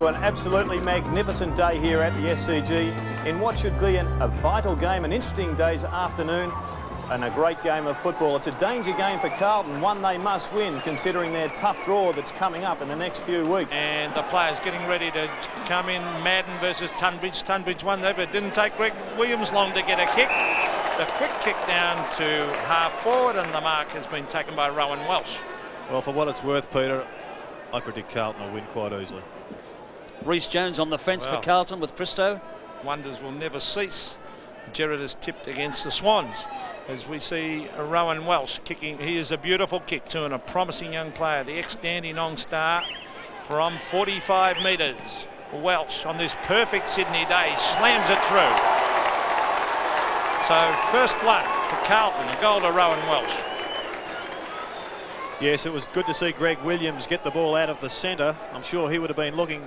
An absolutely magnificent day here at the SCG in what should be a vital game, an interesting day's afternoon and a great game of football. It's a danger game for Carlton, one they must win considering their tough draw that's coming up in the next few weeks. And the players getting ready to come in. Madden versus Tunbridge. Tunbridge won there, but it didn't take Greg Williams long to get a kick. The quick kick down to half forward, and the mark has been taken by Rowan Welsh. Well, for what it's worth, Peter, I predict Carlton will win quite easily. Reece Jones on the fence for Carlton with Pristo. Wonders will never cease. Gerard is tipped against the Swans as we see Rowan Welsh kicking. He is a beautiful kick too, and a promising young player, the ex-Dandenong star from 45 metres. Welsh on this perfect Sydney day slams it through. So first blood to Carlton, a goal to Rowan Welsh. Yes, it was good to see Greg Williams get the ball out of the centre. I'm sure he would have been looking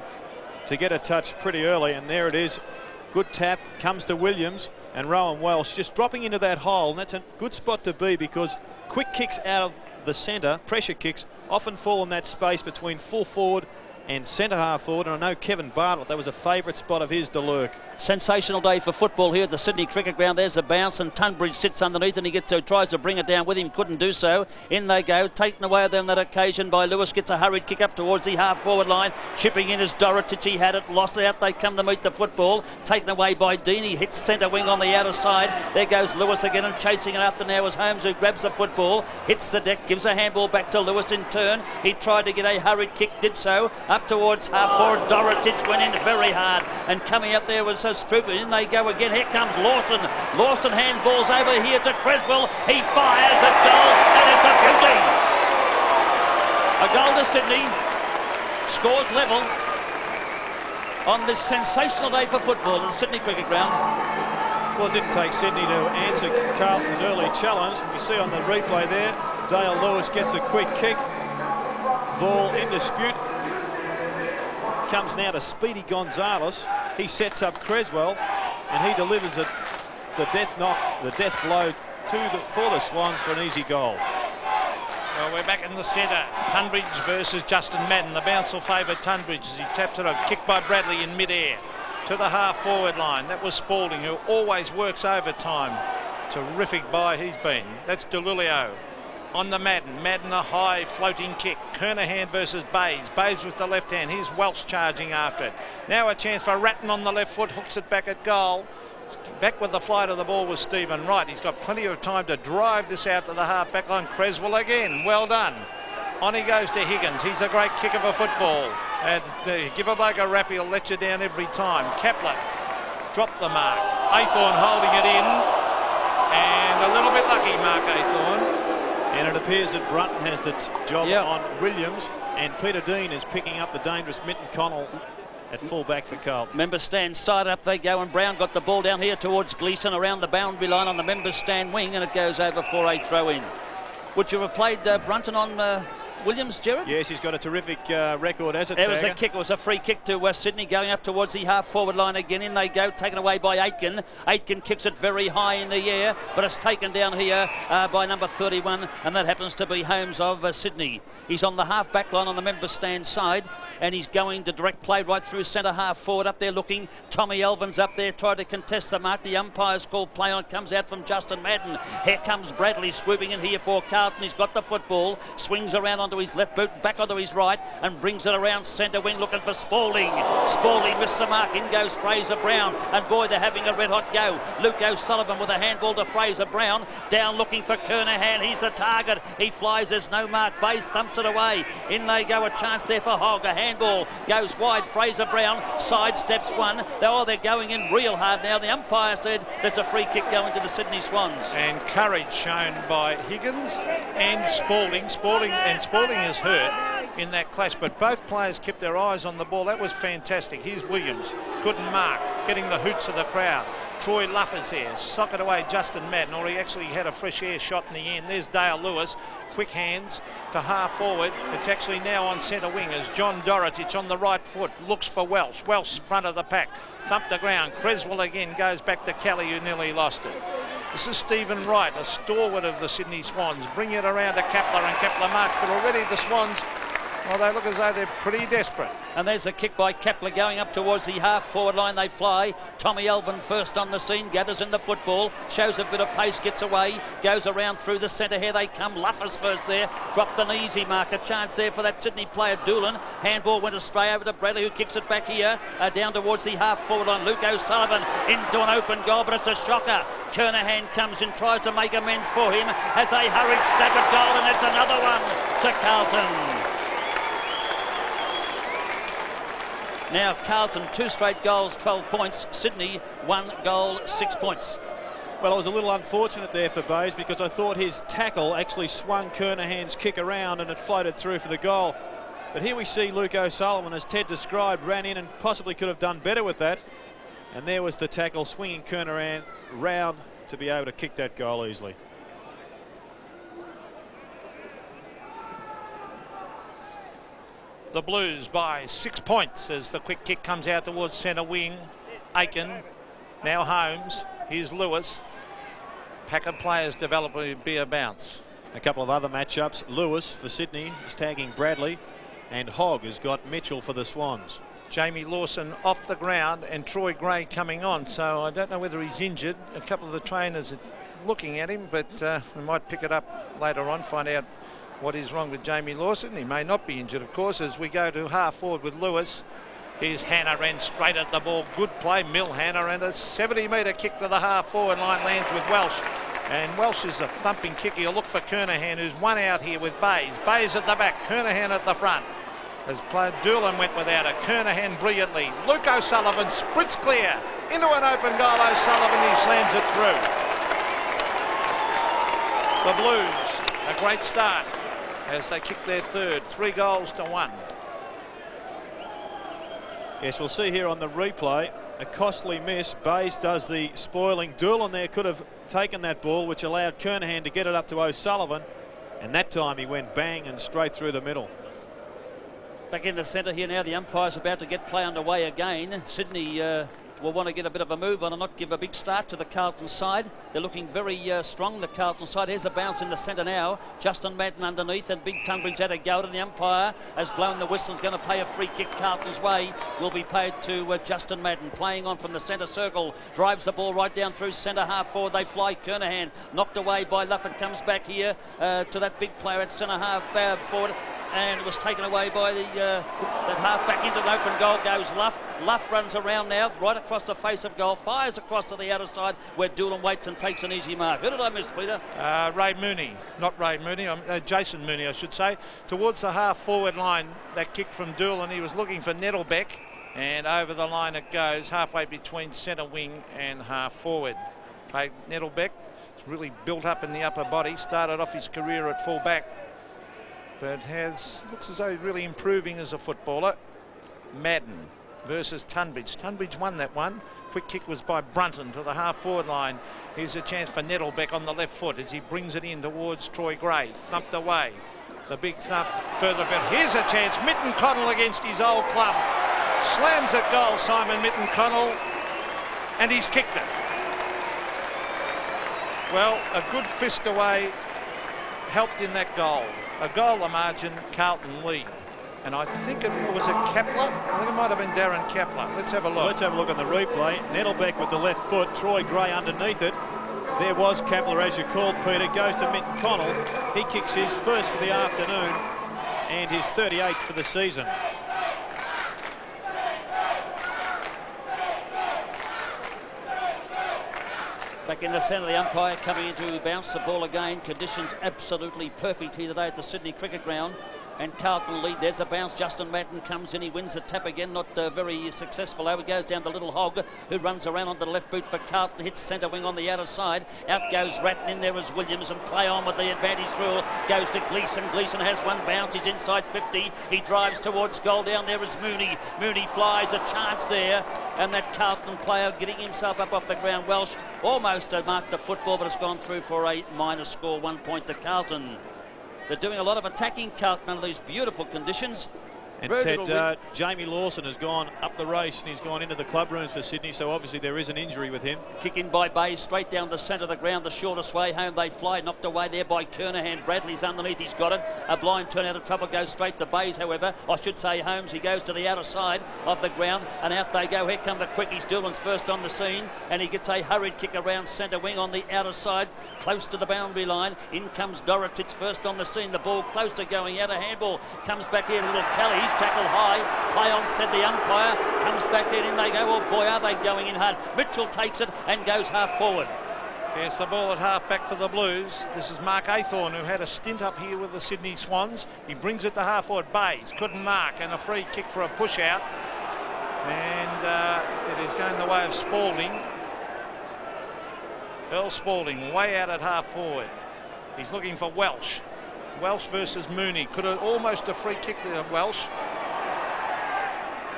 to get a touch pretty early, and there it is. Good tap, comes to Williams, and Rowan Welsh just dropping into that hole, and that's a good spot to be because quick kicks out of the centre, pressure kicks, often fall in that space between full forward and centre half forward, and I know Kevin Bartlett, that was a favourite spot of his to lurk. Sensational day for football here at the Sydney Cricket Ground. There's the bounce, and Tunbridge sits underneath, and he tries to bring it down with him, couldn't do so. In they go, taken away on that occasion by Lewis. Gets a hurried kick up towards the half-forward line. Chipping in as Dorotich, he had it, lost it out. They come to meet the football. Taken away by Dean. He hits centre wing on the outer side. There goes Lewis again, and chasing it after now is Holmes, who grabs the football, hits the deck, gives a handball back to Lewis in turn. He tried to get a hurried kick, did so. Up towards half-forward, Dorotich went in very hard, and coming up there was Stroop. In they go again. Here comes Lawson. Lawson handballs over here to Creswell. He fires a goal, and it's a beauty. A goal to Sydney. Scores level on this sensational day for football at the Sydney Cricket Ground. Well, it didn't take Sydney to answer Carlton's early challenge. We see on the replay there, Dale Lewis gets a quick kick. Ball in dispute. Comes now to Speedy Gonzalez. He sets up Creswell, and he delivers the death blow for the Swans for an easy goal. Well, we're back in the centre. Tunbridge versus Justin Madden. The bounce will favour Tunbridge as he taps it. A kick by Bradley in mid-air to the half-forward line. That was Spalding, who always works overtime. Terrific buy he's been. That's DeLilio. On the Madden. Madden a high floating kick. Kernahan versus Bays. Bays with the left hand. Here's Welsh charging after it. Now a chance for Ratton on the left foot. Hooks it back at goal. Back with the flight of the ball was Stephen Wright. He's got plenty of time to drive this out to the half back line. Creswell again. Well done. On he goes to Higgins. He's a great kick of a football. And give a bloke a rap, he'll let you down every time. Kepler dropped the mark. Aythorne holding it in. And a little bit lucky, Mark Aythorne. And it appears that Brunton has the job on Williams, and Peter Dean is picking up the dangerous Minton Connell at full-back for Carlton. Members stand side up they go, and Brown got the ball down here towards Gleeson around the boundary line on the members stand wing, and it goes over for a throw-in. Would you have played Brunton on Williams, Gerard? Yes, he's got a terrific record as a tagger. It was a kick. It was a free kick to West Sydney going up towards the half-forward line again. In they go, taken away by Aitken. Aitken kicks it very high in the air, but it's taken down here by number 31, and that happens to be Holmes of Sydney. He's on the half-back line on the member stand side, and he's going to direct play right through centre half-forward up there looking. Tommy Elvin's up there, tried to contest the mark. The umpire's called play on. Comes out from Justin Madden. Here comes Bradley swooping in here for Carlton. He's got the football, swings around onto his left boot, back onto his right, and brings it around centre wing looking for Spalding. Spalding missed the mark. In goes Fraser Brown, and boy, they're having a red-hot go. Luke O'Sullivan with a handball to Fraser Brown. Down looking for Kernahan. He's the target. He flies. There's no mark. Bays thumps it away. In they go. A chance there for Hogg. A handball goes wide. Fraser Brown sidesteps one. They're going in real hard now. The umpire said there's a free kick going to the Sydney Swans. And courage shown by Higgins and Spalding. Spalding is hurt in that clash, but both players kept their eyes on the ball. That was fantastic. Here's Williams, couldn't mark, getting the hoots of the crowd. Troy Luff is here, sock it away Justin Madden, or he actually had a fresh air shot in the end. There's Dale Lewis, quick hands to half forward. It's actually now on centre wing as John Dorotich on the right foot looks for Welsh. Welsh front of the pack, thumped the ground. Creswell again goes back to Kelly, who nearly lost it. This is Stephen Wright, a stalwart of the Sydney Swans. Bring it around to Kepler, and Kepler marks, but already the Swans Well, they look as though they're pretty desperate. And there's a kick by Kepler going up towards the half-forward line. They fly. Tommy Elvin first on the scene, gathers in the football, shows a bit of pace, gets away, goes around through the centre. Here they come. Luffers first there. Dropped an easy mark. A chance there for that Sydney player, Doolan. Handball went astray over to Bradley, who kicks it back here, down towards the half-forward line. Luke O'Sullivan into an open goal, but it's a shocker. Kernahan comes in, tries to make amends for him as they hurry stab at goal, and it's another one to Carlton. Now Carlton, 2 straight goals, 12 points. Sydney, 1 goal, 6 points. Well, it was a little unfortunate there for Bayes because I thought his tackle actually swung Kernahan's kick around and it floated through for the goal. But here we see Luke O'Sullivan, as Ted described, ran in and possibly could have done better with that. And there was the tackle, swinging Kernahan round to be able to kick that goal easily. The Blues by 6 points as the quick kick comes out towards centre wing. Aiken, now Holmes, here's Lewis. Pack of players developing be a bounce. A couple of other matchups. Lewis for Sydney is tagging Bradley, and Hogg has got Mitchell for the Swans. Jamie Lawson off the ground and Troy Gray coming on, so I don't know whether he's injured. A couple of the trainers are looking at him, but we might pick it up later on, find out what is wrong with Jamie Lawson. He may not be injured, of course, as we go to half forward with Lewis. Here's Hannah, ran straight at the ball. Good play, Mill Hannah, and a 70-metre kick to the half forward line lands with Welsh. And Welsh is a thumping kick. He'll look for Kernahan, who's one out here with Bayes. Bayes at the back, Kernahan at the front. As player Doolan went without it. Kernahan brilliantly. Luke O'Sullivan sprints clear into an open goal. O'Sullivan, he slams it through. The Blues, a great start as they kick their third, 3 goals to 1. Yes, we'll see here on the replay, a costly miss. Bayes does the spoiling. Doolan there could have taken that ball, which allowed Kernahan to get it up to O'Sullivan, and that time he went bang and straight through the middle. Back in the centre here now, the umpire's about to get play underway again. Sydney will want to get a bit of a move on and not give a big start to the Carlton side. They're looking very strong, the Carlton side. Here's a bounce in the centre now. Justin Madden underneath, and Big Tunbridge had a go at the umpire has blown the whistle. Is going to pay a free kick Carlton's way. Will be paid to Justin Madden. Playing on from the centre circle. Drives the ball right down through centre half forward. They fly. Kernahan knocked away by Lufford. Comes back here to that big player at centre half forward. And it was taken away by that half back into an open goal goes Luff. Luff runs around now, right across the face of goal, fires across to the outer side where Doolan waits and takes an easy mark. Who did I miss, Peter? Ray Mooney, not Ray Mooney, Jason Mooney, I should say. Towards the half forward line, that kick from Doolan, he was looking for Nettlebeck, and over the line it goes, halfway between centre wing and half forward. Played Nettlebeck, really built up in the upper body, started off his career at full back, but looks as though he's really improving as a footballer. Madden versus Tunbridge. Tunbridge won that one. Quick kick was by Brunton to the half forward line. Here's a chance for Nettlebeck on the left foot as he brings it in towards Troy Gray. Thumped away. The big thump further. Here's a chance. Mitten Connell against his old club. Slams at goal, Simon Mitten Connell, and he's kicked it. Well, a good fist away helped in that goal. A goal the margin, Carlton lead. And I think it was Kepler. I think it might have been Darren Kepler. Let's have a look. Let's have a look on the replay. Nettlebeck with the left foot, Troy Gray underneath it. There was Kepler, as you called, Peter. Goes to Mitten Connell. He kicks his first for the afternoon and his 38th for the season. Back in the centre, the umpire coming in to bounce the ball again. Conditions absolutely perfect here today at the Sydney Cricket Ground. And Carlton lead. There's a bounce. Justin Madden comes in. He wins the tap again. Not very successful. Over goes down the little Hogg, who runs around on the left boot for Carlton. Hits centre wing on the outer side. Out goes Ratton. In there is Williams, and play on with the advantage rule. Goes to Gleeson. Gleeson has one bounce. He's inside 50. He drives towards goal. Down there is Mooney. Mooney flies. A chance there. And that Carlton player getting himself up off the ground. Welsh almost marked the football, but it's gone through for a minor score. 1 point to Carlton. They're doing a lot of attacking, Carlton, under these beautiful conditions. And Very Ted, little width. Jamie Lawson has gone up the race and he's gone into the club rooms for Sydney, so obviously there is an injury with him. Kick in by Bays, straight down the centre of the ground, the shortest way home they fly, knocked away there by Kernahan. Bradley's underneath, he's got it. A blind turn out of trouble, goes straight to Bays, however. I should say Holmes, he goes to the outer side of the ground, and out they go. Here come the quickies. Doolan's first on the scene, and he gets a hurried kick around centre wing on the outer side, close to the boundary line. In comes Dorotich first on the scene. The ball close to going out. A handball comes back here. Little Kelly's tackled high. Play on, said the umpire. Comes back in they go. Oh boy, are they going in hard. Mitchell takes it and goes half forward. Yes, the ball at half back for the Blues. This is Mark Aythorne, who had a stint up here with the Sydney Swans. He brings it to half forward. Bays couldn't mark, and a free kick for a push out. And it is going the way of Spalding. Earl Spalding way out at half forward. He's looking for Welsh. Welsh versus Mooney. Could have almost a free kick there, Welsh.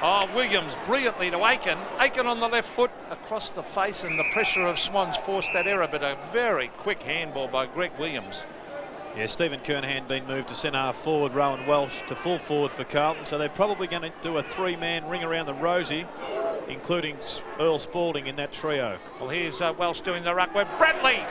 Oh, Williams brilliantly to Aiken. Aiken on the left foot across the face, and the pressure of Swans forced that error, but a very quick handball by Greg Williams. Yeah, Stephen Kernahan been moved to centre half forward, Rowan Welsh to full forward for Carlton, so they're probably going to do a three-man ring around the Rosie, including Earl Spalding in that trio. Well, here's Welsh doing the ruck where Bradley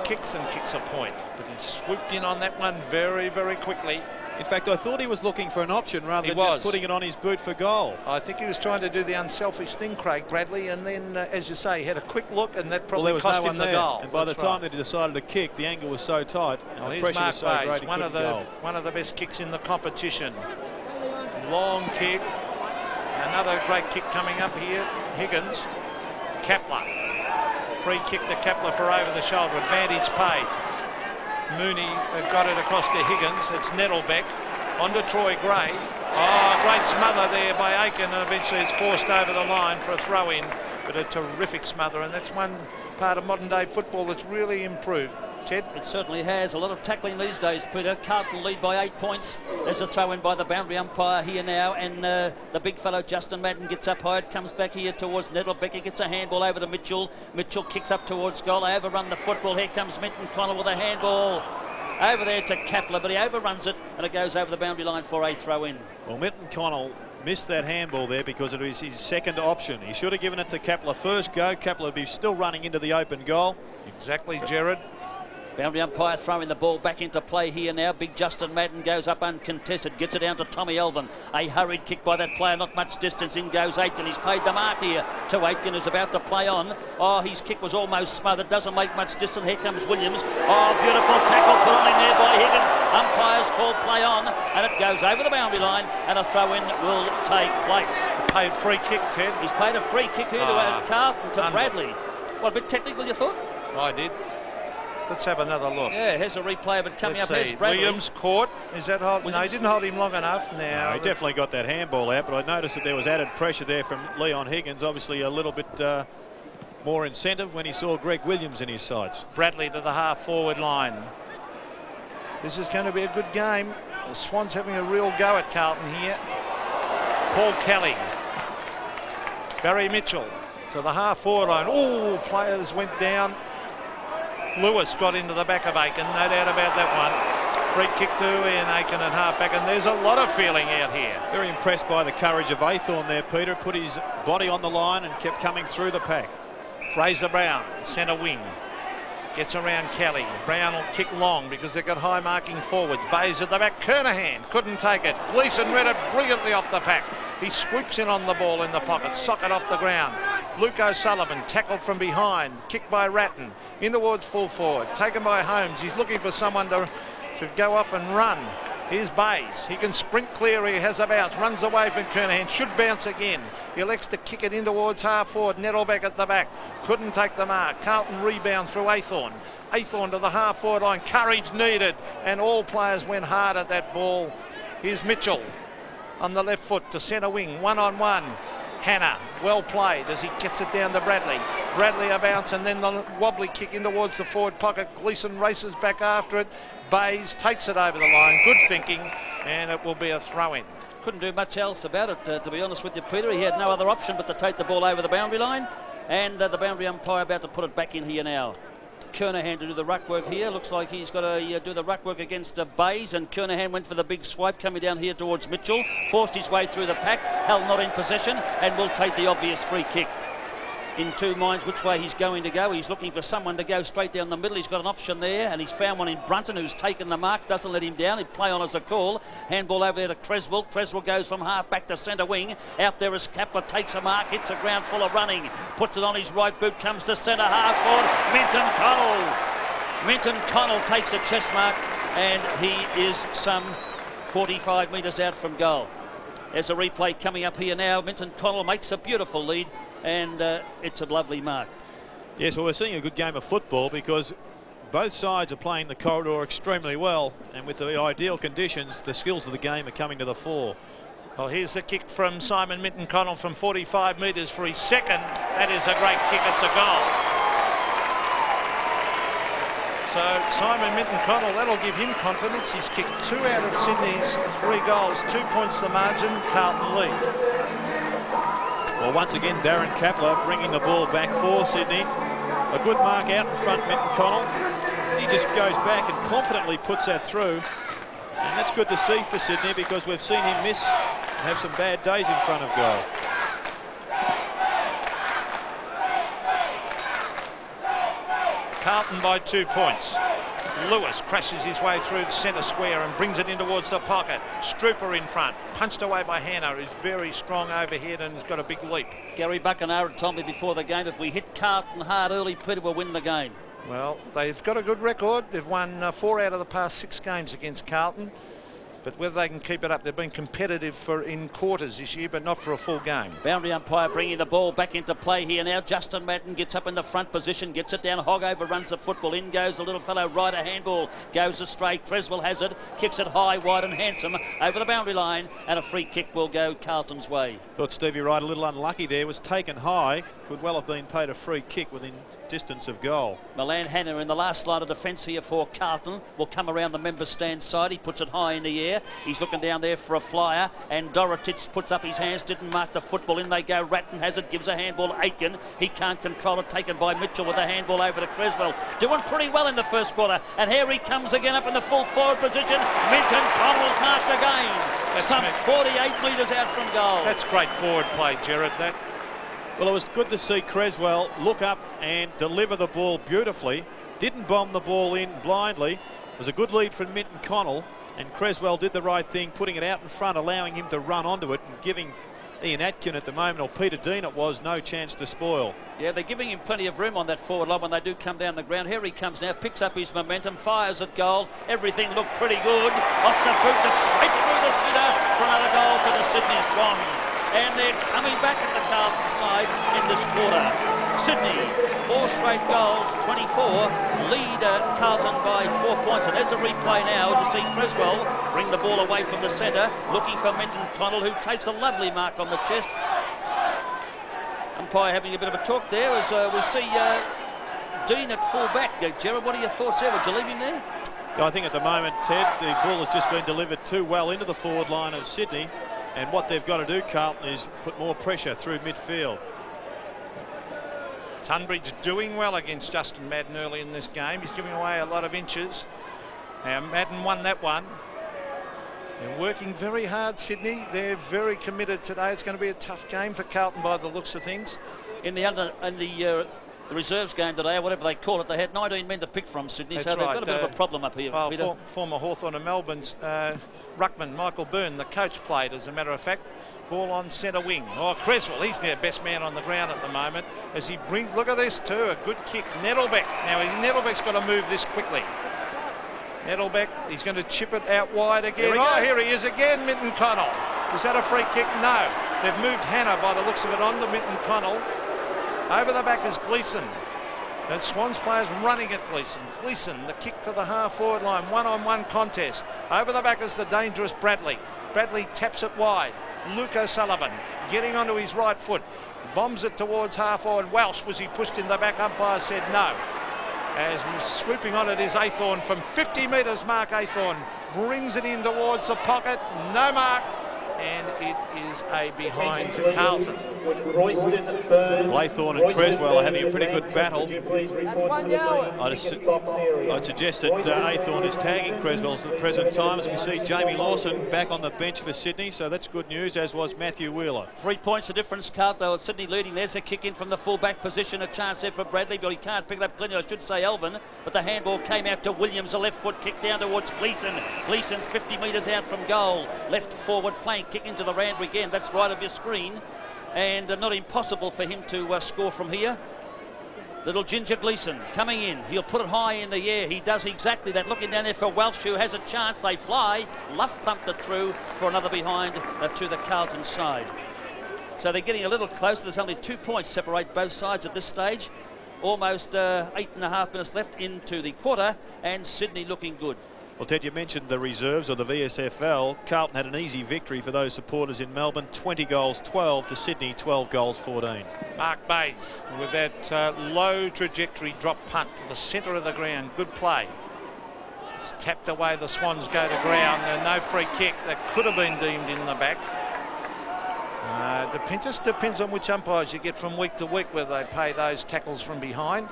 kicks a point, but he swooped in on that one very, very quickly. In fact, I thought he was looking for an option rather than just putting it on his boot for goal. I think he was trying to do the unselfish thing, Craig Bradley, and then, as you say, he had a quick look, and that probably cost him the goal. And by the time that he decided to kick, the angle was so tight and the pressure was so great, he couldn't goal. One of the best kicks in the competition. Long kick. Another great kick coming up here. Higgins. Kepler. Free kick to Kepler for over the shoulder. Advantage paid. Mooney got it across to Higgins. It's Nettlebeck on to Troy Gray. Oh, great smother there by Aiken, and eventually it's forced over the line for a throw-in, but a terrific smother, and that's one part of modern-day football that's really improved. Ted? It certainly has. A lot of tackling these days, Peter. Carlton lead by 8 points. There's a throw-in by the boundary umpire here now, and the big fellow Justin Madden gets up high. It comes back here towards Nettlebeck. He gets a handball over to Mitchell. Mitchell kicks up towards goal. They overrun the football. Here comes Minton Connell with a handball over there to Kepler, but he overruns it, and it goes over the boundary line for a throw-in. Well, Minton Connell missed that handball there because it was his second option. He should have given it to Kepler first go. Kepler would be still running into the open goal. Exactly, Gerard. Boundary umpire throwing the ball back into play here now. Big Justin Madden goes up uncontested, gets it down to Tommy Elvin. A hurried kick by that player, not much distance. In goes Aitken. He's paid the mark here to Aitken, who's about to play on. Oh, his kick was almost smothered, doesn't make much distance. Here comes Williams. Oh, beautiful tackle put on in there by Higgins. Umpires call play on, and it goes over the boundary line, and a throw-in will take place. Paid free kick, Ted. He's paid a free kick here to Carlton, to Bradley. What, a bit technical, you thought? I did. Let's have another look. Yeah, here's a replay of it coming up. Here's Bradley. Williams caught. Is that hold? No, he didn't hold him long enough. Now no, he definitely got that handball out, but I noticed that there was added pressure there from Leon Higgins. Obviously a little bit more incentive when he saw Greg Williams in his sights. Bradley to the half-forward line. This is going to be a good game. The Swans having a real go at Carlton here. Paul Kelly. Barry Mitchell to the half-forward line. Oh, players went down. Lewis got into the back of Aiken, no doubt about that one. Free kick to Ian Aiken at half-back, and there's a lot of feeling out here. Very impressed by the courage of Aythorne there, Peter. Put his body on the line and kept coming through the pack. Fraser Brown, centre wing. Gets around Kelly. Brown will kick long because they've got high marking forwards. Bays at the back. Kernahan couldn't take it. Gleeson read it brilliantly off the pack. He swoops in on the ball in the pocket. Socket off the ground. Luke O'Sullivan tackled from behind. Kicked by Ratton. In towards full forward. Taken by Holmes. He's looking for someone to go off and run. Here's Bays. He can sprint clear. He has a bounce. Runs away from Kernahan. Should bounce again. He elects to kick it in towards half forward. Nettlebeck at the back. Couldn't take the mark. Carlton rebound through Aythorne. Aythorne to the half forward line. Courage needed. And all players went hard at that ball. Here's Mitchell on the left foot to centre wing. One-on-one. Hannah, well played as he gets it down to Bradley. Bradley a bounce and then the wobbly kick in towards the forward pocket. Gleeson races back after it. Bays takes it over the line. Good thinking, and it will be a throw-in. Couldn't do much else about it, to be honest with you, Peter. He had no other option but to take the ball over the boundary line, and the boundary umpire about to put it back in here now. Kernahan to do the ruck work here. Looks like he's got to do the ruck work against Bays, and Kernahan went for the big swipe coming down here towards Mitchell. Forced his way through the pack, held not in possession, and will take the obvious free kick. In two minds which way he's going to go. He's looking for someone to go straight down the middle. He's got an option there, and he's found one in Brunton, who's taken the mark, doesn't let him down. He'd play on as a call. Handball over there to Creswell. Creswell goes from half back to centre wing. Out there is Kapler, takes a mark, hits the ground full of running, puts it on his right boot, comes to centre half forward. Minton Connell takes a chest mark, and he is some 45 metres out from goal. There's a replay coming up here now. Minton Connell makes a beautiful lead, and it's a lovely mark. Yes, well, we're seeing a good game of football because both sides are playing the corridor extremely well, and with the ideal conditions, the skills of the game are coming to the fore. Well, here's the kick from Simon Minton Connell from 45 metres for his second. That is a great kick. It's a goal. So Simon Minton Connell, that'll give him confidence. He's kicked 2 out of Sydney's 3 goals. 2 points the margin. Carlton lead. Well, once again, Darren Kapler bringing the ball back for Sydney. A good mark out in front, Minton Connell. He just goes back and confidently puts that through. And that's good to see for Sydney because we've seen him miss and have some bad days in front of goal. Carlton by 2 points. Lewis crashes his way through the centre square and brings it in towards the pocket. Strooper in front, punched away by Hannah, who's very strong overhead and has got a big leap. Gary Buckenara told me before the game, if we hit Carlton hard early, Peter will win the game. Well, they've got a good record. They've won 4 out of the past 6 games against Carlton. But whether they can keep it up, they've been competitive in quarters this year, but not for a full game. Boundary umpire bringing the ball back into play here now. Justin Madden gets up in the front position, gets it down. Hogg overruns the football. In goes the little fellow Ryder. Handball goes astray. Creswell has it, kicks it high, wide and handsome over the boundary line, and a free kick will go Carlton's way. Thought Stevie Wright a little unlucky there. Was taken high. Could well have been paid a free kick within distance of goal. Milan Hanna in the last line of defence here for Carlton will come around the member stand side. He puts it high in the air. He's looking down there for a flyer, and Dorotich puts up his hands, didn't mark the football. In they go. Ratton has it, gives a handball to Aitken. He can't control it, taken by Mitchell with a handball over to Creswell. Doing pretty well in the first quarter, and here he comes again up in the full forward position. Minton Connell's marked again. Some 48 metres out from goal. That's great forward play, Gerard. Well, it was good to see Creswell look up and deliver the ball beautifully. Didn't bomb the ball in blindly. It was a good lead from Minton Connell, and Creswell did the right thing, putting it out in front, allowing him to run onto it and giving Ian Atkin at the moment, or Peter Dean it was, no chance to spoil. Yeah, they're giving him plenty of room on that forward line when they do come down the ground. Here he comes now, picks up his momentum, fires at goal. Everything looked pretty good. Off the boot, and straight through the centre for another goal to the Sydney Swans. And they're coming back at the Carlton side in this quarter. Sydney, 4 straight goals, 24, lead Carlton by 4 points. And there's a replay now as you see Creswell bring the ball away from the centre, looking for Minton Connell, who takes a lovely mark on the chest. Umpire having a bit of a talk there as we see Dean at full back. Gerard, what are your thoughts there? Would you leave him there? I think at the moment, Ted, the ball has just been delivered too well into the forward line of Sydney. And what they've got to do, Carlton, is put more pressure through midfield. Tunbridge doing well against Justin Madden early in this game. He's giving away a lot of inches. Now, Madden won that one. They're working very hard, Sydney. They're very committed today. It's going to be a tough game for Carlton by the looks of things. In the reserves game today, or whatever they call it, they had 19 men to pick from, Sydney. That's so they've right. got a bit of a problem up here. Well, former Hawthorn and Melbourne's ruckman Michael Byrne, the coach, played, as a matter of fact. Ball on centre wing. Oh, Creswell, he's their best man on the ground at the moment as he brings, look at this too, a good kick. Nettlebeck. Now, Nettlebeck's got to move this quickly. Nettlebeck, he's going to chip it out wide again. Here he is again, Minton Connell. Was that a free kick? No. They've moved Hannah by the looks of it on to Minton Connell. Over the back is Gleeson. And Swans players running at Gleeson. Gleeson, the kick to the half-forward line. One-on-one contest. Over the back is the dangerous Bradley. Bradley taps it wide. Luke O'Sullivan getting onto his right foot. Bombs it towards half-forward. Welsh, was he pushed in the back? Umpire said no. As swooping on it is Aythorne from 50 metres. Mark Aythorne brings it in towards the pocket. No mark. And it is a behind to Carlton. Laythorne and Creswell are having a pretty good battle. I'd suggest that Aythorne is tagging Creswell at the present time, as we see Jamie Lawson back on the bench for Sydney, so that's good news, as was Matthew Wheeler. 3 points the difference, Carlton. Sydney leading. There's a kick in from the full-back position. A chance there for Bradley, but he can't pick it up cleanly. I should say Elvin, but the handball came out to Williams. A left foot kick down towards Gleeson. Gleeson's 50 metres out from goal. Left forward flank kick into the round again. That's right of your screen. And not impossible for him to score from here. Little Ginger Gleeson coming in. He'll put it high in the air. He does exactly that. Looking down there for Welsh, who has a chance. They fly. Luff thumped it through for another behind to the Carlton side. So they're getting a little closer. There's only 2 points separate both sides at this stage. Almost 8.5 minutes left into the quarter, and Sydney looking good. Well, Ted, you mentioned the reserves or the VSFL. Carlton had an easy victory for those supporters in Melbourne. 20 goals 12 to Sydney, 12 goals 14. Mark Bays with that low trajectory drop punt to the centre of the ground. Good play. It's tapped away. The Swans go to ground. No free kick. That could have been deemed in the back. Just depends on which umpires you get from week to week, whether they pay those tackles from behind.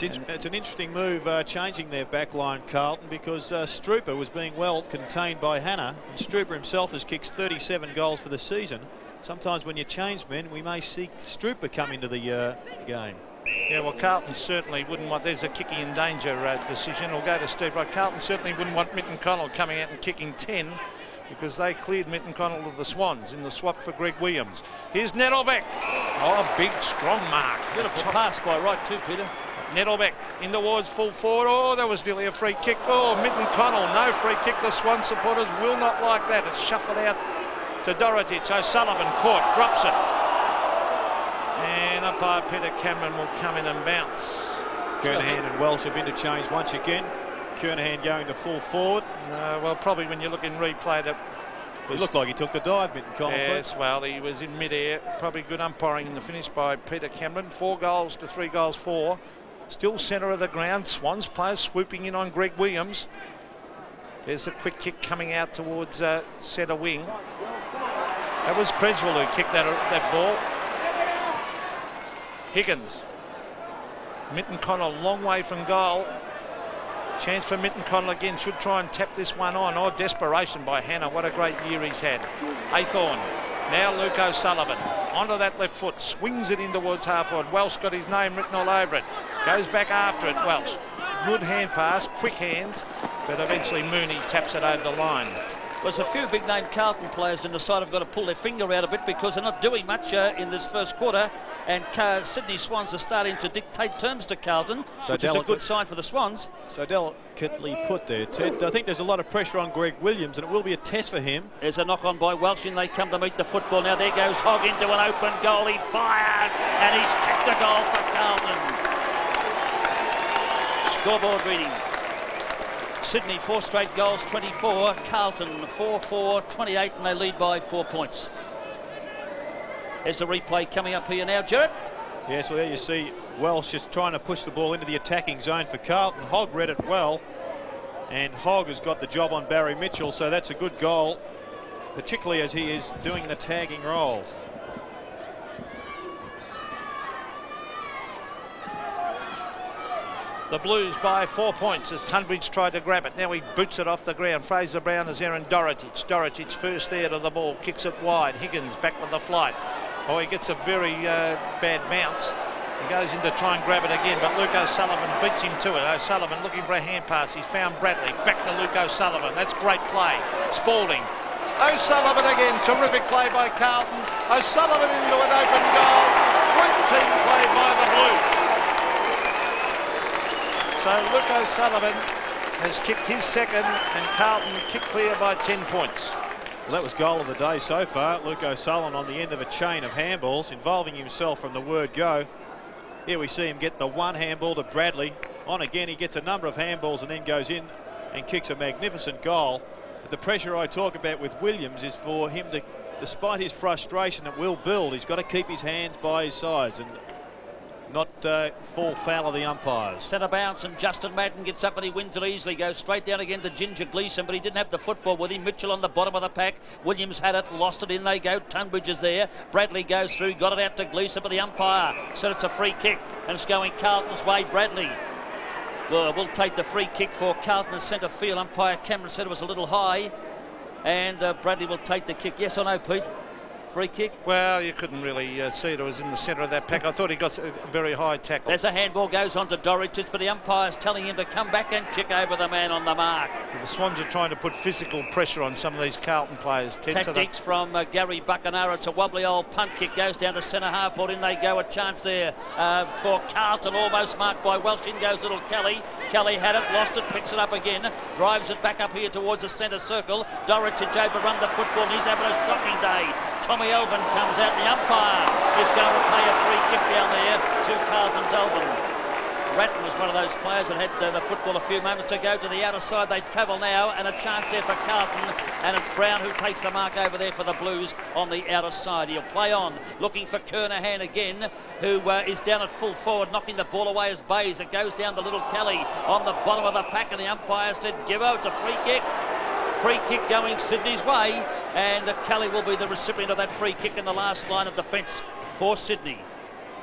It's an interesting move changing their back line, Carlton, because Strooper was being well contained by Hannah, and Strooper himself has kicked 37 goals for the season. Sometimes when you change men, we may see Strooper come into the game. Yeah, well, Carlton certainly wouldn't want... There's a kicking in danger decision. We'll go to Steve Wright. Carlton certainly wouldn't want Mitten Connell coming out and kicking 10, because they cleared Mitten Connell of the Swans in the swap for Greg Williams. Here's Nettlebeck. Oh, big, strong mark. Beautiful pass by Wright too, Peter. Nettlebeck in towards full forward. Oh, that was nearly a free kick. Oh, Mitten Connell, no free kick. The Swan supporters will not like that. It's shuffled out to Dorotich. O'Sullivan caught, drops it. And umpire Peter Cameron will come in and bounce. Kernahan and Welsh have interchanged once again. Kernahan going to full forward. Well, probably when you look in replay, that it looked like he took the dive, Mitten Connell. Yes, well, he was in mid-air. Probably good umpiring in the finish by Peter Cameron. 4 goals to 3 goals 4. Still centre of the ground. Swans players swooping in on Greg Williams. There's a quick kick coming out towards centre wing. That was Creswell who kicked that ball. Higgins. Mitten Connell, long way from goal. Chance for Mitten Connell again. Should try and tap this one on. Oh, desperation by Hannah. What a great year he's had. Aythorne. Now Luke O'Sullivan. Onto that left foot. Swings it in towards half forward. Welsh got his name written all over it. Goes back after it. Welsh. Good hand pass. Quick hands. But eventually Mooney taps it over the line. There's a few big-name Carlton players in the side have got to pull their finger out a bit because they're not doing much in this first quarter, and Sydney Swans are starting to dictate terms to Carlton, which is a good sign for the Swans. So delicately put there, Ted. I think there's a lot of pressure on Greg Williams, and it will be a test for him. There's a knock-on by Welsh, and they come to meet the football. Now there goes Hogg into an open goal. He fires, and he's kicked a goal for Carlton. Scoreboard reading. Sydney 4 straight goals, 24. Carlton 4-4, 28, and they lead by 4 points. There's a replay coming up here now, Jarrett. Yes, well, there you see Welsh just trying to push the ball into the attacking zone for Carlton. Hogg read it well, and Hogg has got the job on Barry Mitchell, so that's a good goal, particularly as he is doing the tagging role. The Blues by 4 points as Tunbridge tried to grab it. Now he boots it off the ground. Fraser Brown is there and Dorotich. Dorotich first there to the ball, kicks it wide. Higgins back with the flight. Oh, he gets a very bad bounce. He goes in to try and grab it again, but Luke O'Sullivan beats him to it. O'Sullivan looking for a hand pass. He's found Bradley. Back to Luke O'Sullivan. That's great play. Spalding. O'Sullivan again. Terrific play by Carlton. O'Sullivan into an open goal. Great team play by the Blues. So Luke O'Sullivan has kicked his second, and Carlton kicked clear by 10 points. Well, that was goal of the day so far. Luke O'Sullivan on the end of a chain of handballs, involving himself from the word go. Here we see him get the one handball to Bradley. On again, he gets a number of handballs and then goes in and kicks a magnificent goal. But the pressure I talk about with Williams is for him to, despite his frustration that will build, he's got to keep his hands by his sides. And not fall foul of the umpires. Centre bounce, and Justin Madden gets up and he wins it easily. Goes straight down again to Ginger Gleeson, but he didn't have the football with him. Mitchell on the bottom of the pack. Williams had it, lost it. In they go. Tunbridge is there. Bradley goes through, got it out to Gleeson, but the umpire said it's a free kick, and it's going Carlton's way. Bradley will take the free kick for Carlton in centre field. Umpire Cameron said it was a little high, and Bradley will take the kick. Yes or no, Pete? Free kick? Well, you couldn't really see it. It was in the centre of that pack. I thought he got a very high tackle. There's a handball, goes on to Doric's, but the umpire's telling him to come back and kick over the man on the mark. The Swans are trying to put physical pressure on some of these Carlton players. Tactics from Gary Buckenara. It's a wobbly old punt kick, goes down to centre half forward. In they go, a chance there for Carlton, almost marked by Welsh. In goes little Kelly. Kelly had it, lost it, picks it up again, drives it back up here towards the centre circle. Dorich overrun the football, and he's having a shocking day. Tommy Elvin comes out, and the umpire is going to play a free kick down there to Carlton's Elvin. Ratton was one of those players that had the football a few moments ago. To the outer side they travel now, and a chance there for Carlton, and it's Brown who takes the mark over there for the Blues on the outer side. He'll play on, looking for Kernahan again, who is down at full forward, knocking the ball away as Bays. It goes down to little Kelly on the bottom of the pack, and the umpire said, give out, it's a free kick. Free kick going Sydney's way, and Kelly will be the recipient of that free kick in the last line of defence for Sydney.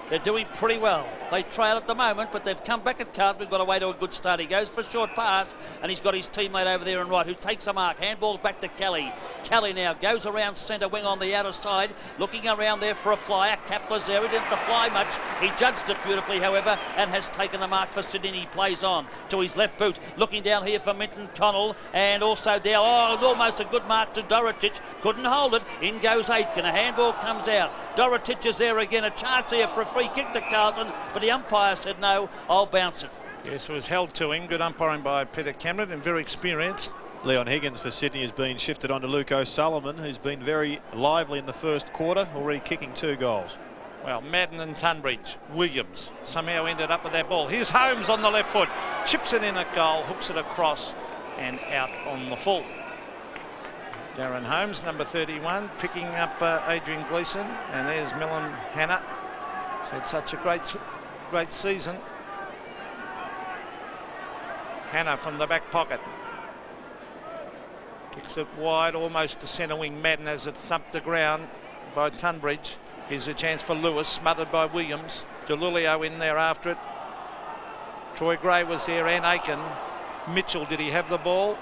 They're doing pretty well. They trail at the moment, but they've come back at Carlton. We've got away to a good start. He goes for a short pass, and he's got his teammate over there on right, who takes a mark. Handball back to Kelly. Kelly now goes around centre wing on the outer side, looking around there for a flyer. Kapler's there. He didn't have to fly much. He judged it beautifully, however, and has taken the mark for Sydney. He plays on to his left boot. Looking down here for Minton Connell, and also down. Oh, almost a good mark to Dorotich. Couldn't hold it. In goes Aitken. A handball comes out. Dorotich is there again. A chance here for a free kick to Carlton, but the umpire said no, I'll bounce it. Yes, it was held to him. Good umpiring by Peter Cameron, and very experienced. Leon Higgins for Sydney has been shifted onto Luke O'Sullivan, who's been very lively in the first quarter, already kicking 2 goals. Well, Madden and Tunbridge. Williams somehow ended up with that ball. Here's Holmes on the left foot. Chips it in at goal, hooks it across and out on the full. Darren Holmes, number 31, picking up Adrian Gleeson. And there's Millen Hannah. He's had such a great season. Hannah from the back pocket. Kicks it wide, almost to centre wing. Madden has it thumped the ground by Tunbridge. Here's a chance for Lewis, smothered by Williams. DeLulio in there after it. Troy Gray was there, and Aiken. Mitchell, did he have the ball?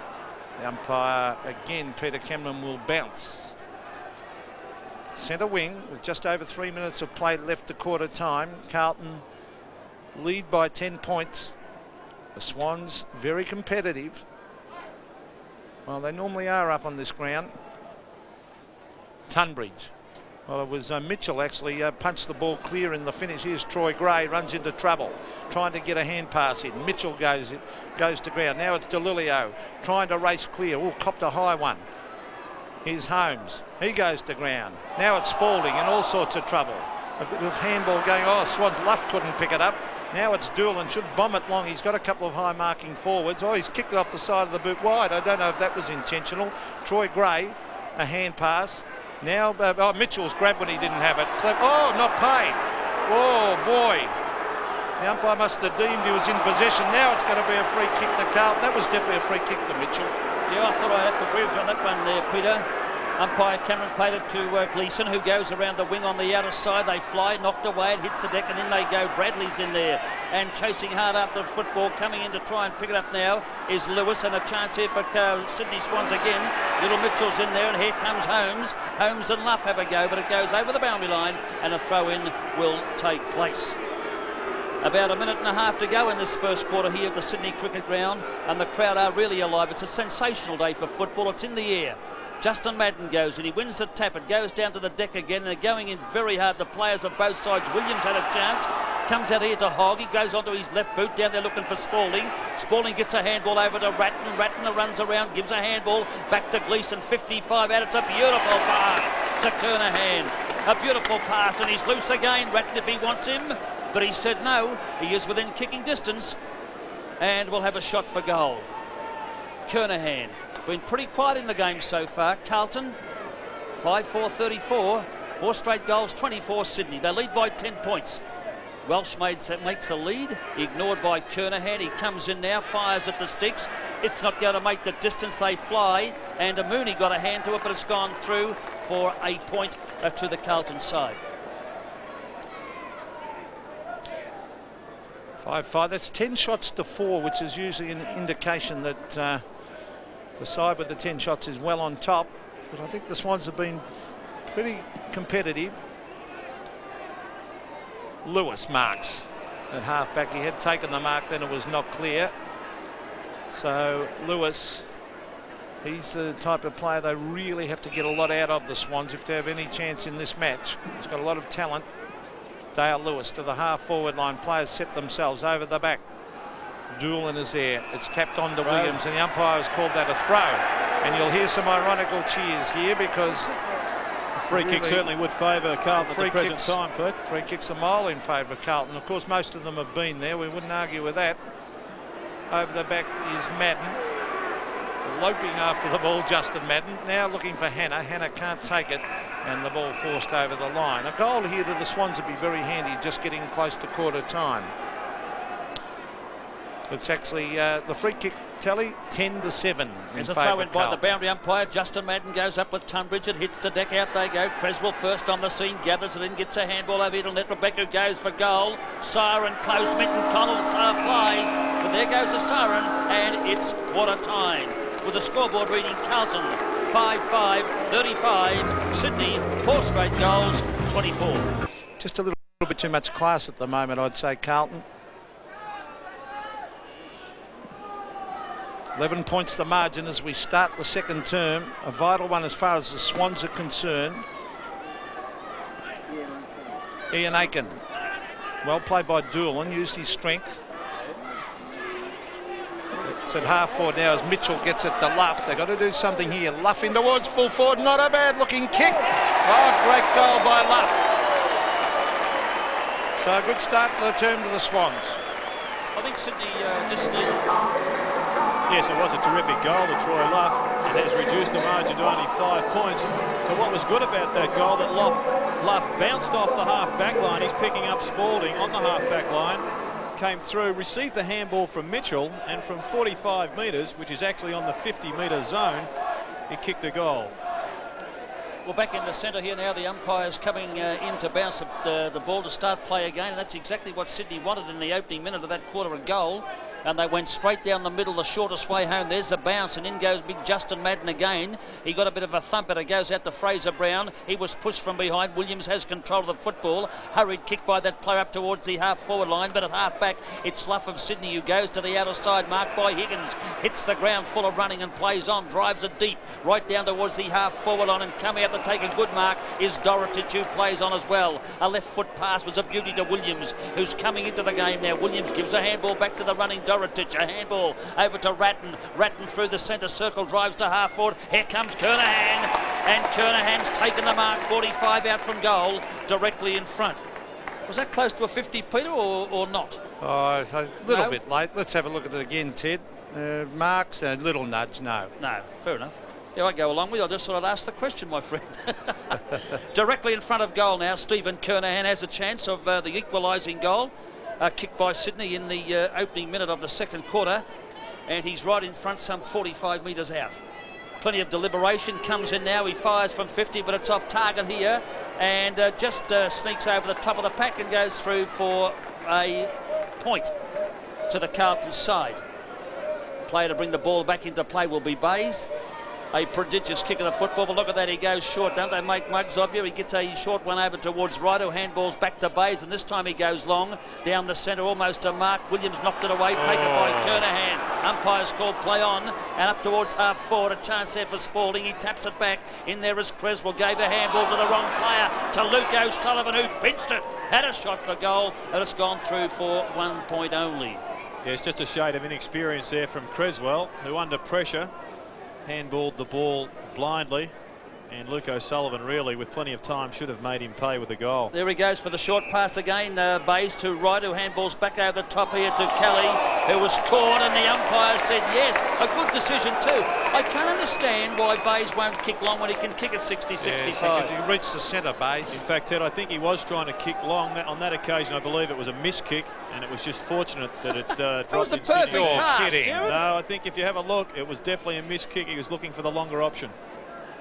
The umpire, again, Peter Cameron, will bounce. Centre wing, with just over 3 minutes of play left to quarter time. Carlton lead by 10 points. The Swans very competitive. Well, they normally are up on this ground. Tunbridge. Well, it was Mitchell actually punched the ball clear in the finish. Here's Troy Gray, runs into trouble, trying to get a hand pass in. Mitchell goes to ground. Now it's DeLulio trying to race clear. Oh, copped a high one. Here's Holmes. He goes to ground. Now it's Spalding in all sorts of trouble. A bit of handball going. Oh, Swans Luff couldn't pick it up. Now it's Doolan, should bomb it long. He's got a couple of high marking forwards. Oh, he's kicked it off the side of the boot wide. I don't know if that was intentional. Troy Gray, a hand pass. Now, Mitchell's grabbed when he didn't have it. Oh, not paid. Oh, boy. The umpire must have deemed he was in possession. Now it's going to be a free kick to Carlton. That was definitely a free kick to Mitchell. Yeah, I thought I had to agree with you on that one there, Peter. Umpire Cameron played it to Gleeson, who goes around the wing on the outer side. They fly, knocked away, it hits the deck, and in they go. Bradley's in there and chasing hard after the football. Coming in to try and pick it up now is Lewis, and a chance here for Sydney Swans again. Little Mitchell's in there, and here comes Holmes. Holmes and Luff have a go, but it goes over the boundary line, and a throw-in will take place. About a minute and a half to go in this first quarter here at the Sydney Cricket Ground, and the crowd are really alive. It's a sensational day for football. It's in the air. Justin Madden goes in, he wins the tap, it goes down to the deck again, and they're going in very hard, the players of both sides. Williams had a chance, comes out here to Hogg, he goes onto his left boot, down there looking for Spalding. Spalding gets a handball over to Ratton, Ratton runs around, gives a handball back to Gleeson, 55 out. It's a beautiful pass to Kernahan, a beautiful pass, and he's loose again. Ratton if he wants him, but he said no, he is within kicking distance, and we'll have a shot for goal. Kernahan been pretty quiet in the game so far. Carlton 5-4-34, 4 straight goals, 24 Sydney. They lead by 10 points. Welsh makes a lead, ignored by Kernahan. He comes in now, fires at the sticks. It's not going to make the distance, they fly, and Mooney got a hand to it, but it's gone through for a point to the Carlton side. 5-5. That's 10 shots to 4, which is usually an indication that the side with the 10 shots is well on top. But I think the Swans have been pretty competitive. Lewis marks at half-back. He had taken the mark, then it was not clear. So Lewis, he's the type of player they really have to get a lot out of, the Swans, if they have any chance in this match. He's got a lot of talent. Dale Lewis to the half-forward line. Players set themselves over the back. Doolan is there. It's tapped on to Williams, and the umpire has called that a throw. And you'll hear some ironical cheers here because a free kick certainly would favour Carlton at the present time, Pete. Free kicks a mile in favour of Carlton. Of course, most of them have been there. We wouldn't argue with that. Over the back is Madden. Loping after the ball, Justin Madden. Now looking for Hannah. Hannah can't take it, and the ball forced over the line. A goal here to the Swans would be very handy, just getting close to quarter time. It's actually the free kick tally 10-7. There's a throw in by the boundary umpire. Justin Madden goes up with Tunbridge. It hits the deck. Out they go. Creswell first on the scene, gathers it in, gets a handball over here to let Rebecca, goes for goal. Siren close. Minton Connell flies, but there goes the siren, and it's quarter time. With the scoreboard reading Carlton 5-5, 35, Sydney 4 straight goals, 24. Just a little bit too much class at the moment, I'd say, Carlton. 11 points the margin as we start the second term. A vital one as far as the Swans are concerned. Ian Aiken. Well played by Doolan, used his strength. It's at half-forward now as Mitchell gets it to Luff. They've got to do something here. Luff in towards full forward. Not a bad-looking kick. Oh, great goal by Luff. So a good start to the term to the Swans. I think Sydney just... Yes, it was a terrific goal to Troy Luff and has reduced the margin to only 5 points. But what was good about that goal, that Luff bounced off the half-back line. He's picking up Spalding on the half-back line. Came through, received the handball from Mitchell, and from 45 metres, which is actually on the 50-metre zone, he kicked a goal. Well, back in the centre here now, the umpire's coming in to bounce the ball to start play again, and that's exactly what Sydney wanted in the opening minute of that quarter of goal. And they went straight down the middle, the shortest way home. There's the bounce, and in goes big Justin Madden again. He got a bit of a thump, but it goes out to Fraser Brown. He was pushed from behind. Williams has control of the football. Hurried kick by that player up towards the half-forward line, but at half-back, it's Luff of Sydney who goes to the outer side, marked by Higgins. Hits the ground full of running and plays on. Drives it deep, right down towards the half-forward line, and coming out to take a good mark is Dorotich, who plays on as well. A left foot pass was a beauty to Williams, who's coming into the game now. Williams gives a handball back to the running Dorotich. A handball over to Ratton. Ratton through the centre circle, drives to half forward. Here comes Kernahan, and Kernahan's taken the mark. 45 out from goal, directly in front. Was that close to a 50, Peter, or not? Oh, a little bit late. Let's have a look at it again, Ted. Marks, a little nudge, no. No, fair enough. Yeah, I go along with you. I just thought I'd ask the question, my friend. Directly in front of goal now, Stephen Kernahan has a chance of the equalising goal. Kicked by Sydney in the opening minute of the second quarter, and he's right in front, some 45 metres out. Plenty of deliberation, comes in now, he fires from 50, but it's off target here, and just sneaks over the top of the pack and goes through for a point to the Carlton side. The player to bring the ball back into play will be Bays. A prodigious kick of the football, but look at that, he goes short. Don't they make mugs of you? He gets a short one over towards Rido, handballs back to Bays, and this time he goes long, down the centre, almost to Mark. Williams knocked it away, taken by Kernahan. Umpire's called play on, and up towards half forward, a chance there for Spalding. He taps it back, in there is Creswell, gave a handball to the wrong player, to Luke O'Sullivan, who pinched it, had a shot for goal, and it's gone through for 1 point only. Yeah, it's just a shade of inexperience there from Creswell, who under pressure handballed the ball blindly. And Luke O'Sullivan really, with plenty of time, should have made him pay with a goal. There he goes for the short pass again. Bays to right, who handballs back over the top here to Kelly, who was caught, and the umpire said yes. A good decision too. I can't understand why Bays won't kick long when he can kick at 60, 65. He reached the centre, Bays. In fact, Ted, I think he was trying to kick long. On that occasion, I believe it was a miss kick, and it was just fortunate that it dropped. It was a in Sydney's perfect end. pass, kidding. Jared. No, I think if you have a look, it was definitely a miss kick. He was looking for the longer option.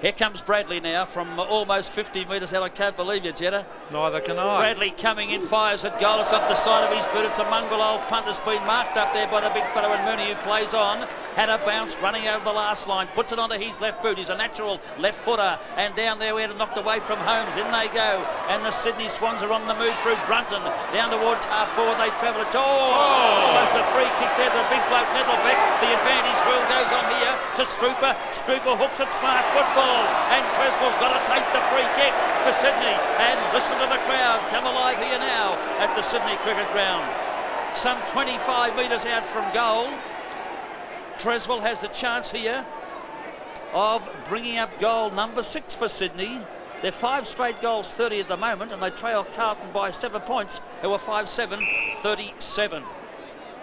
Here comes Bradley now from almost 50 metres out. I can't believe you, Jetta. Neither can I. Bradley coming in, fires at goal. It's off the side of his boot. It's a mongrel old punt that's been marked up there by the big fellow, and Mooney, who plays on, had a bounce running over the last line, puts it onto his left boot. He's a natural left footer, and down there we had it knocked away from Holmes. In they go, and the Sydney Swans are on the move through Brunton. Down towards half forward, they travel it. Almost a free kick there. The big bloke, Nettlebeck. The advantage rule goes on here to Strooper. Strooper hooks it, smart football, and Creswell's got to take the free kick for Sydney. And listen to the crowd come alive here now at the Sydney Cricket Ground. Some 25 metres out from goal. Creswell has the chance here of bringing up goal number 6 for Sydney. They're 5 straight goals, 30 at the moment, and they trail Carlton by 7 points, who are 5-7, 37.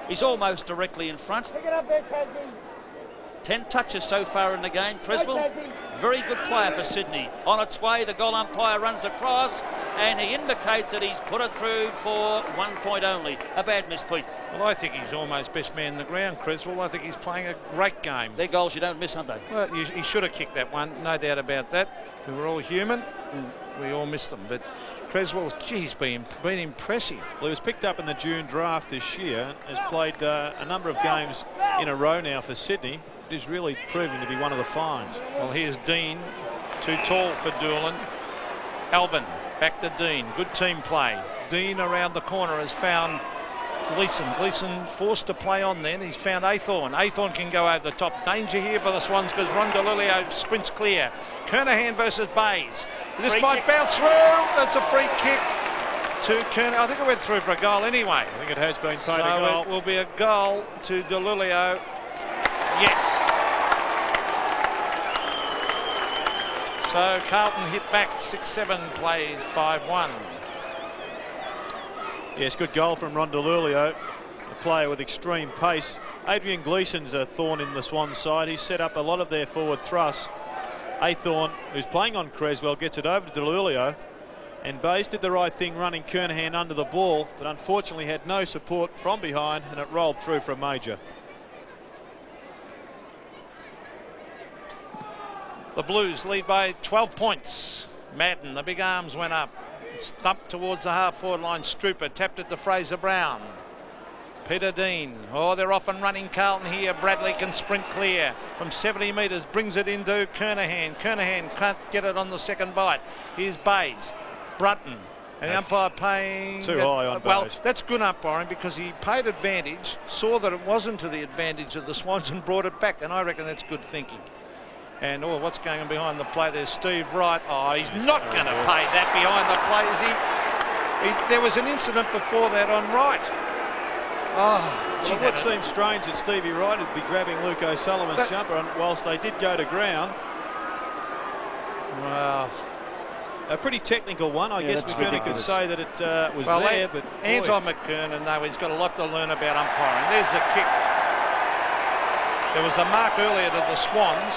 He's almost directly in front. Pick it up there, Casey. 10 touches so far in the game. Creswell, very good player for Sydney. On its way, the goal umpire runs across, and he indicates that he's put it through for 1 point only. A bad miss, Pete. Well, I think he's almost best man in the ground, Creswell. I think he's playing a great game. They're goals you don't miss, aren't they? Well, he should have kicked that one, no doubt about that. We're all human, and we all miss them. But Creswell, geez, been impressive. Well, he was picked up in the June draft this year, has played a number of games in a row now for Sydney. It is really proving to be one of the finds. Well, here's Dean, too tall for Doolan. Alvin, back to Dean, good team play. Dean around the corner has found Gleeson. Gleeson forced to play on then. He's found Athorn. Athorn can go over the top. Danger here for the Swans because Rondolilio sprints clear. Kernahan versus Bays. This Free might kick. bounce through. That's a free kick to Kernahan. I think it went through for a goal anyway. I think it has been paid So a goal. it will be a goal to Delulio. Yes. So Carlton hit back 6-7, plays 5-1. Yes, good goal from Rondolilio, a player with extreme pace. Adrian Gleeson's a thorn in the Swans side. He's set up a lot of their forward thrusts. Athorn, who's playing on Creswell, gets it over to Delulio, and Bays did the right thing running Kernahan under the ball, but unfortunately had no support from behind, and it rolled through for a major. The Blues lead by 12 points. Madden, the big arms went up. It's thumped towards the half-forward line. Strooper tapped it to Fraser Brown. Peter Dean. Oh, they're off and running Carlton here. Bradley can sprint clear from 70 metres. Brings it into Kernahan. Kernahan can't get it on the second bite. Here's Bays. Brunton. And the umpire paying... Too high on Well, Bays. that's good umpiring because he paid advantage, saw that it wasn't to the advantage of the Swans and brought it back. And I reckon that's good thinking. And what's going on behind the play there? Steve Wright. Oh, he's not going to pay that behind the play, is he? There was an incident before that on Wright. Oh, gee, Well, what seems strange that Stevie Wright would be grabbing Luke O'Sullivan's jumper, and whilst they did go to ground. Well, A pretty technical one. I guess McKernan could say that it was there, but Anton McKernan, though, he's got a lot to learn about umpiring. There's the kick. There was a mark earlier to the Swans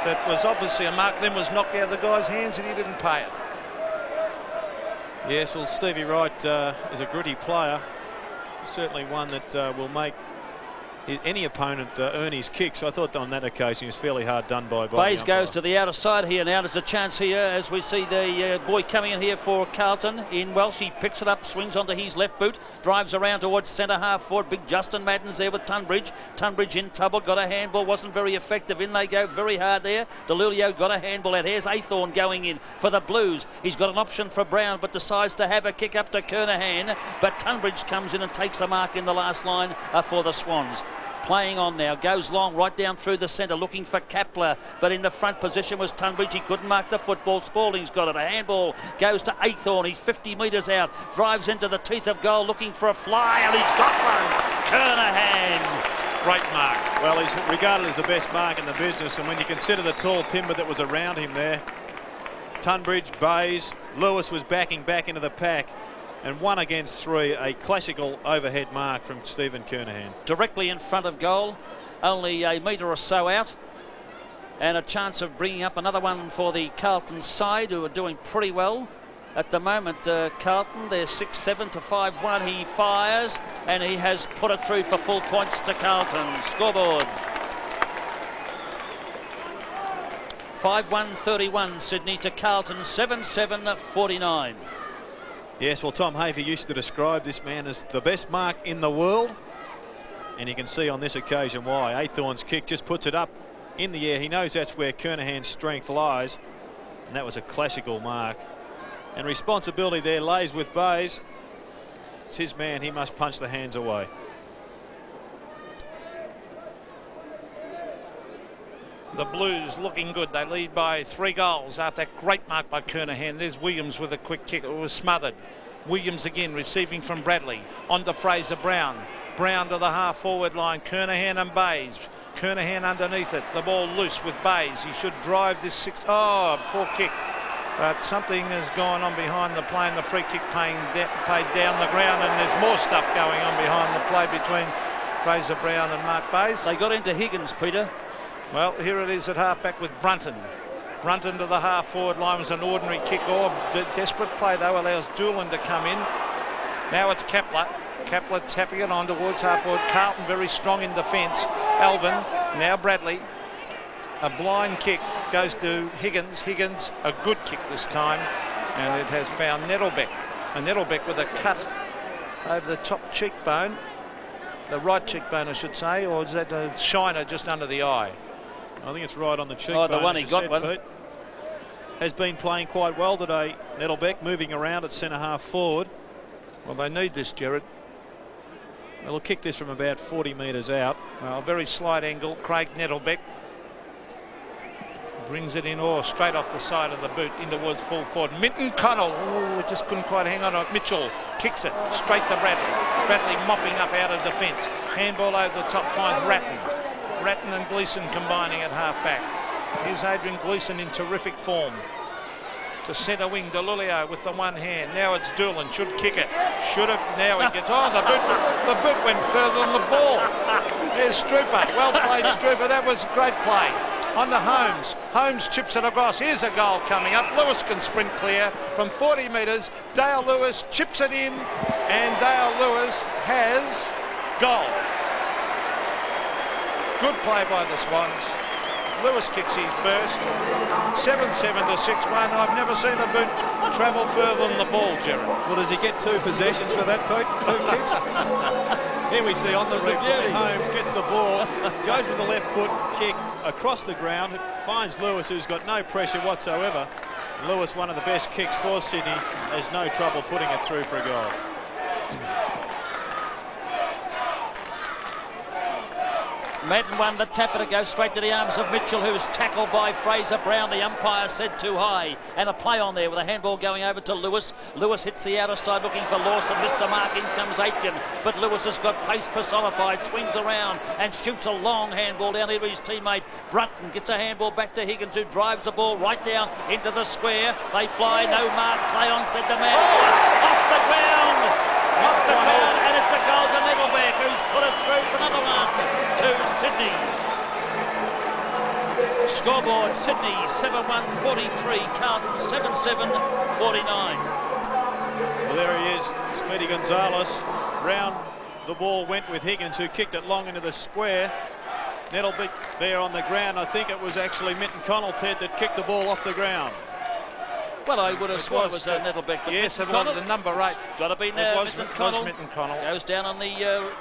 that was obviously a mark, then was knocked out of the guy's hands and he didn't pay it. yes, well, Stevie Wright is a gritty player. Certainly one that will make any opponent earn his kicks. I thought on that occasion he was fairly hard done by. Bays goes to the outer side here now. There's a chance here as we see the boy coming in here for Carlton in Welsh. He picks it up, swings onto his left boot, drives around towards centre half forward. Big Justin Madden's there with Tunbridge. Tunbridge in trouble, got a handball, wasn't very effective. In they go, very hard there. Delulio got a handball out. Here's Athorn going in for the Blues. He's got an option for Brown but decides to have a kick up to Kernahan. But Tunbridge comes in and takes a mark in the last line for the Swans. Playing on now, goes long right down through the centre looking for Kapler, but in the front position was Tunbridge. He couldn't mark the football. Spalding's got it. A handball goes to Athorn. He's 50 metres out, drives into the teeth of goal looking for a fly, and he's got one. Kernahan Great mark. Well, he's regarded as the best mark in the business, and when you consider the tall timber that was around him there, Tunbridge, Bays, Lewis was backing back into the pack, and 1 against 3, a classical overhead mark from Stephen Kernahan. Directly in front of goal, only a metre or so out, and a chance of bringing up another one for the Carlton side, who are doing pretty well. At the moment, Carlton, they're 6-7 to 5-1. He fires, and he has put it through for full points to Carlton. Scoreboard. 5-1-31, Sydney to Carlton, 7-7-49. Yes, well, Tom Havey used to describe this man as the best mark in the world, and you can see on this occasion why. Athorn's kick just puts it up in the air. He knows that's where Kernahan's strength lies, and that was a classical mark. And responsibility there lays with Bays. It's his man. He must punch the hands away. The Blues looking good. They lead by 3 goals after that great mark by Kernahan. There's Williams with a quick kick. It was smothered. Williams again receiving from Bradley. On to Fraser Brown. Brown to the half-forward line. Kernahan and Bays. Kernahan underneath it. The ball loose with Bays. He should drive this Oh, poor kick. But something has gone on behind the play, and the free kick paid down the ground, and there's more stuff going on behind the play between Fraser Brown and Mark Bays. They got into Higgins, Peter. Well, here it is at half-back with Brunton. Brunton to the half-forward line was an ordinary kick. Desperate play, though, allows Doolan to come in. Now it's Kepler. Kepler tapping it on towards half-forward. Carlton very strong in defence. Alvin, now Bradley. A blind kick goes to Higgins. Higgins, a good kick this time, and it has found Nettlebeck. And Nettlebeck with a cut over the top cheekbone, the right cheekbone, I should say, or is that a shiner just under the eye? I think it's right on the cheekbone. Oh, the one he got one. Pete. Has been playing quite well today, Nettlebeck, moving around at centre half forward. Well, they need this, Jared. They'll kick this from about 40 metres out. Well, very slight angle. Craig Nettlebeck brings it in, straight off the side of the boot in towards full forward. Minton Connell, just couldn't quite hang on. Mitchell kicks it straight to Bradley. Bradley mopping up out of defence. Handball over the top, finds Ratton. Ratton and Gleeson combining at half-back. Here's Adrian Gleeson in terrific form. To centre wing, DeLulio with the one hand. Now it's Doolan, should kick it. Should have, now he gets, the boot went further than the ball. There's Strooper, well played Strooper, that was a great play. On to Holmes. Holmes chips it across. Here's a goal coming up. Lewis can sprint clear from 40 metres. Dale Lewis chips it in, and Dale Lewis has goal. Good play by the Swans. Lewis kicks his first. 7-7 to 6-1. I've never seen a boot travel further than the ball, Gerard. Well, does he get 2 possessions for that, Pete? 2 kicks? Here we see on the replay, Holmes gets the ball, goes with the left foot kick across the ground, finds Lewis, who's got no pressure whatsoever. Lewis, one of the best kicks for Sydney, has no trouble putting it through for a goal. Madden won the tapper to go straight to the arms of Mitchell, who's tackled by Fraser Brown. The umpire said too high, and a play on there with a handball going over to Lewis. Lewis hits the outer side looking for Lawson. Missed the mark. In comes Aitken, but Lewis has got pace personified. Swings around and shoots a long handball down here to his teammate Brunton. Gets a handball back to Higgins, who drives the ball right down into the square. They fly, no mark. Play on, said the man. Off the ground. Off the ground, and it's a goal to Nettlebeck, who's put it through for another one to Sydney. Scoreboard, Sydney 7-1-43, Carlton 7-7-49. Well, there he is, Smitty Gonzalez. Round the ball went with Higgins, who kicked it long into the square. Nettlebeck there on the ground. I think it was actually Minton Connell, Ted, that kicked the ball off the ground. Well, I would have sworn it was Nettlebeck. But yes, it was the number 8. Got to be Minton Connell. Minton Connell. Goes down on the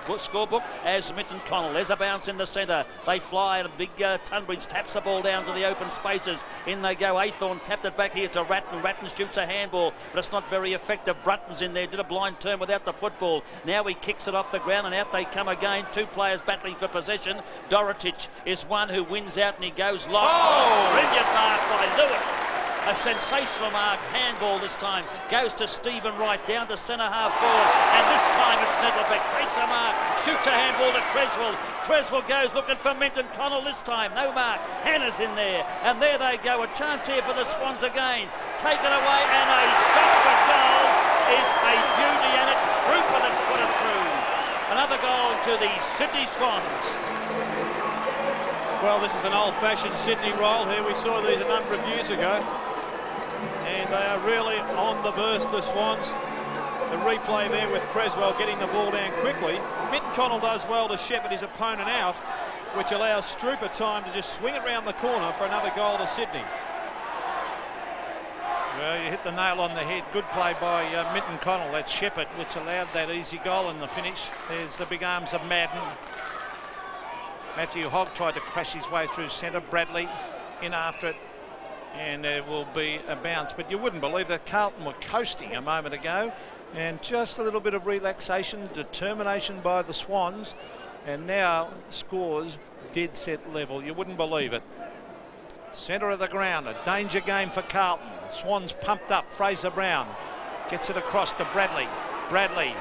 scorebook as Minton Connell. There's a bounce in the centre. They fly, and a big Tunbridge taps the ball down to the open spaces. In they go. Athorn tapped it back here to Ratton. Ratton shoots a handball, but it's not very effective. Brunton's in there, did a blind turn without the football. Now he kicks it off the ground, and out they come again. 2 players battling for possession. Dorotic is one who wins out, and he goes long. Oh! Brilliant mark by Lewis. A sensational mark. Handball this time. Goes to Stephen Wright, down to centre half forward. And this time it's Nettlebeck. Takes a mark. Shoots a handball to Creswell. Creswell goes looking for Minton Connell this time. No mark. Hannah's in there. And there they go. A chance here for the Swans again. Taken away, and a shot for goal is a beauty, and it's Trooper that's put it through. Another goal to the Sydney Swans. Well, this is an old-fashioned Sydney roll here. We saw these a number of years ago. And they are really on the burst, the Swans. The replay there with Creswell getting the ball down quickly. Minton Connell does well to shepherd his opponent out, which allows Strooper time to just swing it round the corner for another goal to Sydney. Well, you hit the nail on the head. Good play by Minton Connell. That's Shepherd, which allowed that easy goal in the finish. There's the big arms of Madden. Matthew Hogg tried to crash his way through centre. Bradley in after it. And there will be a bounce. But you wouldn't believe that Carlton were coasting a moment ago. And just a little bit of relaxation, determination by the Swans. And now scores dead set level. You wouldn't believe it. Centre of the ground, a danger game for Carlton. Swans pumped up. Fraser Brown gets it across to Bradley. Bradley.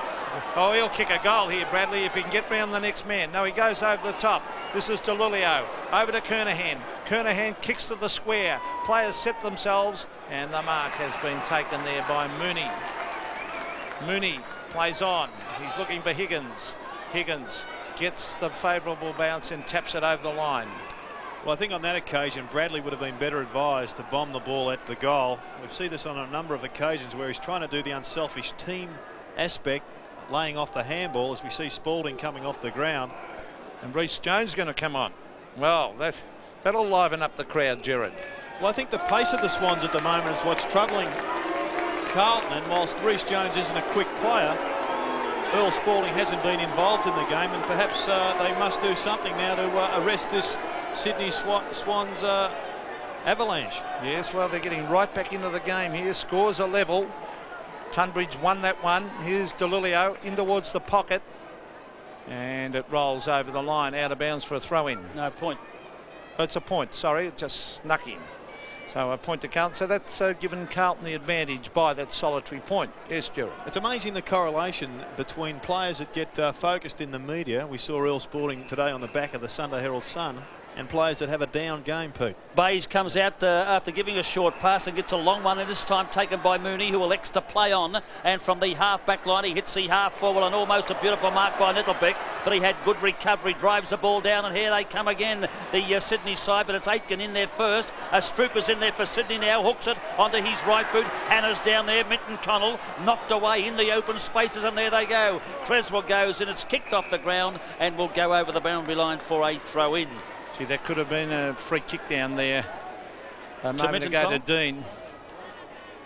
Oh, he'll kick a goal here, Bradley, if he can get round the next man. No, he goes over the top. This is DeLulio. Over to Kernahan. Kernahan kicks to the square. Players set themselves, and the mark has been taken there by Mooney. Mooney plays on. He's looking for Higgins. Higgins gets the favourable bounce and taps it over the line. Well, I think on that occasion, Bradley would have been better advised to bomb the ball at the goal. We've seen this on a number of occasions where he's trying to do the unselfish team aspect, laying off the handball, as we see Spalding coming off the ground. And Reece Jones is going to come on. Well, that'll liven up the crowd, Gerard. Well, I think the pace of the Swans at the moment is what's troubling Carlton, and whilst Reece Jones isn't a quick player, Earl Spalding hasn't been involved in the game, and perhaps they must do something now to arrest this Sydney Swans avalanche. Yes, well, they're getting right back into the game here. Scores are level. Tunbridge won that one. Here's DeLulio in towards the pocket. And it rolls over the line, out of bounds for a throw-in. No point. It's a point, sorry, it just snuck in. So a point to Carlton. So that's given Carlton the advantage by that solitary point. Yes, Stuart. It's amazing the correlation between players that get focused in the media. We saw Earl Spalding today on the back of the Sunday Herald Sun, and players that have a down game, Pete. Bayes comes out after giving a short pass and gets a long one, and this time taken by Mooney, who elects to play on. And from the half-back line, he hits the half forward, and almost a beautiful mark by Nettlebeck, but he had good recovery, drives the ball down, and here they come again, the Sydney side, but it's Aitken in there first. Strooper's in there for Sydney now, hooks it onto his right boot. Hannah's down there, Minton Connell knocked away in the open spaces, and there they go. Creswell goes, and it's kicked off the ground and will go over the boundary line for a throw-in. Gee, that could have been a free kick down there a moment ago to Dean.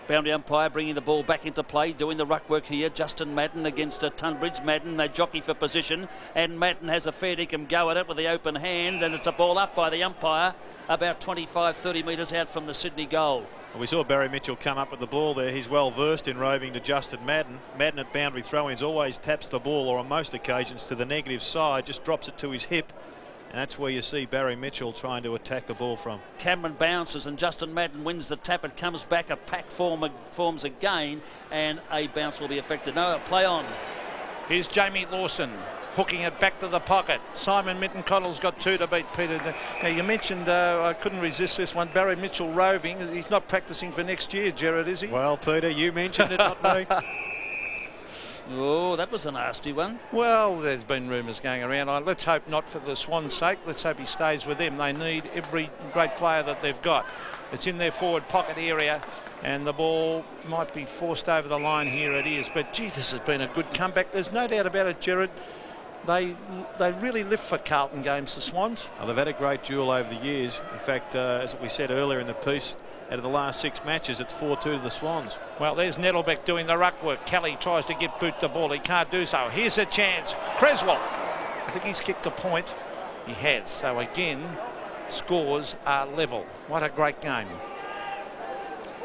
Boundary umpire bringing the ball back into play, doing the ruck work here. Justin Madden against Tunbridge. Madden, they jockey for position, and Madden has a fair dinkum go at it with the open hand, and it's a ball up by the umpire about 25-30 metres out from the Sydney goal. Well, we saw Barry Mitchell come up with the ball there. He's well versed in roving to Justin Madden. Madden at boundary throw-ins always taps the ball, or on most occasions to the negative side, just drops it to his hip. And that's where you see Barry Mitchell trying to attack the ball from. Cameron bounces and Justin Madden wins the tap. It comes back, a pack forms again, and a bounce will be affected. No, play on. Here's Jamie Lawson hooking it back to the pocket. Simon Minton Connell's got two to beat, Peter. Now, you mentioned, I couldn't resist this one, Barry Mitchell roving. He's not practising for next year, Gerard, is he? Well, Peter, you mentioned it, not me. Oh, that was a nasty one. Well, there's been rumours going around. Let's hope not, for the Swans' sake. Let's hope he stays with them. They need every great player that they've got. It's in their forward pocket area, and the ball might be forced over the line. Here it is. But, gee, this has been a good comeback. There's no doubt about it, Gerard. They really live for Carlton games, the Swans. Well, they've had a great duel over the years. In fact, as we said earlier in the piece, out of the last 6 matches, it's 4-2 to the Swans. Well, there's Nettlebeck doing the ruck work. Kelly tries to get boot the ball. He can't do so. Here's a chance. Creswell. I think he's kicked a point. He has. So, again, scores are level. What a great game.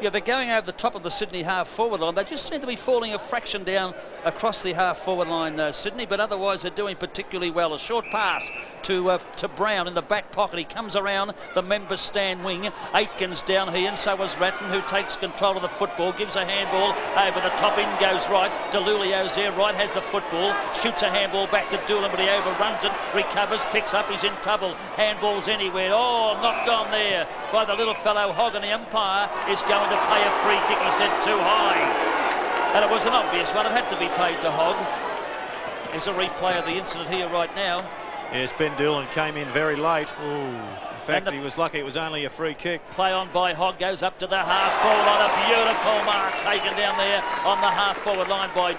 Yeah, they're going over the top of the Sydney half-forward line. They just seem to be falling a fraction down across the half-forward line, Sydney, but otherwise they're doing particularly well. A short pass to Brown in the back pocket. He comes around the member stand wing. Aitkins down here, and so was Ratton, who takes control of the football, gives a handball over the top. In goes Wright. DeLulio's there. Wright has the football, shoots a handball back to Doolan, but he overruns it, recovers, picks up, he's in trouble. Handballs anywhere. Oh, knocked on there by the little fellow Hogg, and the umpire is going to play a free kick. He said too high, and it was an obvious one. It had to be paid to Hogg. There's a replay of the incident here right now. Yes, Ben Doolan came in very late. Ooh. In fact, he was lucky it was only a free kick. Play on by Hogg, goes up to the half-forward line. A beautiful mark taken down there on the half-forward line by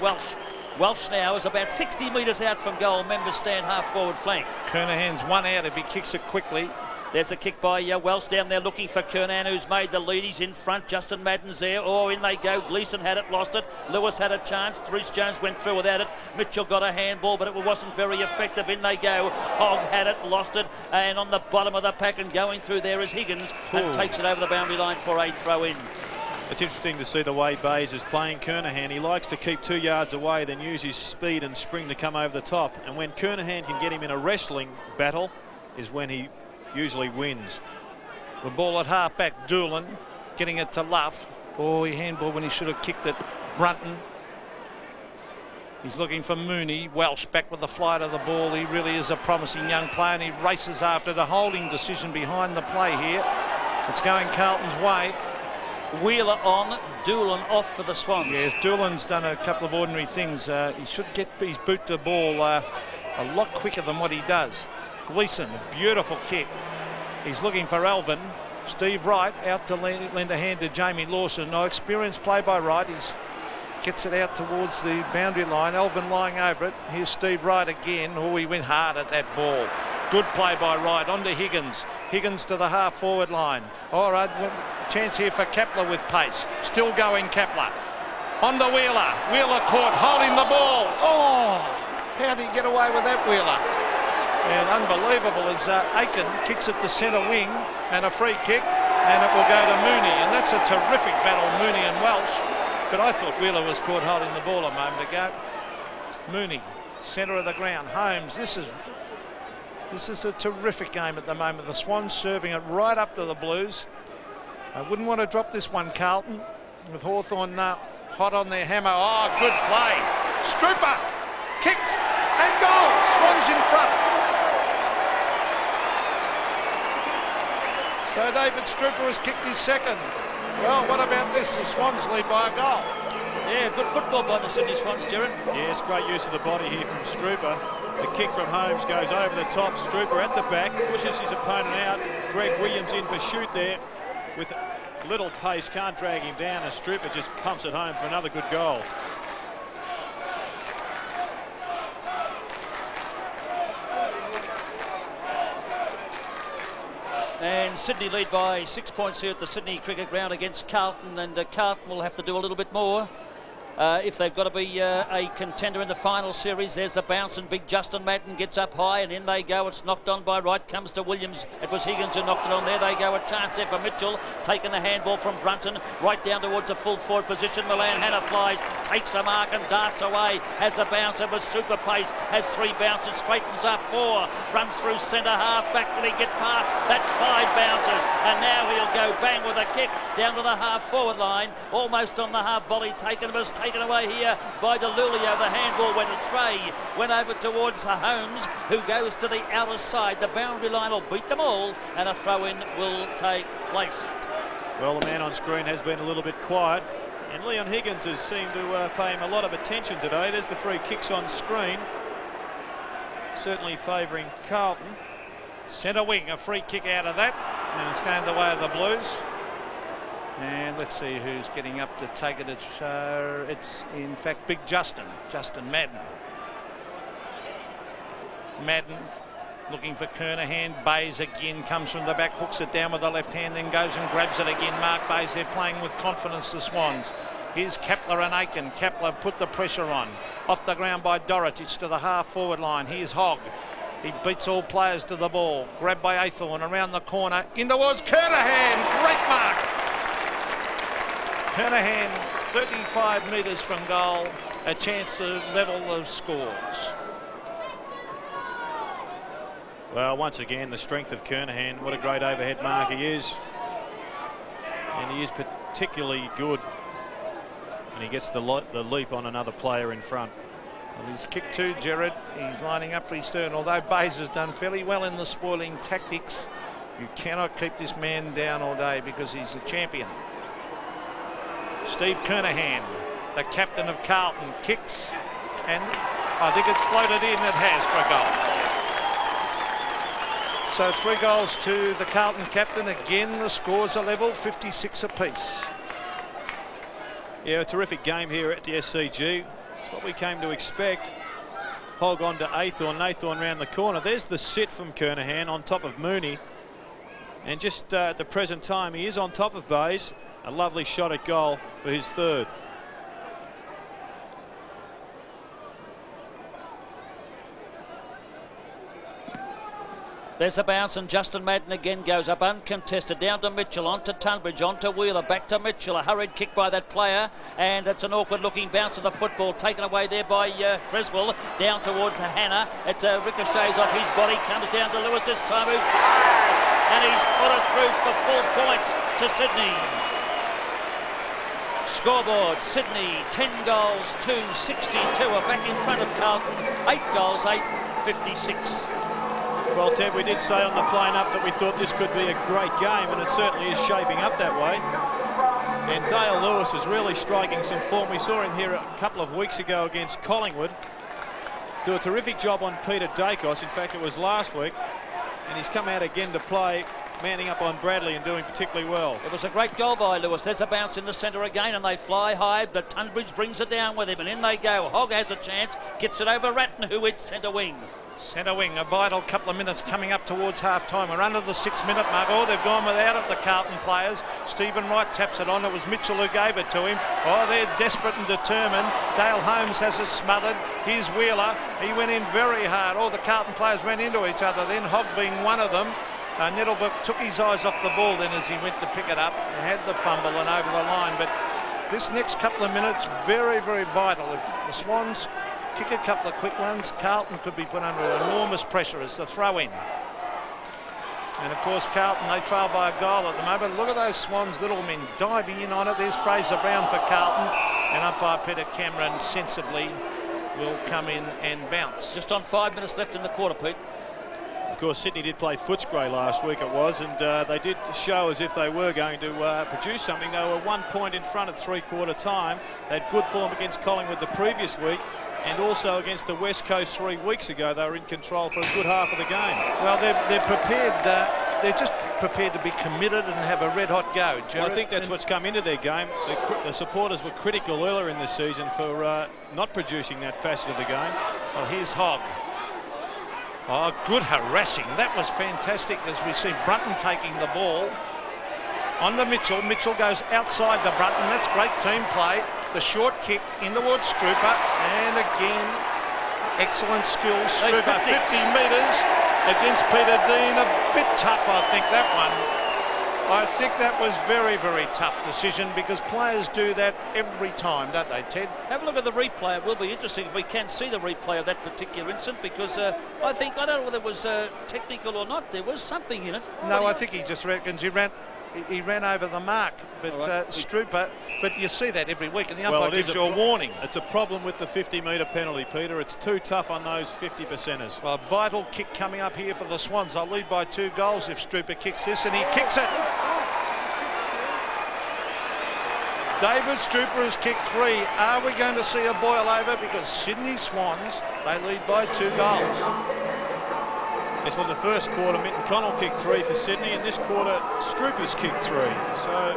Welsh. Welsh now is about 60 metres out from goal, member stand half-forward flank. Kernahan's one out if he kicks it quickly. There's a kick by Welsh down there looking for Kernan, who's made the lead. He's in front. Justin Madden's there. Oh, in they go. Gleeson had it, lost it. Lewis had a chance. Rhys Jones went through without it. Mitchell got a handball, but it wasn't very effective. In they go. Hogg had it, lost it. And on the bottom of the pack and going through there is Higgins and takes it over the boundary line for a throw-in. It's interesting to see the way Bayes is playing Kernahan. He likes to keep 2 yards away, then use his speed and spring to come over the top. And when Kernahan can get him in a wrestling battle is when he usually wins. The ball at half-back, Doolan getting it to Luff. Oh, he handball when he should have kicked it. Brunton. He's looking for Mooney. Welsh back with the flight of the ball. He really is a promising young player, and he races after the holding decision behind the play here. It's going Carlton's way. Wheeler on, Doolan off for the Swans. Yes, Doolan's done a couple of ordinary things. He should get his boot to the ball a lot quicker than what he does. Gleeson, a beautiful kick. He's looking for Alvin. Steve Wright out to lend a hand to Jamie Lawson. No experienced play by Wright. He gets it out towards the boundary line. Alvin lying over it. Here's Steve Wright again. Oh, he went hard at that ball. Good play by Wright. On to Higgins. Higgins to the half-forward line. All right, chance here for Kepler with pace. Still going Kepler. On to Wheeler. Wheeler caught holding the ball. Oh, how did he get away with that, Wheeler? And unbelievable as Aiken kicks it to centre wing, and a free kick, and it will go to Mooney. And that's a terrific battle, Mooney and Welsh. But I thought Wheeler was caught holding the ball a moment ago. Mooney, centre of the ground. Holmes, this is a terrific game at the moment. The Swans serving it right up to the Blues. I wouldn't want to drop this one, Carlton, with Hawthorn hot on their hammer. Oh, good play. Strooper kicks and goal. Swans in front. So David Strooper has kicked his second. Well, what about this? The Swans lead by a goal. Yeah, good football by the Sydney Swans, Jared. Yes, great use of the body here from Strooper. The kick from Holmes goes over the top. Strooper at the back, pushes his opponent out. Greg Williams in pursuit there with little pace, can't drag him down, and Strooper just pumps it home for another good goal. And Sydney lead by 6 points here at the Sydney Cricket Ground against Carlton, and Carlton will have to do a little bit more if they've got to be a contender in the final series. There's the bounce, and big Justin Madden gets up high, and in they go. It's knocked on by Wright, comes to Williams. It was Higgins who knocked it on. There they go. A chance there for Mitchell, taking the handball from Brunton right down towards a full forward position. Milan Hanna flies, takes a mark and darts away. Has a bounce. It was super pace. Has 3 bounces, straightens up 4, runs through centre half back. When he gets past, that's 5 bounces, and now he'll go bang with a kick down to the half forward line, almost on the half volley. Taken away here by DeLulio. The handball went astray, went over towards Holmes, who goes to the outer side. The boundary line will beat them all, and a throw-in will take place. Well, the man on screen has been a little bit quiet, and Leon Higgins has seemed to pay him a lot of attention today. There's the free kicks on screen, certainly favouring Carlton. Centre wing, a free kick out of that, and it's going the way of the Blues. And let's see who's getting up to take it. It's in fact big Justin Madden. Madden looking for Kernahan. Bayes again comes from the back, hooks it down with the left hand, then goes and grabs it again. Mark Bayes, they're playing with confidence, the Swans. Here's Kepler and Aiken. Kepler put the pressure on. Off the ground by Dorrit. It's to the half forward line. Here's Hogg. He beats all players to the ball. Grabbed by Aythorne around the corner. In towards Kernahan. Great mark. Kernahan, 35 metres from goal, a chance to level the scores. Well, once again, the strength of Kernahan. What a great overhead mark he is. And he is particularly good. And he gets the leap on another player in front. Well, he's kicked two, Gerard. He's lining up for his turn. Although Bays has done fairly well in the spoiling tactics, you cannot keep this man down all day because he's a champion. Steve Kernahan, the captain of Carlton, kicks, and I think it's floated in. It has for a goal. So 3 goals to the Carlton captain. Again, the scores are level, 56 apiece. Yeah, a terrific game here at the SCG. It's what we came to expect. Hog on to Athorn. Nathorn round the corner. There's the sit from Kernahan on top of Mooney. And just at the present time, he is on top of Bays. A lovely shot at goal for his third. There's a bounce, and Justin Madden again goes up uncontested, down to Mitchell, on to Tunbridge, on to Wheeler, back to Mitchell. A hurried kick by that player, and it's an awkward looking bounce of the football taken away there by Creswell, down towards Hannah. It ricochets off his body, comes down to Lewis this time, who fired, and he's put it through for full points to Sydney. Scoreboard, Sydney 10 goals, 262 are back in front of Carlton. 8 goals, 8-56. Well, Ted, we did say on the plane up that we thought this could be a great game, and it certainly is shaping up that way. And Dale Lewis is really striking some form. We saw him here a couple of weeks ago against Collingwood do a terrific job on Peter Dacos. In fact, it was last week, and he's come out again to play, manning up on Bradley and doing particularly well. It was a great goal by Lewis. There's a bounce in the centre again, and they fly high, but Tunbridge brings it down with him, and in they go. Hogg has a chance, gets it over Ratton, who hits centre wing. Centre wing, a vital couple of minutes coming up towards half-time. We're under the 6-minute mark. Oh, they've gone without it, the Carlton players. Stephen Wright taps it on. It was Mitchell who gave it to him. Oh, they're desperate and determined. Dale Holmes has it smothered. Here's Wheeler. He went in very hard. All the Carlton players ran into each other then, Hogg being one of them. Nettlebrook took his eyes off the ball then as he went to pick it up and had the fumble and over the line. But this next couple of minutes, very, very vital. If the Swans kick a couple of quick ones, Carlton could be put under enormous pressure as the throw in. And of course Carlton, they trail by a goal at the moment. Look at those Swans, little men diving in on it. There's Fraser Brown for Carlton, and umpire Peter Cameron sensibly will come in and bounce. Just on 5 minutes left in the quarter, Pete. Of course, Sydney did play Footscray last week, it was, and they did show as if they were going to produce something. They were 1 point in front at three-quarter time. They had good form against Collingwood the previous week, and also against the West Coast 3 weeks ago. They were in control for a good half of the game. Well, they're prepared. They're just prepared to be committed and have a red-hot go. Well, I think that's what's come into their game. The supporters were critical earlier in this season for not producing that facet of the game. Well, here's Hogg. Oh, good harassing. That was fantastic as we see Brunton taking the ball on to Mitchell. Mitchell goes outside the Brunton. That's great team play. The short kick in towards Strooper, and again, excellent skills. Strooper, 50 metres against Peter Dean. A bit tough, I think, that one. I think that was very, very tough decision because players do that every time, don't they, Ted? Have a look at the replay. It will be interesting if we can see the replay of that particular incident because I don't know whether it was technical or not. There was something in it. No, I think he just reckons he ran over the mark, but right. Strooper, but you see that every week, and the umpire gives you a warning. It's a problem with the 50-metre penalty, Peter. It's too tough on those 50%ers. Well, a vital kick coming up here for the Swans. They'll lead by 2 goals if Strooper kicks this, and he kicks it. David Strooper has kicked 3. Are we going to see a boil over? Because Sydney Swans, they lead by 2 goals. Yes, well, the first quarter, Minton Connell kicked 3 for Sydney, and this quarter, Strooper's kicked 3. So,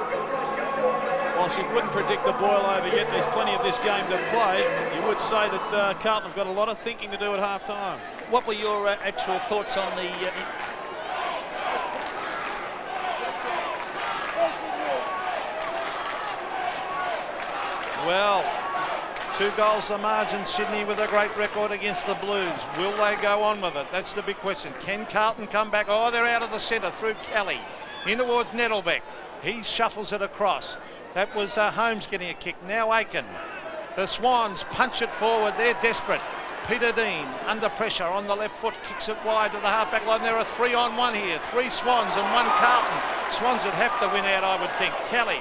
whilst you wouldn't predict the boil over yet, there's plenty of this game to play. You would say that Carlton have got a lot of thinking to do at half-time. What were your actual thoughts on the... Well, 2 goals the margin. Sydney with a great record against the Blues. Will they go on with it? That's the big question. Can Carlton come back? Oh, they're out of the centre through Kelly. In towards Nettlebeck. He shuffles it across. That was Holmes getting a kick. Now Aiken. The Swans punch it forward. They're desperate. Peter Dean under pressure on the left foot, kicks it wide to the half-back line. There are 3-on-1 here. 3 Swans and 1 Carlton. Swans would have to win out, I would think. Kelly,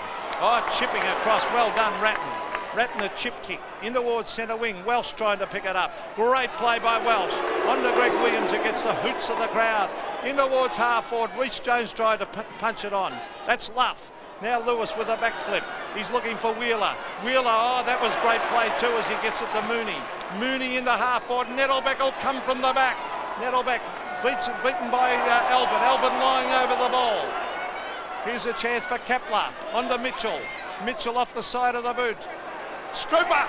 chipping across. Well done, Ratton. Ratton a chip kick in towards centre wing. Welsh trying to pick it up. Great play by Welsh. On to Greg Williams who gets the hoots of the crowd. In towards half forward. Reece Jones tried to punch it on. That's Luff. Now Lewis with a backflip. He's looking for Wheeler. Wheeler, that was great play too as he gets it to Mooney. Mooney into half forward. Nettlebeck will come from the back. Nettlebeck beaten by Elvin. Elvin lying over the ball. Here's a chance for Kepler. On to Mitchell. Mitchell off the side of the boot. Strooper.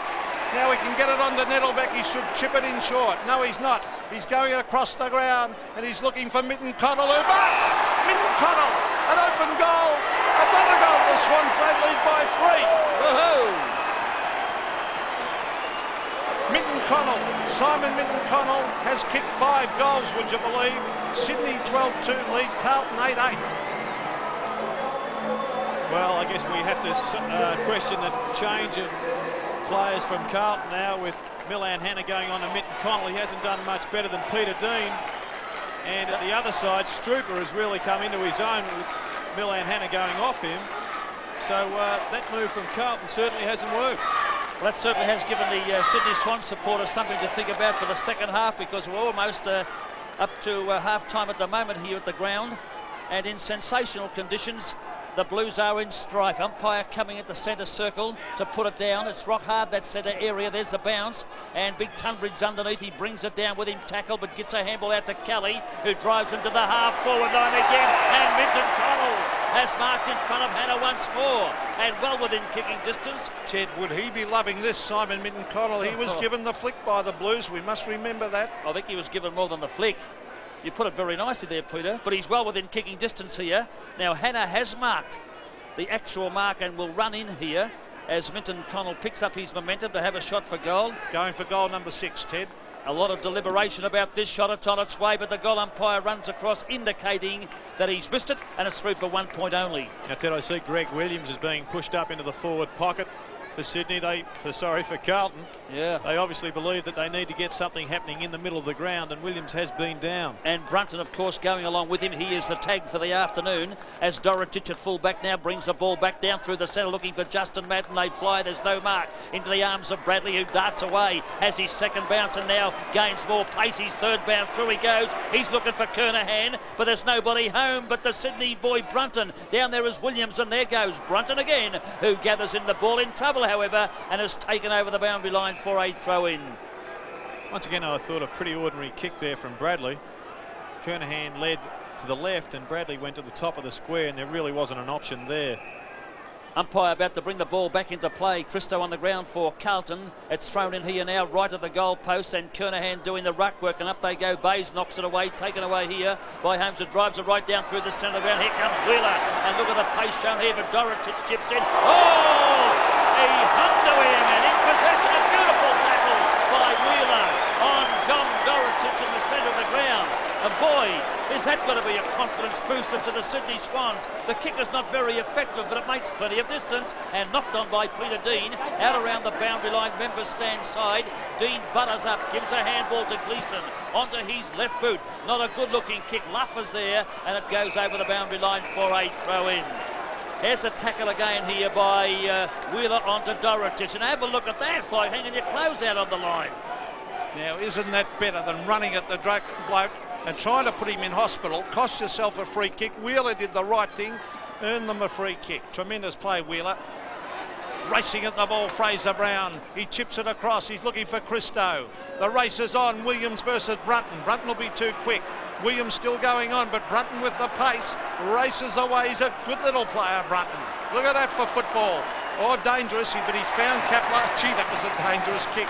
Now he can get it on to Nettlebeck. He should chip it in short. No, he's not. He's going across the ground and he's looking for Mitten Connell who marks. Mitten Connell, an open goal. Another goal. The Swans, they lead by 3. Woohoo! Mitten Connell, Simon Mitten Connell has kicked 5 goals, would you believe? Sydney 12-2 lead, Carlton 8-8. Well, I guess we have to question the change of players from Carlton now with Milan Hanna going on to Mitten Connell. He hasn't done much better than Peter Dean. And at the other side, Strooper has really come into his own with Milan Hanna going off him. So that move from Carlton certainly hasn't worked. Well, that certainly has given the Sydney Swans supporters something to think about for the second half, because we're almost up to half-time at the moment here at the ground. And in sensational conditions, the Blues are in strife. Umpire coming at the centre circle to put it down. It's rock hard, that centre area. There's the bounce. And Big Tunbridge underneath. He brings it down with him tackled, but gets a handball out to Kelly, who drives into the half-forward line again. And Minton Connell has marked in front of Hanna once more. And well within kicking distance. Ted, would he be loving this, Simon Minton Connell? He was given the flick by the Blues. We must remember that. I think he was given more than the flick. You put it very nicely there, Peter, but he's well within kicking distance here. Now Hanna has marked the actual mark and will run in here as Minton Connell picks up his momentum to have a shot for goal. Going for goal number 6, Ted. A lot of deliberation about this shot. It's on its way, but the goal umpire runs across, indicating that he's missed it, and it's through for 1 point only. Now, Ted, I see Greg Williams is being pushed up into the forward pocket for Sydney. For Carlton. Yeah. They obviously believe that they need to get something happening in the middle of the ground, and Williams has been down. And Brunton, of course, going along with him. He is the tag for the afternoon as Dorotich at full back now brings the ball back down through the centre looking for Justin Madden. They fly, there's no mark, into the arms of Bradley, who darts away, has his second bounce and now gains more pace. His third bounce, through he goes. He's looking for Kernahan, but there's nobody home but the Sydney boy Brunton. Down there is Williams, and there goes Brunton again, who gathers in the ball. In trouble, however, and has taken over the boundary line for a throw-in. Once again, I thought a pretty ordinary kick there from Bradley. Kernahan led to the left and Bradley went to the top of the square, and there really wasn't an option there. Umpire about to bring the ball back into play. Christo on the ground for Carlton. It's thrown in here now right at the goal post, and Kernahan doing the ruck work, and up they go. Bays knocks it away, taken away here by Holmes, who drives it right down through the centre of the ground. Here comes Wheeler, and look at the pace shown here, but Dorotich chips in. Oh! He hung to him, and in possession, a beautiful tackle by Wheeler on John Dorotich in the centre of the ground. And boy, is that going to be a confidence booster to the Sydney Swans. The kick is not very effective, but it makes plenty of distance, and knocked on by Peter Dean. Out around the boundary line, members stand side. Dean butters up, gives a handball to Gleeson onto his left boot. Not a good looking kick. Luff is there, and it goes over the boundary line for a throw in. Here's a tackle again here by Wheeler onto Dorotich, and have a look at that. It's like hanging your clothes out on the line. Now, isn't that better than running at the bloke and trying to put him in hospital? Cost yourself a free kick. Wheeler did the right thing, earned them a free kick. Tremendous play, Wheeler. Racing at the ball, Fraser Brown. He chips it across. He's looking for Christo. The race is on. Williams versus Brunton. Brunton will be too quick. Williams still going on, but Brunton with the pace races away. He's a good little player, Brunton. Look at that for football. Oh, dangerous, but he's found Kepler. Gee, that was a dangerous kick.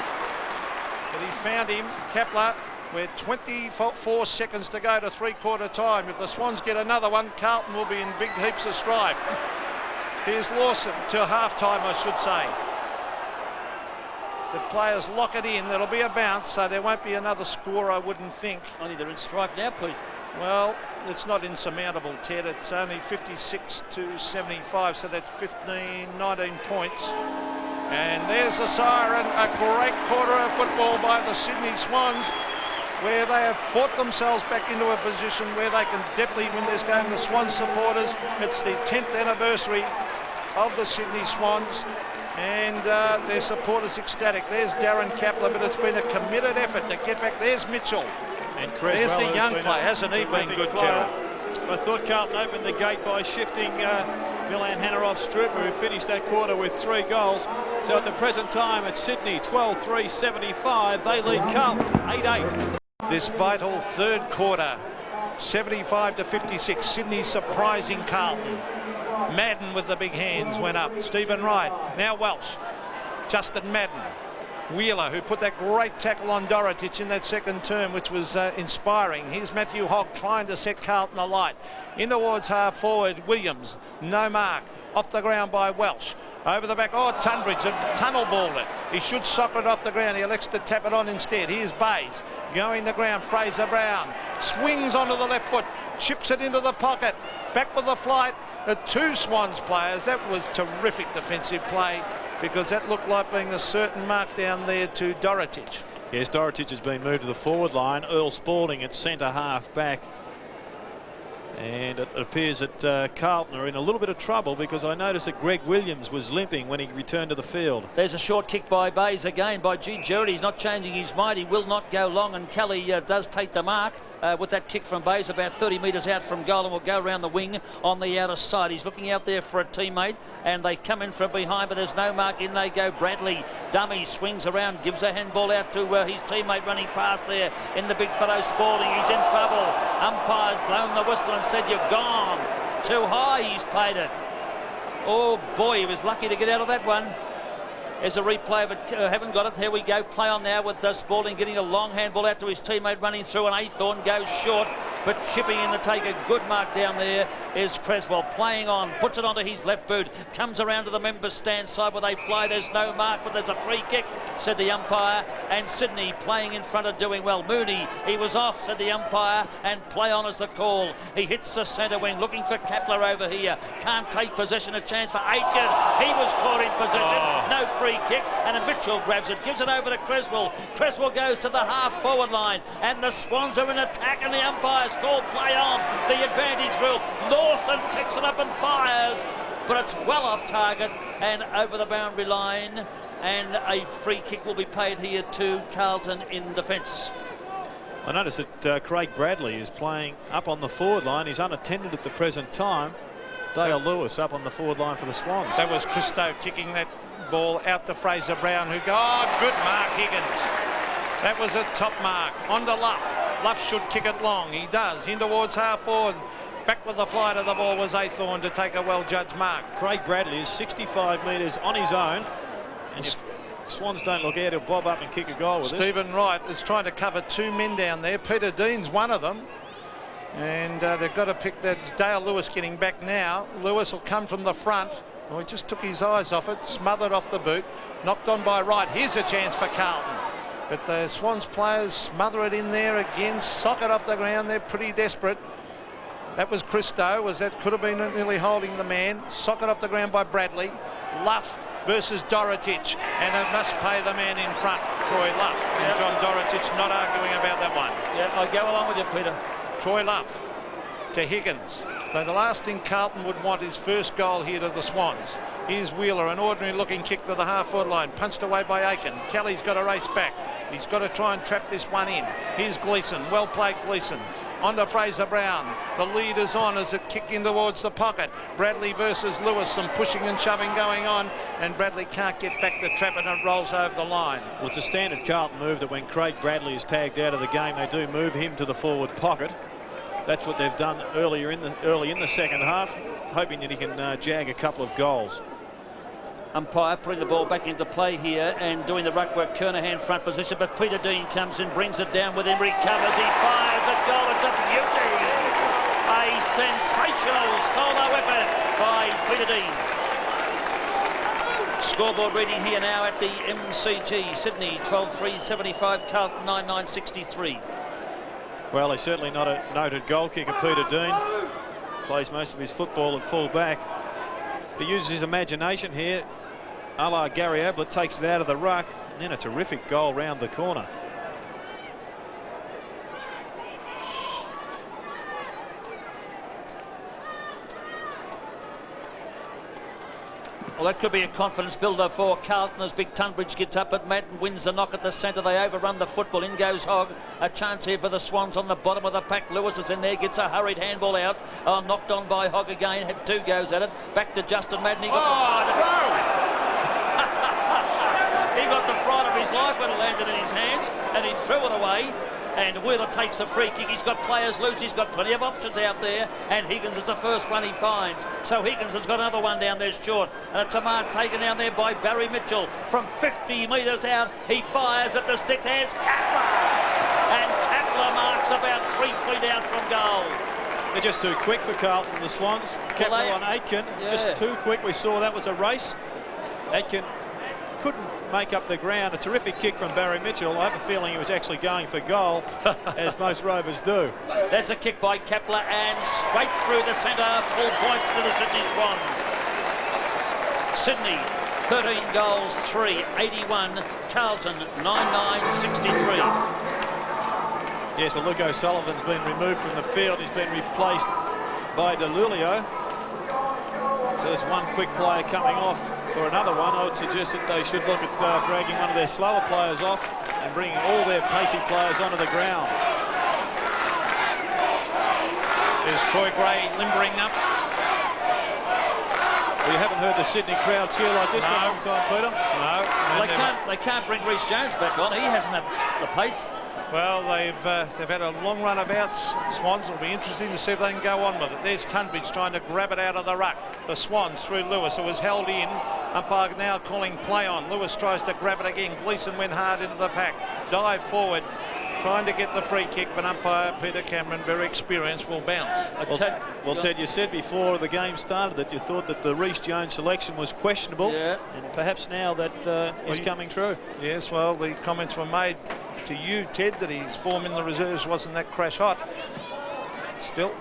But he's found him, Kepler, with 24 seconds to go to three-quarter time. If the Swans get another one, Carlton will be in big heaps of strife. Here's Lawson to half-time, I should say. The players lock it in. There'll be a bounce, so there won't be another score, I wouldn't think. Only they're in strife now, Pete. Well, it's not insurmountable, Ted. It's only 56 to 75, so that's 19 points. And there's the siren. A great quarter of football by the Sydney Swans, where they have fought themselves back into a position where they can definitely win this game. The Swans supporters, it's the 10th anniversary of the Sydney Swans, and their supporters ecstatic. There's Darren Kapler, but it's been a committed effort to get back. There's Mitchell. And there's the young player, hasn't he been good, Gerald? I thought Carlton opened the gate by shifting Milan Hanaroff-Struper, who finished that quarter with 3 goals. So at the present time, it's Sydney 12-3-75. They lead Carlton 8-8. This vital third quarter, 75 to 56. Sydney surprising Carlton. Madden with the big hands went up. Stephen Wright, now Welsh. Justin Madden. Wheeler, who put that great tackle on Dorotich in that second term, which was inspiring. Here's Matthew Hogg trying to set Carlton alight. In towards half forward, Williams. No mark. Off the ground by Welsh. Over the back. Oh, Tunbridge had tunnel balled it. He should soccer it off the ground. He elects to tap it on instead. Here's Bays. Going to ground. Fraser Brown. Swings onto the left foot. Chips it into the pocket. Back with the flight. The 2 Swans players. That was terrific defensive play, because that looked like being a certain mark down there to Dorotich. Yes, Dorotich has been moved to the forward line. Earl Spalding at centre half back. And it appears that Carlton are in a little bit of trouble, because I noticed that Greg Williams was limping when he returned to the field. There's a short kick by Bays again by G. Gerard. He's not changing his mind. He will not go long, and Kelly does take the mark with that kick from Bays about 30 metres out from goal, and will go around the wing on the outer side. He's looking out there for a teammate, and they come in from behind, but there's no mark. In they go. Bradley, dummy, swings around, gives a handball out to his teammate running past there in the big fellow Spalding. He's in trouble. Umpire's blown the whistle and said, "You've gone too high." He's paid it. Oh boy, he was lucky to get out of that one. There's a replay, but haven't got it. Here we go. Play on now with Spalding getting a long handball out to his teammate running through, and Aythorne goes short, but chipping in to take a good mark down there is Creswell. Playing on, puts it onto his left boot, comes around to the members' stand side where they fly. There's no mark, but there's a free kick, said the umpire, and Sydney playing in front of doing well. Mooney, he was off, said the umpire, and play on is the call. He hits the centre wing, looking for Kapler over here. Can't take possession, a chance for Aitken. He was caught in possession. No free kick, and a Mitchell grabs it, gives it over to Creswell. Creswell goes to the half forward line, and the Swans are in attack, and the umpire's called play on. The advantage rule. Lawson picks it up and fires, but it's well off target and over the boundary line, and a free kick will be paid here to Carlton in defence. I noticed that Craig Bradley is playing up on the forward line. He's unattended at the present time. Dale Lewis up on the forward line for the Swans. That was Christo kicking that ball out to Fraser Brown, who good mark, Higgins. That was a top mark. On to Luff. Luff should kick it long. He does. In towards half forward. Back with the flight of the ball was Aythorne to take a well-judged mark. Craig Bradley is 65 metres on his own, and if Swans don't look out, he'll bob up and kick a goal with Stephen Wright is trying to cover 2 men down there. Peter Dean's one of them. And they've got to pick that. Dale Lewis getting back now. Lewis will come from the front. Well, he just took his eyes off it, smothered off the boot, knocked on by Wright. Here's a chance for Carlton. But the Swans players smother it in there again, sock it off the ground. They're pretty desperate. That was Christo, that could have been nearly holding the man. Sock it off the ground by Bradley. Luff versus Dorotich, and it must pay the man in front, Troy Luff. And John Dorotich not arguing about that one. Yeah, I go along with you, Peter. Troy Luff to Higgins. So the last thing Carlton would want is first goal here to the Swans. Here's Wheeler, an ordinary looking kick to the half-forward line, punched away by Aiken. Kelly's got to race back. He's got to try and trap this one in. Here's Gleeson, well played Gleeson. On to Fraser Brown. The lead is on as it kicked in towards the pocket. Bradley versus Lewis, some pushing and shoving going on, and Bradley can't get back to trap it, and it rolls over the line. Well, it's a standard Carlton move that when Craig Bradley is tagged out of the game, they do move him to the forward pocket. That's what they've done early in the second half, hoping that he can jag a couple of goals. Umpire putting the ball back into play here and doing the ruck work. Kernahan front position, but Peter Dean comes in, brings it down with him, recovers, he fires a goal. It's a beauty. A sensational solo effort by Peter Dean. Scoreboard reading here now at the MCG. Sydney 12-3-75, Carlton 9-9-63. Well, he's certainly not a noted goal kicker, Peter Dean. Plays most of his football at full back. He uses his imagination here. A la Gary Ablett, takes it out of the ruck, and then a terrific goal round the corner. Well, that could be a confidence builder for Carlton as Big Tunbridge gets up, but Madden wins the knock at the centre. They overrun the football. In goes Hogg. A chance here for the Swans on the bottom of the pack. Lewis is in there, gets a hurried handball out. Oh, knocked on by Hogg again. Had 2 goes at it. Back to Justin Madden. He got he got the fright of his life when it landed in his hands, and he threw it away. And Wheeler takes a free kick. He's got players loose. He's got plenty of options out there. And Higgins is the first one he finds. So Higgins has got another one down there short. And it's a mark taken down there by Barry Mitchell. From 50 metres out, he fires at the sticks. Here's Kapler. And Kapler marks about 3 feet out from goal. They're just too quick for Carlton, the Swans. Kapler on Aitken, just too quick. We saw that was a race. Aitken couldn't make up the ground. A terrific kick from Barry Mitchell. I have a feeling he was actually going for goal, as most Rovers do. There's a kick by Kapler and straight through the centre. Full points to the Sydney Swans. Sydney, 13 goals, 3, 81. Carlton, 99, 63. Yes, well, Luke O'Sullivan's been removed from the field. He's been replaced by DeLulio. So there's one quick player coming off for another one. I would suggest that they should look at dragging one of their slower players off and bringing all their pacey players onto the ground. There's Troy Gray limbering up. We haven't heard the Sydney crowd cheer like this for a long time, Peter. No. They can't bring Rhys Jones back on. He hasn't had the pace. Well, they've had a long run of outs. Swans, will be interesting to see if they can go on with it. There's Tunbridge trying to grab it out of the ruck. The Swans through Lewis. It was held in. Umpire now calling play on. Lewis tries to grab it again. Gleeson went hard into the pack. Dive forward, trying to get the free kick, but umpire Peter Cameron, very experienced, will bounce. Well, Ted, you said before the game started that you thought that the Rhys Jones selection was questionable, and perhaps now that is coming true. Yes, well, the comments were made to you, Ted, that his form in the reserves wasn't that crash hot. Still,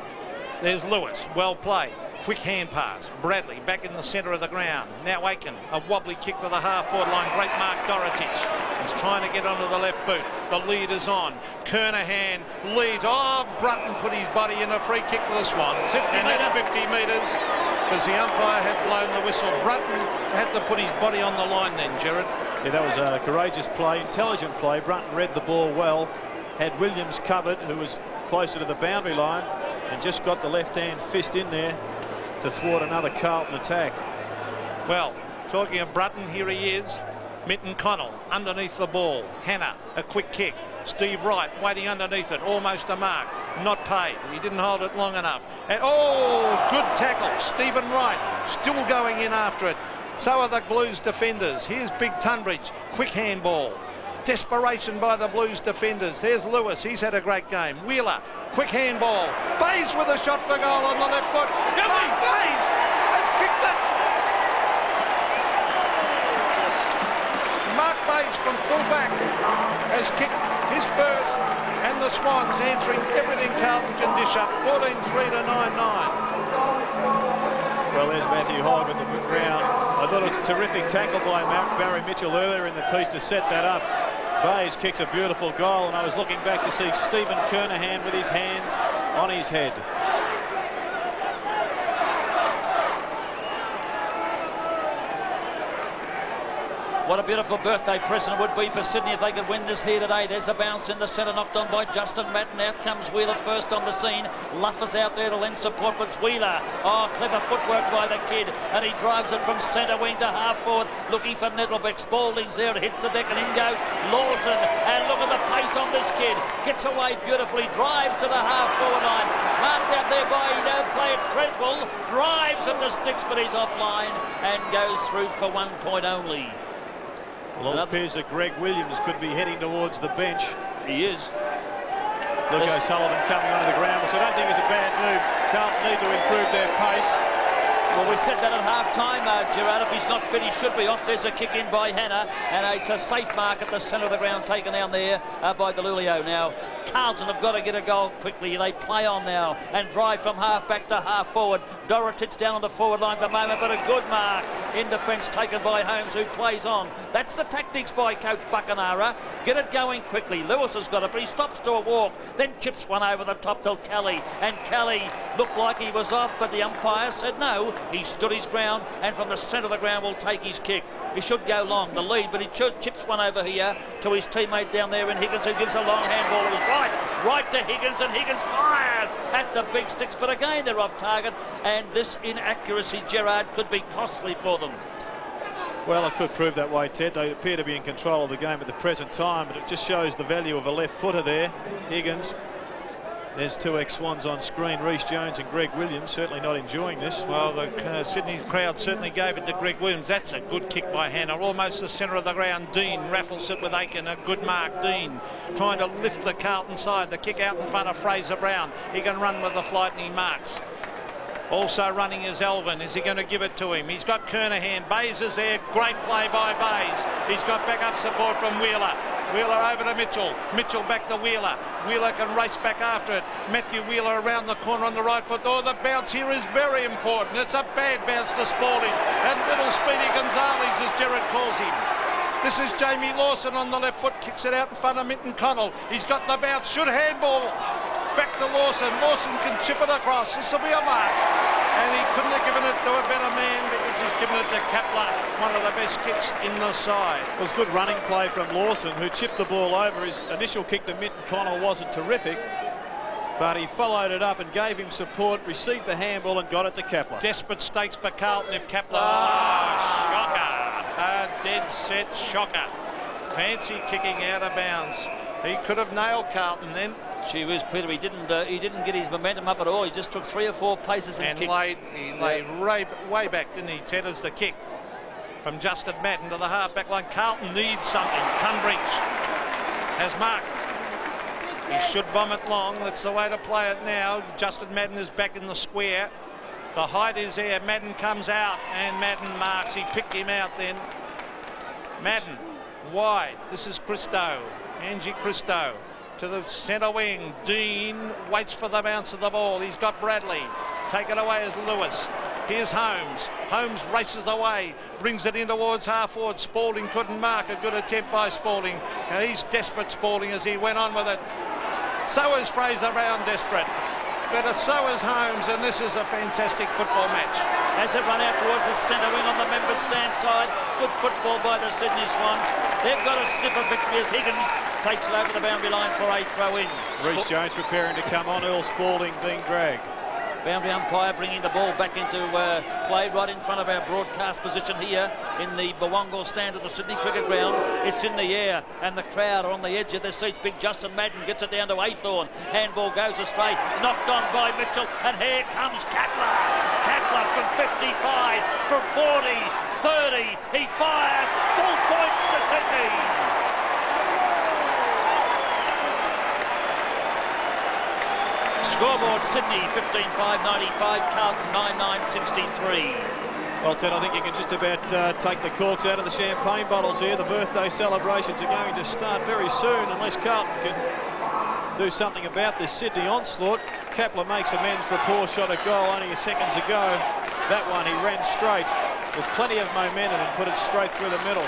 there's Lewis, well played. Quick hand pass. Bradley back in the centre of the ground. Now Aiken, a wobbly kick to the half-forward line. Great mark, Dorotich. He's trying to get onto the left boot. The lead is on. Kernahan leads. Oh, Brutton put his body in a free kick to the Swans. 50 metres, because the umpire had blown the whistle. Brutton had to put his body on the line then, Gerard. Yeah, that was a courageous play, intelligent play. Brunton read the ball well, had Williams covered, who was closer to the boundary line, and just got the left-hand fist in there to thwart another Carlton attack. Well, talking of Brutton, here he is. Minton Connell underneath the ball. Hannah, a quick kick. Steve Wright waiting underneath it, almost a mark. Not paid. He didn't hold it long enough. And, oh, good tackle. Stephen Wright still going in after it. So are the Blues defenders. Here's Big Tunbridge. Quick handball. Desperation by the Blues defenders. There's Lewis. He's had a great game. Wheeler. Quick handball. Bays with a shot for goal on the left foot. Bays has kicked it. Mark Bays from full-back has kicked his first, and the Swans answering everything Carlton can dish up. 14-3 to 9-9. Well, there's Matthew Hogg at the ground. I thought it was a terrific tackle by Barry Mitchell earlier in the piece to set that up. Bays kicks a beautiful goal, and I was looking back to see Stephen Kernahan with his hands on his head. What a beautiful birthday present it would be for Sydney if they could win this here today. There's a bounce in the centre, knocked on by Justin Madden. Out comes Wheeler first on the scene. Luff is out there to lend support, but it's Wheeler. Oh, clever footwork by the kid, and he drives it from centre wing to half forward, looking for Nettlebeck. Spalding's there, it hits the deck, and in goes Lawson. And look at the pace on this kid. Gets away beautifully, drives to the half forward line. Marked out there by play at Creswell. Drives at the sticks, but he's offline and goes through for 1 point only. Well, it appears that Greg Williams could be heading towards the bench. He is. Luke O'Sullivan coming onto the ground, which I don't think is a bad move. Carlton need to improve their pace. Well, we said that at half-time, Gerard. If he's not fit, he should be off. There's a kick in by Hannah, and it's a safe mark at the centre of the ground taken down there by DeLulio. Now, Carlton have got to get a goal quickly. They play on now and drive from half back to half forward. Dorotich down on the forward line at the moment, but a good mark in defence taken by Holmes, who plays on. That's the tactics by Coach Buckenara. Get it going quickly. Lewis has got it, but he stops to a walk, then chips one over the top to Kelly, and Kelly looked like he was off, but the umpire said no. He stood his ground, and from the centre of the ground will take his kick. He should go long, the lead, but he chips one over here to his teammate down there in Higgins, who gives a long handball. It was right to Higgins, and Higgins fires at the big sticks, but again they're off target, and this inaccuracy, Gerard, could be costly for them. Well, it could prove that way, Ted. They appear to be in control of the game at the present time, but it just shows the value of a left footer there. Higgins. There's two ex-Swans on screen, Rhys Jones and Greg Williams, certainly not enjoying this. Well, the Sydney crowd certainly gave it to Greg Williams. That's a good kick by Hannah, almost the centre of the ground. Dean raffles it with Aiken, a good mark. Dean trying to lift the Carlton side. The kick out in front of Fraser Brown. He can run with the flight and he marks. Also running is Elvin. Is he going to give it to him? He's got Kernahan. Bays is there. Great play by Bays. He's got backup support from Wheeler. Wheeler over to Mitchell. Mitchell back to Wheeler. Wheeler can race back after it. Matthew Wheeler around the corner on the right foot. Oh, the bounce here is very important. It's a bad bounce to Spalding. And little Speedy Gonzalez, as Gerard calls him. This is Jamie Lawson on the left foot. Kicks it out in front of Minton Connell. He's got the bounce. Should handball. Back to Lawson. Lawson can chip it across. This will be a mark. And he couldn't have given it to a better man because he's given it to Kapler, one of the best kicks in the side. It was good running play from Lawson, who chipped the ball over. His initial kick to Minton Connell wasn't terrific, but he followed it up and gave him support, received the handball and got it to Kapler. Desperate stakes for Carlton if Kapler... Oh, shocker. A dead set shocker. Fancy kicking out of bounds. He could have nailed Carlton then. She was, Peter. He didn't get his momentum up at all. He just took 3 or 4 paces and kicked. He laid way back, didn't he? Ted, as the kick from Justin Madden to the half back line. Carlton needs something. Tunbridge has marked. He should bomb it long. That's the way to play it now. Justin Madden is back in the square. The height is there. Madden comes out and Madden marks. He picked him out then. Madden wide. This is Christo. Angie Christo. To the centre wing. Dean waits for the bounce of the ball. He's got Bradley. Taken away as Lewis. Here's Holmes. Holmes races away. Brings it in towards half forward. Spalding couldn't mark. A good attempt by Spalding. Now he's desperate, Spalding, as he went on with it. So is Fraser Brown desperate. But so is Holmes, and this is a fantastic football match. As it run out towards the centre wing on the member stand side. Good football by the Sydney Swans. They've got a snip of victory as Higgins takes it over the boundary line for a throw-in. Rhys Jones preparing to come on. Earl Spalding being dragged. Boundary umpire bringing the ball back into play right in front of our broadcast position here in the Bawongal stand of the Sydney Cricket Ground. It's in the air and the crowd are on the edge of their seats. Big Justin Madden gets it down to Aythorne. Handball goes astray, knocked on by Mitchell, and here comes Kapler. Kapler from 55, from 40, 30, he fires, full points to Sydney. Scoreboard Sydney 15-5 95, Carlton 9-9 63. Well, Ted, I think you can just about take the corks out of the champagne bottles here. The birthday celebrations are going to start very soon unless Carlton can do something about this Sydney onslaught. Kapler makes amends for a poor shot at goal only seconds ago. That one he ran straight with plenty of momentum and put it straight through the middle.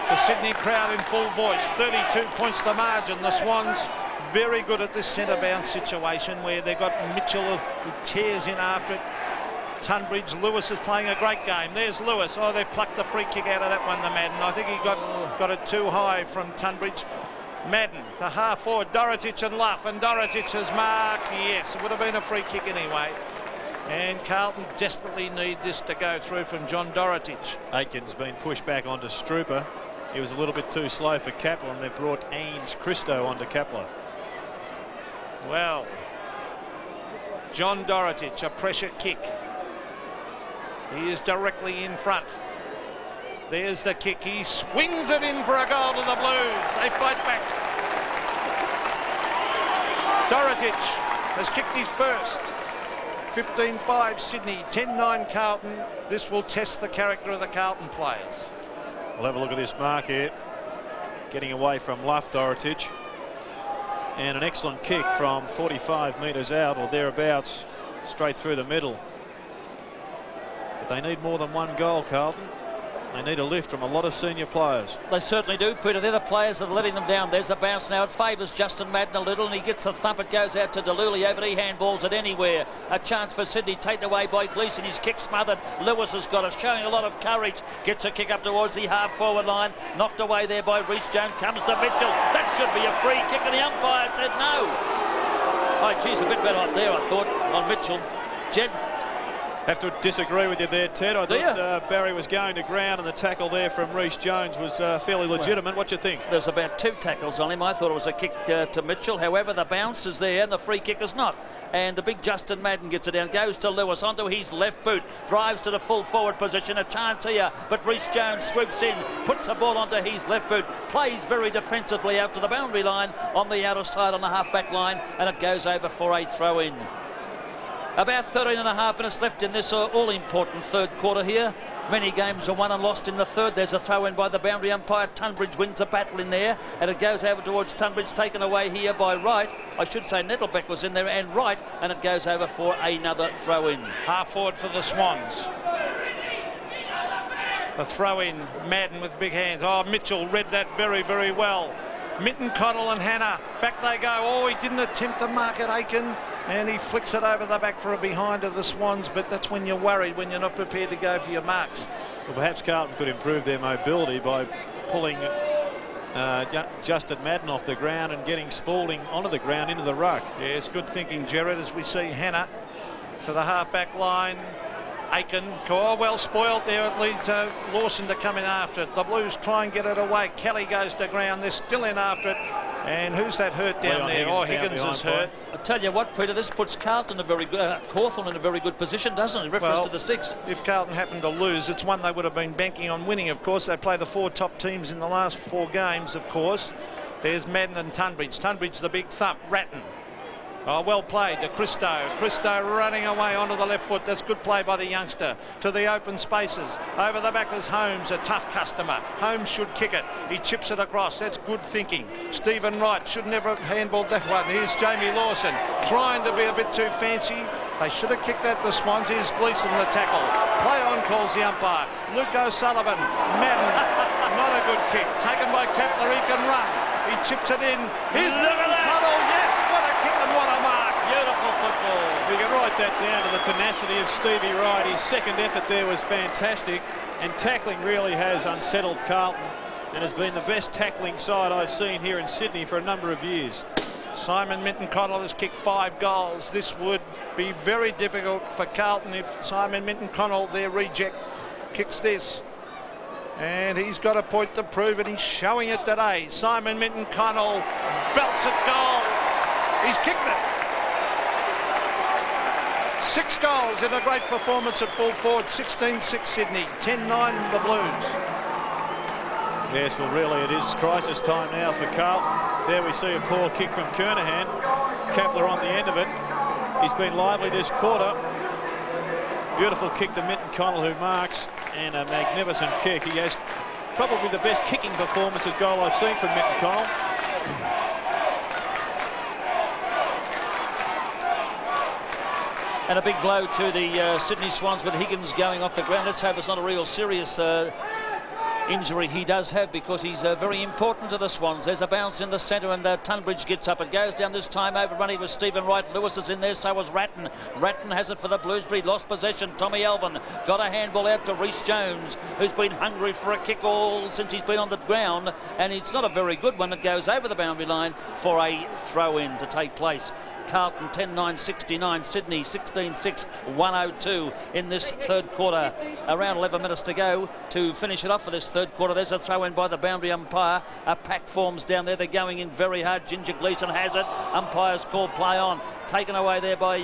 The Sydney crowd in full voice. 32 points the margin. The Swans very good at this centre bounce situation where they've got Mitchell who tears in after it. Tunbridge, Lewis is playing a great game. There's Lewis. Oh, they plucked the free kick out of that one, the Madden. I think he got it too high from Tunbridge. Madden to half forward. Dorotich and Luff, and Dorotich has marked. Yes, it would have been a free kick anyway. And Carlton desperately need this to go through from John Dorotich. Aitken's been pushed back onto Strooper. He was a little bit too slow for Kapler, and they've brought Ainge Christo onto Kapler. Well, John Dorotich, a pressure kick. He is directly in front. There's the kick. He swings it in for a goal to the Blues. They fight back. Dorotich has kicked his first. 15-5 Sydney, 10-9 Carlton. This will test the character of the Carlton players. We'll have a look at this mark here. Getting away from Luff, Dorotich. And an excellent kick from 45 metres out or thereabouts, straight through the middle. But they need more than one goal, Carlton. They need a lift from a lot of senior players. They certainly do, Peter. They're the players that are letting them down. There's a bounce now. It favours Justin Madden a little, and he gets a thump. It goes out to Delulli over. He handballs it anywhere. A chance for Sydney, taken away by Gleeson. His kick smothered. Lewis has got it, showing a lot of courage. Gets a kick up towards the half-forward line. Knocked away there by Reece Jones. Comes to Mitchell. That should be a free kick, and the umpire said no. Oh, geez, a bit better up there, I thought, on Mitchell. Jed? Have to disagree with you there, Ted. I thought Barry was going to ground, and the tackle there from Reece Jones was fairly legitimate. What do you think? There's about 2 tackles on him. I thought it was a kick to Mitchell. However, the bounce is there and the free kick is not. And the big Justin Madden gets it down, goes to Lewis onto his left boot, drives to the full forward position. A chance here, but Reece Jones swoops in, puts the ball onto his left boot, plays very defensively out to the boundary line on the outer side on the half-back line, and it goes over for a throw-in. About 13.5 minutes left in this all-important third quarter here. Many games are won and lost in the third. There's a throw-in by the boundary umpire. Tunbridge wins the battle in there, and it goes over towards Tunbridge, taken away here by Wright. I should say Nettlebeck was in there and Wright, and it goes over for another throw-in. Half forward for the Swans. The throw-in, Madden with big hands. Oh, Mitchell read that very, very well. Minton, Connell and Hannah, back they go. Oh, he didn't attempt to mark it, Aiken, and he flicks it over the back for a behind of the Swans, but that's when you're worried, when you're not prepared to go for your marks. Well, perhaps Carlton could improve their mobility by pulling Justin Madden off the ground and getting Spalding onto the ground into the ruck. Yes, good thinking, Gerard, as we see Hannah to the half-back line. Aiken, oh, well spoiled there. It leads Lawson to come in after it. The Blues try and get it away. Kelly goes to ground. They're still in after it. And who's that hurt down there? Oh, Higgins is hurt. I tell you what, Peter, this puts Carlton in a very good, Cawthorn in a very good position, doesn't it? In reference to the 6. If Carlton happened to lose, it's one they would have been banking on winning, of course. They play the 4 top teams in the last 4 games, of course. There's Madden and Tunbridge. Tunbridge, the big thump. Ratton. Oh, well played to Christo. Christo running away onto the left foot. That's good play by the youngster. To the open spaces. Over the back is Holmes, a tough customer. Holmes should kick it. He chips it across. That's good thinking. Stephen Wright should never have handballed that one. Here's Jamie Lawson trying to be a bit too fancy. They should have kicked that to Swans. Here's Gleeson, the tackle. Play on, calls the umpire. Luke O'Sullivan. Madden. Not a good kick. Taken by Kepler. He can run. He chips it in. Here's Neville Puddle. Yes, what a kick and what a mark. Beautiful football. We can write that down to the tenacity of Stevie Wright. His second effort there was fantastic, and tackling really has unsettled Carlton and has been the best tackling side I've seen here in Sydney for a number of years. Simon Minton-Connell has kicked 5 goals. This would be very difficult for Carlton if Simon Minton-Connell, their reject, kicks this. And he's got a point to prove it. He's showing it today. Simon Minton-Connell belts at goal. He's kicked it. 6 goals in a great performance at full forward. 16-6 Sydney, 10-9 the Blues. Yes, well, really, it is crisis time now for Carlton. There we see a poor kick from Kernahan. Kepler on the end of it. He's been lively this quarter. Beautiful kick to Minton-Connell, who marks, and a magnificent kick. He has probably the best kicking performance at goal I've seen from Minton-Connell. And a big blow to the Sydney Swans with Higgins going off the ground. Let's hope it's not a real serious injury he does have, because he's very important to the Swans. There's a bounce in the centre, and Tunbridge gets up. It goes down this time, overrunning with Stephen Wright. Lewis is in there, so was Ratton. Ratton has it for the Blues, but he lost possession. Tommy Alvin got a handball out to Reece Jones, who's been hungry for a kick all since he's been on the ground, and it's not a very good one. It goes over the boundary line for a throw-in to take place. Carlton 10-9-69, Sydney 16-6, 102 in this third quarter. Around 11 minutes to go to finish it off for this third quarter. There's a throw in by the boundary umpire. A pack forms down there. They're going in very hard. Ginger Gleeson has it. Umpire's called play on. Taken away there by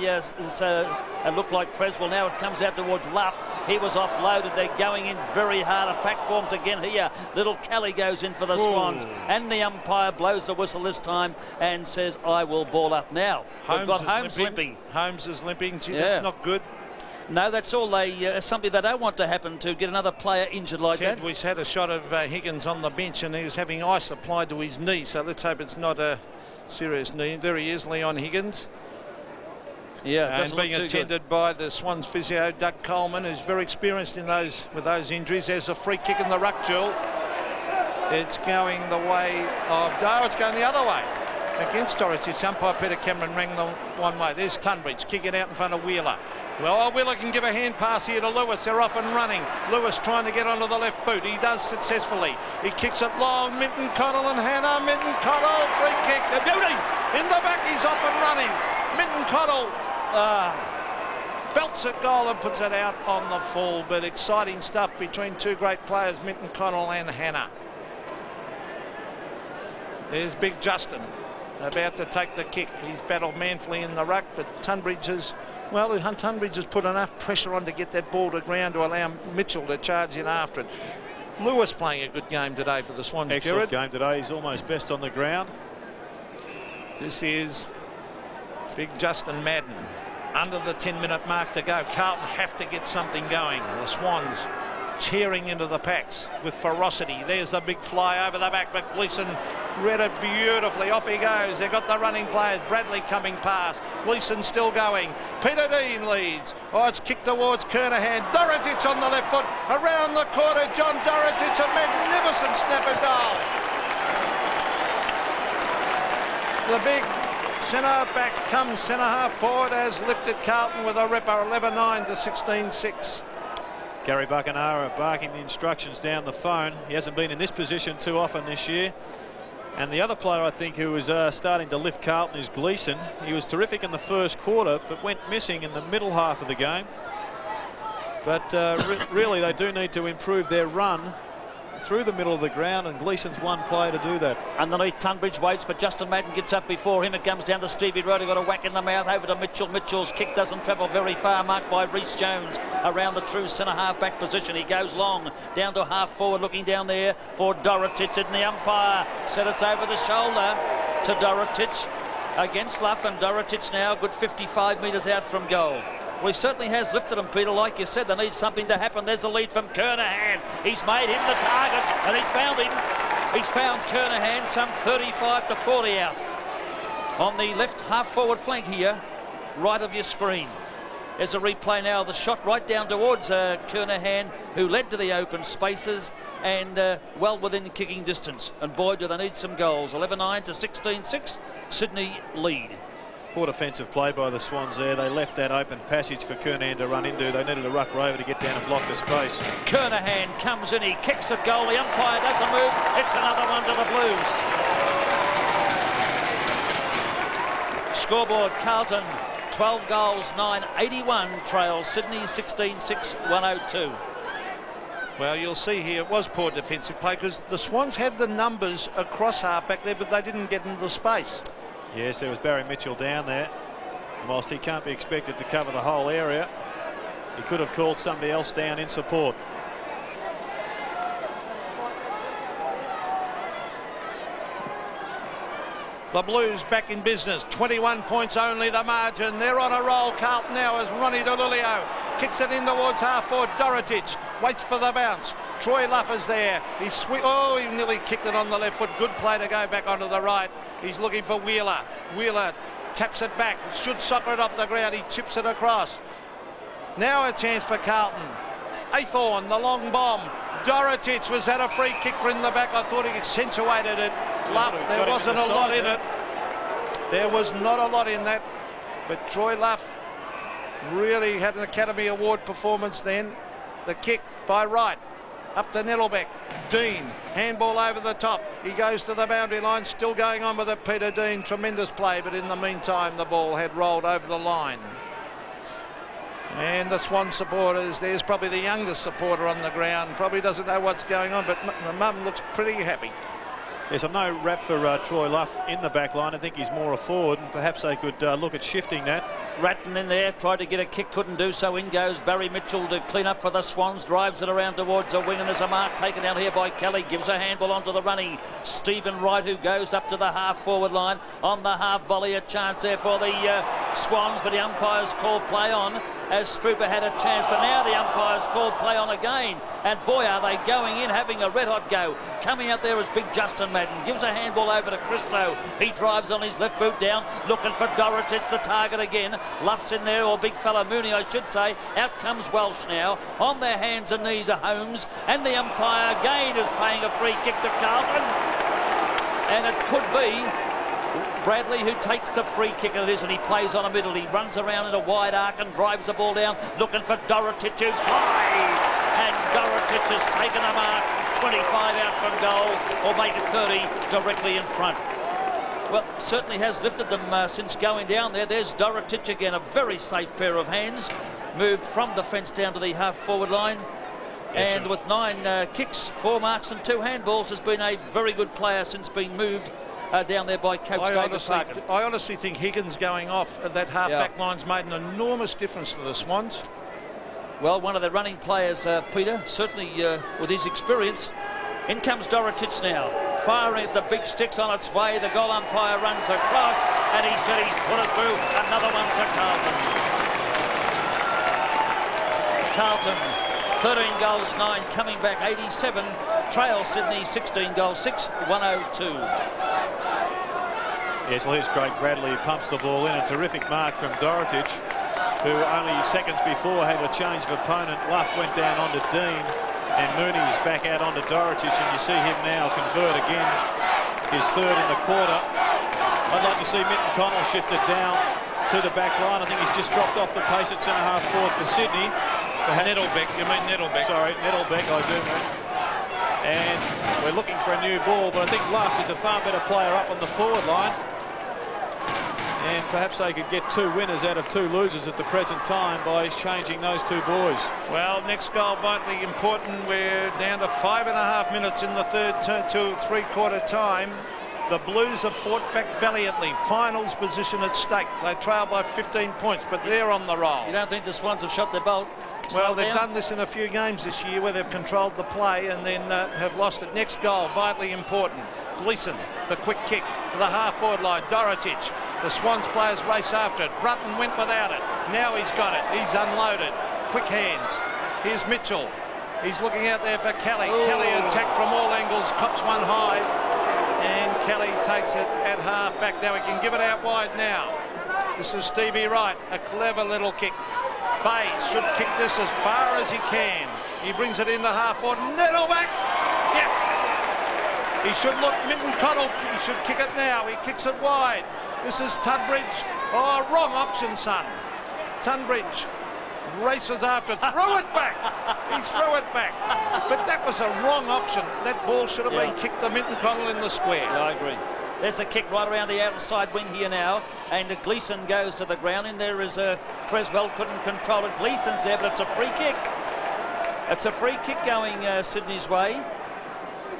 It looked like Creswell. Now it comes out towards Luff. He was offloaded. They're going in very hard. A pack forms again here. Little Kelly goes in for the Swans. And the umpire blows the whistle this time and says, I will ball up now. We've got Holmes limping. Holmes is limping. Gee, Yeah. that's not good. No, that's all something they don't want to happen, to get another player injured like that. We've had a shot of Higgins on the bench and he was having ice applied to his knee, so let's hope it's not a serious knee. There he is, Leon Higgins. Yeah, and being attended by the Swans physio, Doug Coleman, who's very experienced in with those injuries. There's a free kick in the ruck, Jewel. It's going the way of Dale. It's going the other way. Against Dorothy, umpire Peter Cameron rang the one way. There's Tunbridge kicking out in front of Wheeler. Well, Wheeler can give a hand pass here to Lewis. They're off and running. Lewis trying to get onto the left boot. He does successfully. He kicks it long. Minton Connell and Hannah. Minton Connell, free kick. The beauty in the back. He's off and running. Minton Connell belts it goal and puts it out on the full. But exciting stuff between two great players, Minton Connell and Hannah. There's Big Justin, about to take the kick. He's battled manfully in the ruck, but Tunbridge has put enough pressure on to get that ball to ground to allow Mitchell to charge in after it. Lewis playing a good game today for the Swans. Excellent game today. He's almost best on the ground. This is Big Justin Madden. Under the 10-minute mark to go. Carlton have to get something going. The Swans tearing into the packs with ferocity. There's the big fly over the back, but Gleeson read it beautifully. Off he goes. They've got the running players. Bradley coming past. Gleeson still going. Peter Dean leads. Oh, it's kicked towards Kernahan. Dorotich on the left foot. Around the corner, John Dorotich, a magnificent snapper goal. The big centre back comes centre half forward, has lifted Carlton with a ripper, 11-9 to 16-6. Gary Buckenara barking the instructions down the phone. He hasn't been in this position too often this year. And the other player, I think, who is starting to lift Carlton is Gleeson. He was terrific in the first quarter, but went missing in the middle half of the game. But really, they do need to improve their run through the middle of the ground, and Gleeson's one player to do that. Underneath, Tunbridge waits, but Justin Madden gets up before him. It comes down to Stevie Roder, got a whack in the mouth, over to Mitchell. Mitchell's kick doesn't travel very far, marked by Rhys Jones around the true centre half back position. He goes long down to half forward, looking down there for Dorotich, and the umpire said it's over the shoulder to Dorotich against Luff, and Dorotich now a good 55 metres out from goal. Well, he certainly has lifted him, Peter. Like you said, there needs something to happen. There's the lead from Kernahan. He's made him the target, and he's found him. He's found Kernahan some 35 to 40 out. On the left half-forward flank here, right of your screen. There's a replay now of the shot right down towards Kernahan, who led to the open spaces and well within kicking distance. And boy, do they need some goals. 11-9 to 16-6. Sydney lead. Poor defensive play by the Swans there. They left that open passage for Kernahan to run into. They needed a ruck rover to get down and block the space. Kernahan comes in, he kicks it goal. The umpire doesn't move. It's another one to the Blues. Scoreboard, Carlton 12 goals, 981 trails. Sydney 16-6, 102. Well, you'll see here it was poor defensive play because the Swans had the numbers across half back there, but they didn't get into the space. Yes, there was Barry Mitchell down there. And whilst he can't be expected to cover the whole area, he could have called somebody else down in support. The Blues back in business. 21 points only the margin. They're on a roll. Carlton now as Ronnie DeLulio kicks it in towards half forward. Dorotich waits for the bounce. Troy Luffer's there. He nearly kicked it on the left foot. Good play to go back onto the right. He's looking for Wheeler. Wheeler taps it back. Should soccer it off the ground. He chips it across. Now a chance for Carlton. Aythorne, the long bomb. Dorotich was at a free kick for in the back. I thought he accentuated it. Luff, there wasn't a lot in it. There was not a lot in that. But Troy Luff really had an Academy Award performance then. The kick by Wright. Up to Nettlebeck. Dean, handball over the top. He goes to the boundary line, still going on with it. Peter Dean, tremendous play, but in the meantime, the ball had rolled over the line. And the Swan supporters, there's probably the youngest supporter on the ground, probably doesn't know what's going on, but the mum looks pretty happy. Yes, I'm no rap for Troy Luff in the back line. I think he's more a forward, and perhaps they could look at shifting that. Ratton in there, tried to get a kick, couldn't do so. In goes Barry Mitchell to clean up for the Swans, drives it around towards a wing, and there's a mark taken out here by Kelly. Gives a handball onto the running Stephen Wright, who goes up to the half-forward line on the half volley. A chance there for the Swans, but the umpires called play on as Strooper had a chance, but now the umpires called play on again, and boy are they going in, having a red hot go. Coming out there is big Justin Madden, gives a handball over to Christo. He drives on his left boot down, looking for Dorrit. It's the target again. Luff's in there, or big fella Mooney I should say. Out comes Welsh now. On their hands and knees are Holmes, and the umpire again is paying a free kick to Carlton, and it could be Bradley who takes the free kick, and it is, and he plays on a middle. He runs around in a wide arc and drives the ball down, looking for Dorotic who flies, and Dorotic has taken a mark, 25 out from goal, or make it 30 directly in front. Well, certainly has lifted them since going down there. There's Dorotic again, a very safe pair of hands, moved from the fence down to the half-forward line. Yes, and with 9 kicks, 4 marks and 2 handballs, has been a very good player since being moved down there by coach David Parkin. I honestly think Higgins going off at that half-back line's made an enormous difference to the Swans. Well, one of the running players, Peter, certainly with his experience. In comes Dorotic now, firing at the big sticks on its way. The goal umpire runs across, and he said he's put it through. Another one to Carlton. Carlton, 13 goals, 9, coming back 87. Trail Sydney, 16 goals, 6, 102. Yes, well, here's Craig Bradley who pumps the ball in. A terrific mark from Dorotic, who only seconds before had a change of opponent. Luff went down onto Dean, and Mooney's back out onto Dorotic, and you see him now convert again, his 3rd in the quarter. I'd like to see Mitton Connell shifted down to the back line. I think he's just dropped off the pace at centre-half forward for Sydney. Nettlebeck, you mean Nettlebeck? Sorry, Nettlebeck, I do mean. And we're looking for a new ball, but I think Luff is a far better player up on the forward line. And perhaps they could get 2 winners out of 2 losers at the present time by changing those 2 boys. Well, next goal vitally important. We're down to 5.5 minutes in the third to 3/4 time. The Blues have fought back valiantly. Finals position at stake. They trail by 15 points, but they're on the roll. You don't think the Swans have shot their bolt? Well, they've done this in a few games this year where they've controlled the play and then have lost it. Next goal, vitally important. Gleeson, the quick kick to the half-forward line. Dorotic, the Swans players race after it. Brunton went without it. Now he's got it. He's unloaded. Quick hands. Here's Mitchell. He's looking out there for Kelly. Ooh. Kelly attacked from all angles, cops one high, and Kelly takes it at half-back. Now he can give it out wide now. This is Stevie Wright, a clever little kick. Bayes should kick this as far as he can. He brings it in the half-forward. Nettlebeck! Yes! He should look, Mitton Connell, he should kick it now. He kicks it wide. This is Tunbridge. Oh, wrong option, son. Tunbridge races after, threw it back. He threw it back. But that was a wrong option. That ball should have been kicked to Mitton Connell in the square. Yeah, I agree. There's a kick right around the outside wing here now, and Gleeson goes to the ground. In there is Creswell, couldn't control it. Gleeson's there, but it's a free kick. It's a free kick going Sydney's way.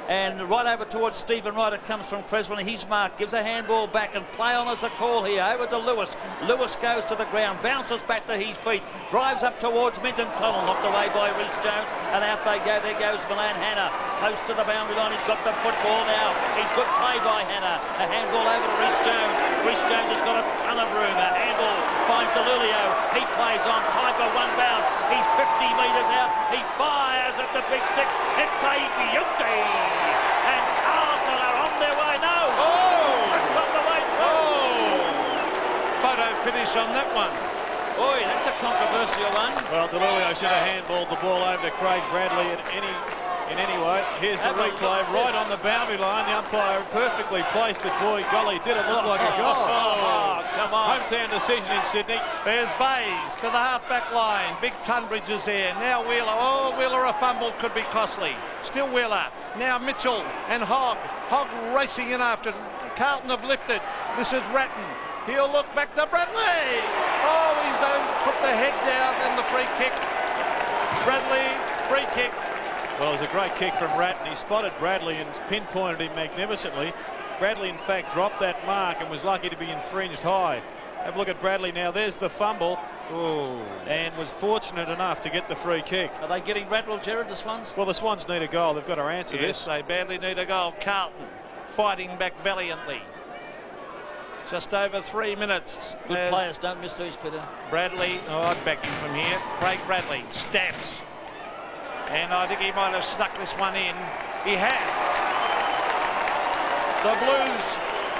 And right over towards Stephen Wright, it comes from Creswell, and his mark gives a handball back, and play on as a call here over to Lewis. Lewis goes to the ground, bounces back to his feet, drives up towards Minton Connell, knocked away by Rhys Jones, and out they go. There goes Milan Hanna, close to the boundary line. He's got the football now. He's good play by Hanna. A handball over to Rhys Jones. Rhys Jones has got a ton of room. A handball finds Delulio. He plays on time for 1 bounce. He's 50 metres out. He fires at the big stick. It's a beauty. And Carlton are on their way. No! Oh! It's on the way through. Oh! Photo finish on that one. Boy, that's a controversial one. Well, Delulio should have handballed the ball over to Craig Bradley in any way. Here's the replay right on the boundary line. The umpire perfectly placed, but boy, golly, did it look like a goal. Oh, come on. Hometown decision in Sydney. There's Bayes to the half-back line. Big Tunbridge is there. Now Wheeler. Oh, Wheeler, a fumble could be costly. Still Wheeler. Now Mitchell and Hogg. Hogg racing in after. Carlton have lifted. This is Ratton. He'll look back to Bradley. Oh, he's done. Put the head down and the free kick. Bradley, free kick. Well, it was a great kick from Ratton. He spotted Bradley and pinpointed him magnificently. Bradley, in fact, dropped that mark and was lucky to be infringed high. Have a look at Bradley now. There's the fumble. Ooh. And was fortunate enough to get the free kick. Are they getting rattled, Gerard, the Swans? Well, the Swans need a goal. They've got to answer Yes, this. they badly need a goal. Carlton fighting back valiantly. Just over 3 minutes. Good players, don't miss these, Peter. Bradley, I'd back him from here. Craig Bradley stabs. And I think he might have snuck this one in. He has. The Blues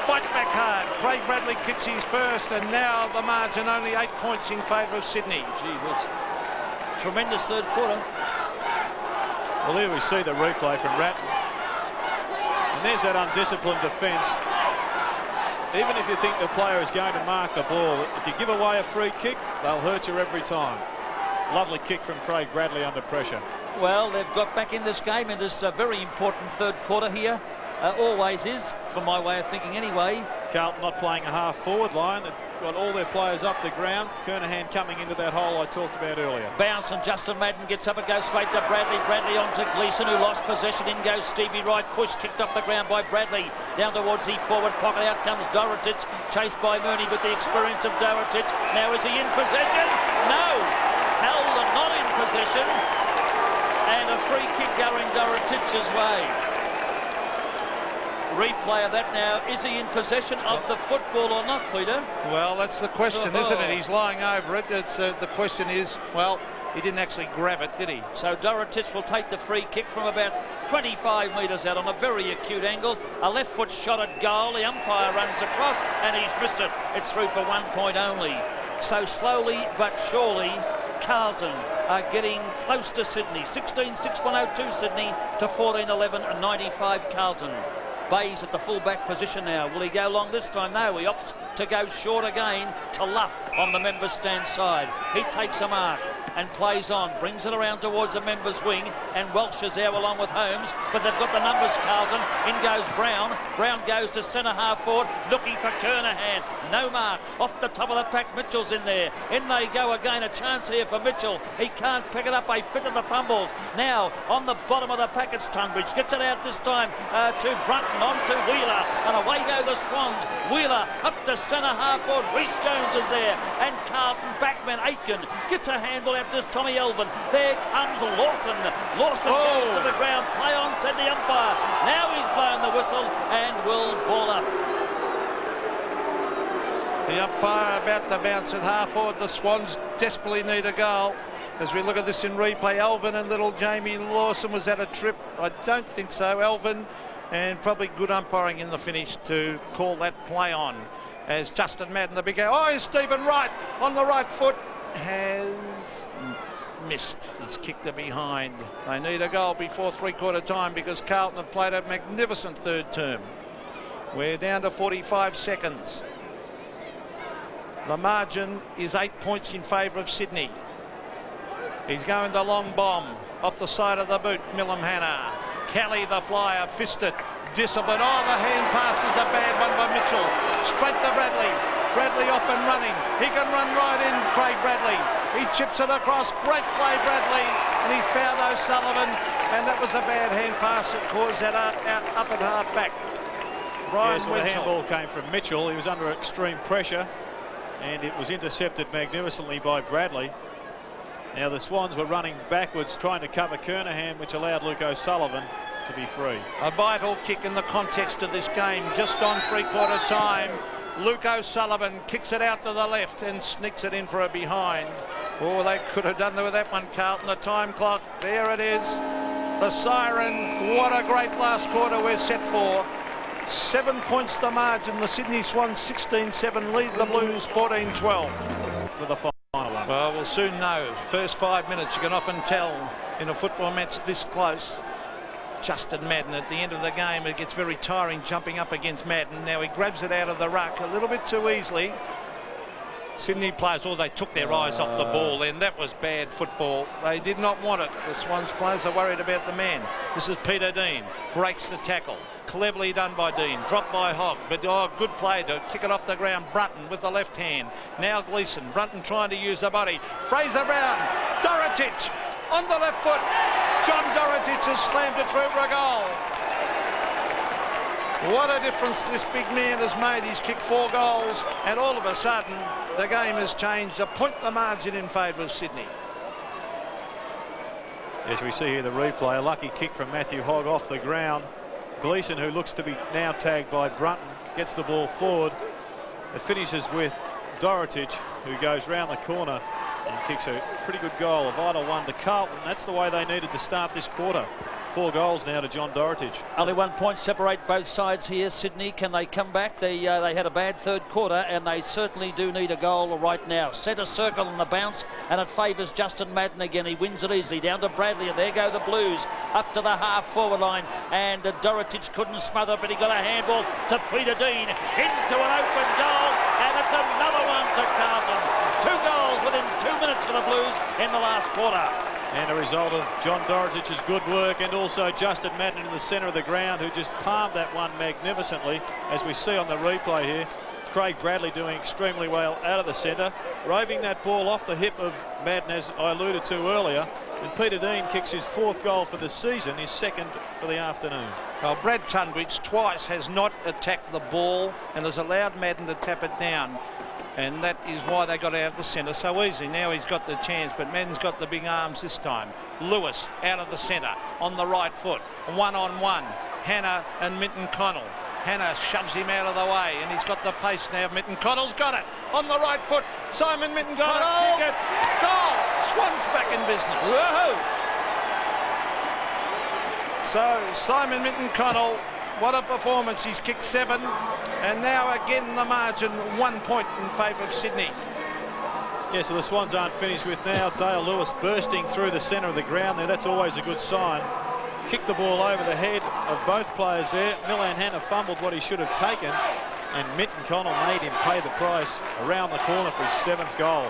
fight back hard. Craig Bradley kicks his first, and now the margin only 8 points in favour of Sydney. Gee whiz. Tremendous third quarter. Well, here we see the replay from Ratton. And there's that undisciplined defence. Even if you think the player is going to mark the ball, if you give away a free kick, they'll hurt you every time. Lovely kick from Craig Bradley under pressure. Well, they've got back in this game in this very important third quarter here. Always is, from my way of thinking anyway. Carlton not playing a half-forward line. They've got all their players up the ground. Kernahan coming into that hole I talked about earlier. Bounce, and Justin Madden gets up and goes straight to Bradley. Bradley on to Gleeson, who lost possession. In goes Stevie Wright. Push kicked off the ground by Bradley. Down towards the forward pocket. Out comes Dorotic. Chased by Mooney with the experience of Dorotic. Now is he in possession? No! Held and not in possession. And a free kick going Dorotic's way. Replay of that now. Is he in possession of the football or not, Peter? Well, that's the question, isn't it? He's lying over it. It's, the question is, well, he didn't actually grab it, did he? So Dorotic will take the free kick from about 25 metres out on a very acute angle. A left foot shot at goal. The umpire runs across and he's missed it. It's through for 1 point only. So slowly but surely, Carlton are getting close to Sydney. 16-6-102 Sydney to 14-11 95 Carlton. Bayes at the full-back position now. Will he go long this time? No, he opts to go short again to Luff on the members' stand side. He takes a mark and plays on, brings it around towards the members' wing, and Welsh is there along with Holmes, but they've got the numbers, Carlton. In goes Brown. Brown goes to centre half forward, looking for Kernahan. No mark. Off the top of the pack, Mitchell's in there. In they go again. A chance here for Mitchell. He can't pick it up. A fit of the fumbles. Now, on the bottom of the pack, it's Tunbridge. Gets it out this time to Brunton, on to Wheeler, and away go the Swans. Wheeler up to centre half forward. Reece Jones is there, and Carlton backman Aitken gets a handball out to Tommy Elvin. There comes Lawson. Lawson goes to the ground. Play on, said the umpire. Now he's blown the whistle and will ball up. The umpire about to bounce at half forward. The Swans desperately need a goal. As we look at this in replay, Elvin and little Jamie Lawson was at a trip. I don't think so. Elvin, and probably good umpiring in the finish to call that play on. As Justin Madden, the big guy. Oh, Stephen Wright on the right foot has missed. He's kicked it behind. They need a goal before three-quarter time because Carlton have played a magnificent third term. We're down to 45 seconds. The margin is 8 points in favour of Sydney. He's going the long bomb off the side of the boot. Millum Hannah. Kelly, the flyer, fisted. Discipline. Oh, the hand pass is a bad one by Mitchell. Straight to Bradley. Bradley off and running. He can run right in, Craig Bradley. He chips it across. Great play, Bradley. And he's fouled O'Sullivan. And that was a bad hand pass that caused that out up at half back. Brian yes, well, the Winchell. handball came from Mitchell. He was under extreme pressure. And it was intercepted magnificently by Bradley. Now the Swans were running backwards trying to cover Kernahan, which allowed Luke O'Sullivan to be free. A vital kick in the context of this game. Just on three-quarter time, Luke O'Sullivan kicks it out to the left and sneaks it in for a behind. Oh, they could have done with that one, Carlton. The time clock, there it is. The siren. What a great last quarter we're set for. 7 points the margin. The Sydney Swans 16-7 lead the Blues 14-12. To the final one. Well, we'll soon know. First 5 minutes, you can often tell in a football match this close. Justin Madden at the end of the game, it gets very tiring jumping up against Madden. Now he grabs it out of the ruck a little bit too easily. Sydney players, they took their eyes off the ball then. That was bad football. They did not want it. The Swans players are worried about the man. This is Peter Dean. Breaks the tackle. Cleverly done by Dean. Dropped by Hogg. But good play to kick it off the ground. Brunton with the left hand. Now Gleeson. Brunton trying to use the body. Fraser Brown. Dorotic on the left foot. John Dorotic has slammed it through for a goal. What a difference this big man has made. He's kicked 4 goals, and all of a sudden the game has changed. A point the margin in favour of Sydney. As we see here the replay, a lucky kick from Matthew Hogg off the ground. Gleeson, who looks to be now tagged by Brunton, gets the ball forward. It finishes with Dorotage, who goes round the corner and kicks a pretty good goal, a vital one to Carlton. That's the way they needed to start this quarter. 4 goals now to John Dorotage. Only 1 point separate both sides here. Sydney, can they come back? They had a bad third quarter, and they certainly do need a goal right now. Centre circle on the bounce, and it favours Justin Madden again. He wins it easily down to Bradley, and there go the Blues up to the half-forward line. And Dorotage couldn't smother, but he got a handball to Peter Dean into an open goal, and it's another one to Carlton. 2 goals within 2 minutes for the Blues in the last quarter. And a result of John Doritage's good work, and also Justin Madden in the centre of the ground, who just palmed that one magnificently, as we see on the replay here. Craig Bradley doing extremely well out of the centre, roving that ball off the hip of Madden, as I alluded to earlier. And Peter Dean kicks his 4th goal for the season, his 2nd for the afternoon. Well, Brad Tunbridge twice has not attacked the ball and has allowed Madden to tap it down. And that is why they got out of the centre so easy. Now he's got the chance, but Madden's got the big arms this time. Lewis out of the centre on the right foot. 1-on-1. Hannah and Minton Connell. Hannah shoves him out of the way, and he's got the pace now. Minton Connell's got it on the right foot. Simon Minton Connell. Goal. Swans back in business. Whoa! So Simon Minton Connell, what a performance. He's kicked 7, and now again the margin 1 point in favour of Sydney. Yeah, so the Swans aren't finished with now. Dale Lewis bursting through the centre of the ground there. That's always a good sign. Kicked the ball over the head of both players there. Milan Hannah fumbled what he should have taken, and Minton Connell made him pay the price around the corner for his 7th goal.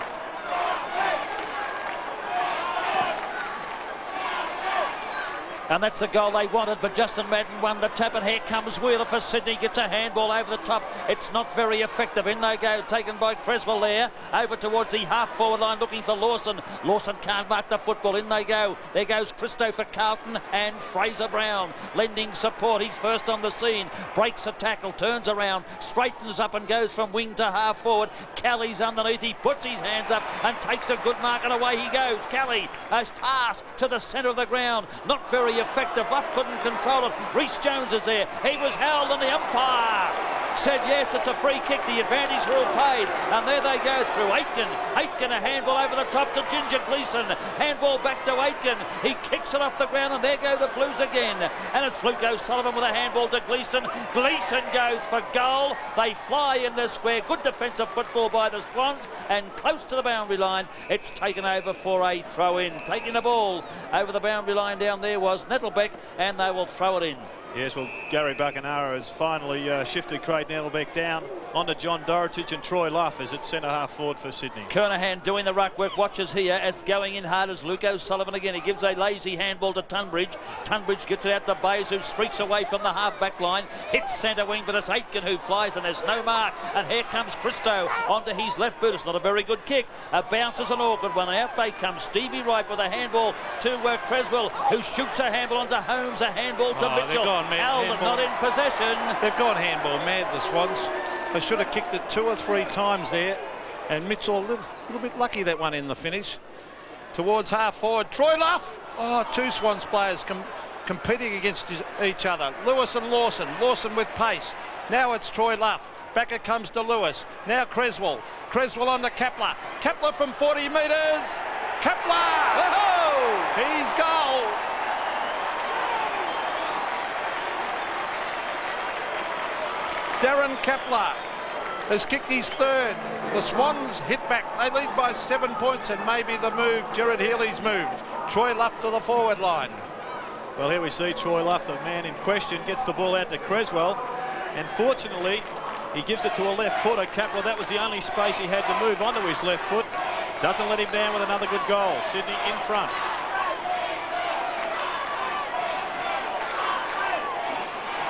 And that's the goal they wanted, but Justin Madden won the tap, and here comes Wheeler for Sydney. Gets a handball over the top. It's not very effective. In they go, taken by Creswell there. Over towards the half-forward line, looking for Lawson. Lawson can't mark the football. In they go. There goes Christo for Carlton, and Fraser Brown lending support. He's first on the scene. Breaks a tackle, turns around, straightens up and goes from wing to half-forward. Kelly's underneath. He puts his hands up and takes a good mark, and away he goes. Kelly, a pass to the centre of the ground. Not very effective. Luff couldn't control it. Rhys Jones is there. He was held, and the umpire said yes, it's a free kick. The advantage rule paid, and there they go through. Aitken a handball over the top to Ginger Gleeson. Handball back to Aitken. He kicks it off the ground, and there go the Blues again. And it's Luke O'Sullivan with a handball to Gleeson. Gleeson goes for goal. They fly in the square. Good defensive football by the Swans, and close to the boundary line. It's taken over for a throw-in. Taking the ball over the boundary line down there was Nettlebeck, and they will throw it in. Yes, well, Gary Buckenara has finally shifted Craig Nettlebeck down onto John Dorotage, and Troy Luff is at centre half forward for Sydney. Kernahan doing the ruck work. Watches here as going in hard as Luke O'Sullivan again. He gives a lazy handball to Tunbridge. Tunbridge gets it out to Bayes, who streaks away from the half back line. Hits centre wing, but it's Aitken who flies, and there's no mark. And here comes Christo onto his left boot. It's not a very good kick. A bounce is an awkward one. Out they come. Stevie Wright with a handball to Creswell, who shoots a handball onto Holmes. A handball to Mitchell. Albert not in possession. They've gone handball mad, the Swans. They should have kicked it 2 or 3 times there. And Mitchell a little bit lucky that one in the finish. Towards half forward, Troy Luff. Oh, 2 Swans players competing against each other. Lewis and Lawson. Lawson with pace. Now it's Troy Luff. Back it comes to Lewis. Now Creswell. Creswell on to Kepler. Kepler from 40 metres. Kepler! Oh! He's goal. Darren Kepler has kicked his 3rd. The Swans hit back. They lead by 7 points, and maybe the move, Gerard Healy's moved. Troy Luff to the forward line. Well, here we see Troy Luff, the man in question, gets the ball out to Creswell, and fortunately he gives it to a left footer. Kepler, that was the only space he had to move onto his left foot. Doesn't let him down with another good goal. Sydney in front.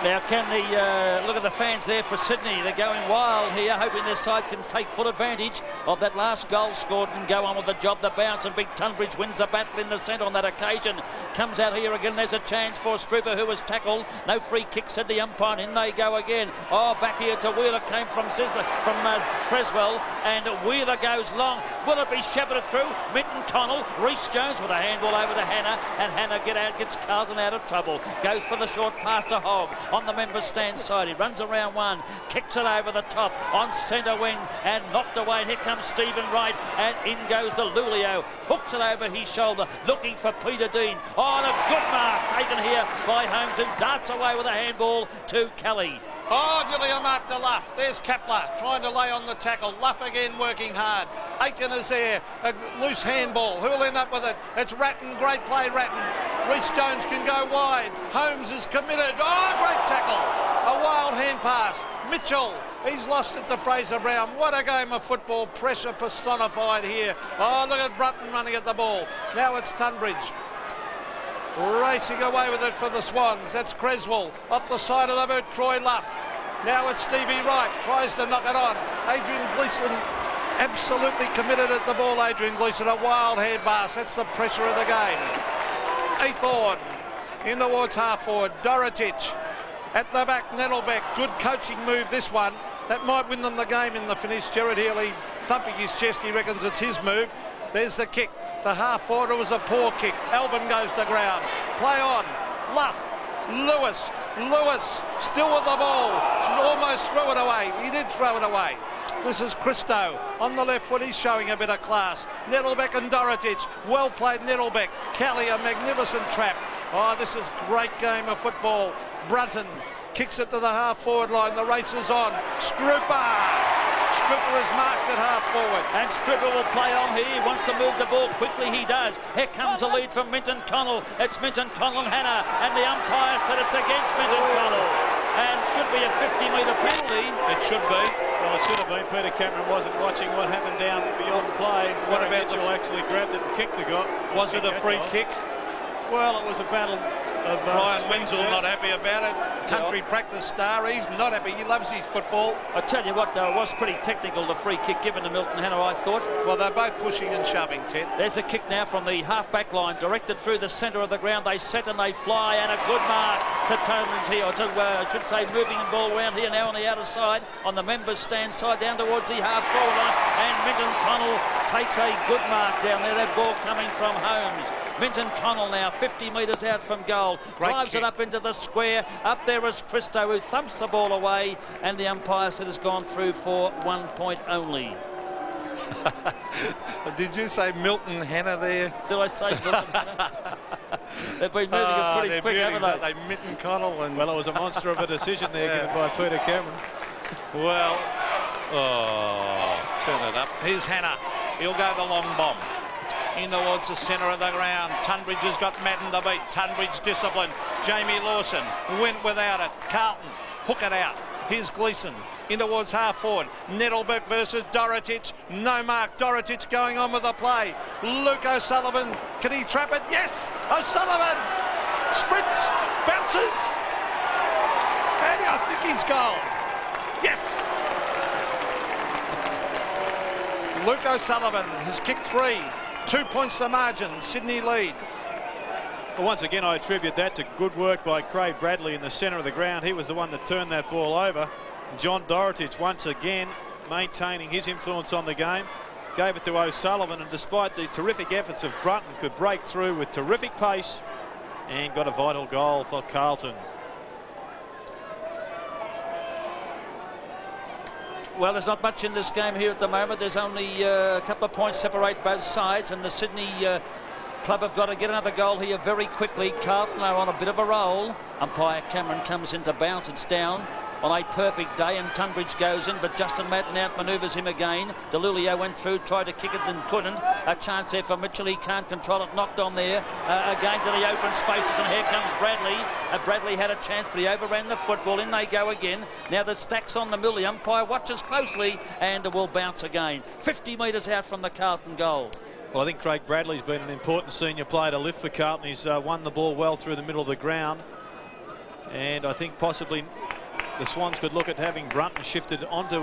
Now, can the look at the fans there for Sydney? They're going wild here, hoping their side can take full advantage of that last goal scored and go on with the job. The bounce, and Big Tunbridge wins the battle in the centre on that occasion. Comes out here again. There's a chance for Stripper, who was tackled. No free kick, said the umpire. In they go again. Oh, back here to Wheeler. Came from Creswell, and Wheeler goes long. Will it be shepherded through? Minton Connell, Reece Jones with a handball over to Hannah, and Hannah gets Carlton out of trouble. Goes for the short pass to Hogg on the member stand side. He runs around one, kicks it over the top on centre wing, and knocked away. And here comes Stephen Wright, and in goes to Lulio. Hooks it over his shoulder, looking for Peter Dean. Oh, and a good mark taken here by Holmes, and darts away with a handball to Kelly. Oh, nearly a mark to Luff. There's Kepler trying to lay on the tackle. Luff again working hard. Aiken is there. A loose handball. Who'll end up with it? It's Ratton. Great play, Ratton. Reece Jones can go wide. Holmes is committed. Oh, great tackle. A wild hand pass. Mitchell. He's lost it to Fraser Brown. What a game of football. Pressure personified here. Oh, look at Brutton running at the ball. Now it's Tunbridge. Racing away with it for the Swans. That's Creswell off the side of the boot. Troy Luff. Now it's Stevie Wright. Tries to knock it on. Adrian Gleeson absolutely committed at the ball. Adrian Gleeson, a wild head pass. That's the pressure of the game. Athorn in towards half forward. Dorotich at the back. Nettlebeck. Good coaching move, this one. That might win them the game in the finish. Jared Healy thumping his chest. He reckons it's his move. There's the kick. The half forward, it was a poor kick. Alvin goes to ground. Play on. Luff. Lewis still with the ball. Almost threw it away. He did throw it away. This is Christo on the left foot. He's showing a bit of class. Nettlebeck and Dorotich. Well played, Nettlebeck. Kelly, a magnificent trap. Oh, this is great game of football. Brunton kicks it to the half forward line. The race is on. Stripper is marked at half forward. And Stripper will play on here. He wants to move the ball quickly. He does. Here comes the lead from Minton Connell. It's Minton Connell and Hannah. And the umpire said it's against Minton Connell. And should be a 50-metre penalty. It should be. Well, it should have been. Peter Cameron wasn't watching what happened down beyond play. What about Mitchell actually grabbed it and kicked the guy? Was it a free kick? Well, it was a battle of Ryan Wenzel not happy about it. Country practice star, he's not happy. He loves his football. I tell you what, though, it was pretty technical, the free kick given to Milton Hannah, I thought. Well, they're both pushing and shoving, Ted. There's a kick now from the half-back line, directed through the centre of the ground. They set and they fly, and a good mark to Tonans here, or to, I should say, moving the ball around here now on the outer side, on the members' stand side, down towards the half-forward line, and Minton Connell takes a good mark down there. That ball coming from Holmes. Minton Connell now 50 metres out from goal. Drives it up into the square. Up there is Christo, who thumps the ball away, and the umpire said has gone through for 1 point only. Did you say Milton Hannah there? Did I say Milton Hannah? They've been moving it pretty quick, haven't they? Minton Connell and... Well, it was a monster of a decision there given by Peter Cameron. Well, turn it up. Here's Hannah. He'll go the long bomb. In towards the centre of the ground. Tunbridge has got Madden to beat. Tunbridge disciplined. Jamie Lawson went without it. Carlton hook it out. Here's Gleeson in towards half forward. Nettlebeck versus Dorotich. No mark. Dorotich going on with the play. Luke O'Sullivan. Can he trap it? Yes! O'Sullivan sprints, bounces, and I think he's goal. Yes! Luke O'Sullivan has kicked 3. 2 points the margin. Sydney lead. Well, once again, I attribute that to good work by Craig Bradley in the centre of the ground. He was the one that turned that ball over. John Dorotich, once again, maintaining his influence on the game, gave it to O'Sullivan, and despite the terrific efforts of Brunton, could break through with terrific pace and got a vital goal for Carlton. Well, there's not much in this game here at the moment. There's only a couple of points separate both sides, and the Sydney club have got to get another goal here very quickly. Carlton are on a bit of a roll. Umpire Cameron comes in to bounce. It's down on a perfect day, and Tunbridge goes in, but Justin Madden out-manoeuvres him again. DeLulio went through, tried to kick it and couldn't. A chance there for Mitchell. He can't control it. Knocked on there. Again to the open spaces, and here comes Bradley. Bradley had a chance, but he overran the football. In they go again. Now the stack's on the middle. The umpire watches closely and will bounce again. 50 metres out from the Carlton goal. Well, I think Craig Bradley's been an important senior player to lift for Carlton. He's won the ball well through the middle of the ground. And I think possibly the Swans could look at having Brunton shifted onto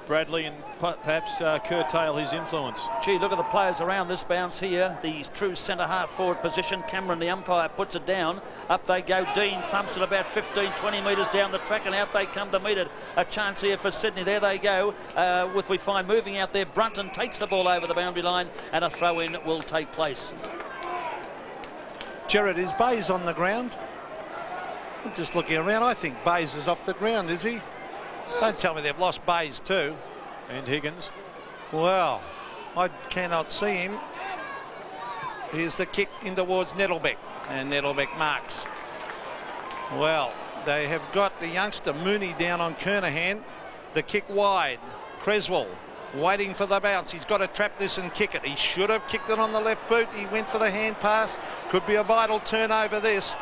Bradley and perhaps curtail his influence. Gee, look at the players around this bounce here. The true centre half forward position. Cameron, the umpire, puts it down. Up they go. Dean thumps it about 15, 20 metres down the track, and out they come to meet it. A chance here for Sydney. There they go. With we find moving out there, Brunton takes the ball over the boundary line, and a throw-in will take place. Gerard, is Bays on the ground? I'm just looking around. I think Bays is off the ground, is he? Don't tell me they've lost Bays too. And Higgins. Well, I cannot see him. Here's the kick in towards Nettlebeck, and Nettlebeck marks. Well, they have got the youngster Mooney down on Kernahan. The kick wide. Creswell waiting for the bounce. He's got to trap this and kick it. He should have kicked it on the left boot. He went for the hand pass. Could be a vital turnover this.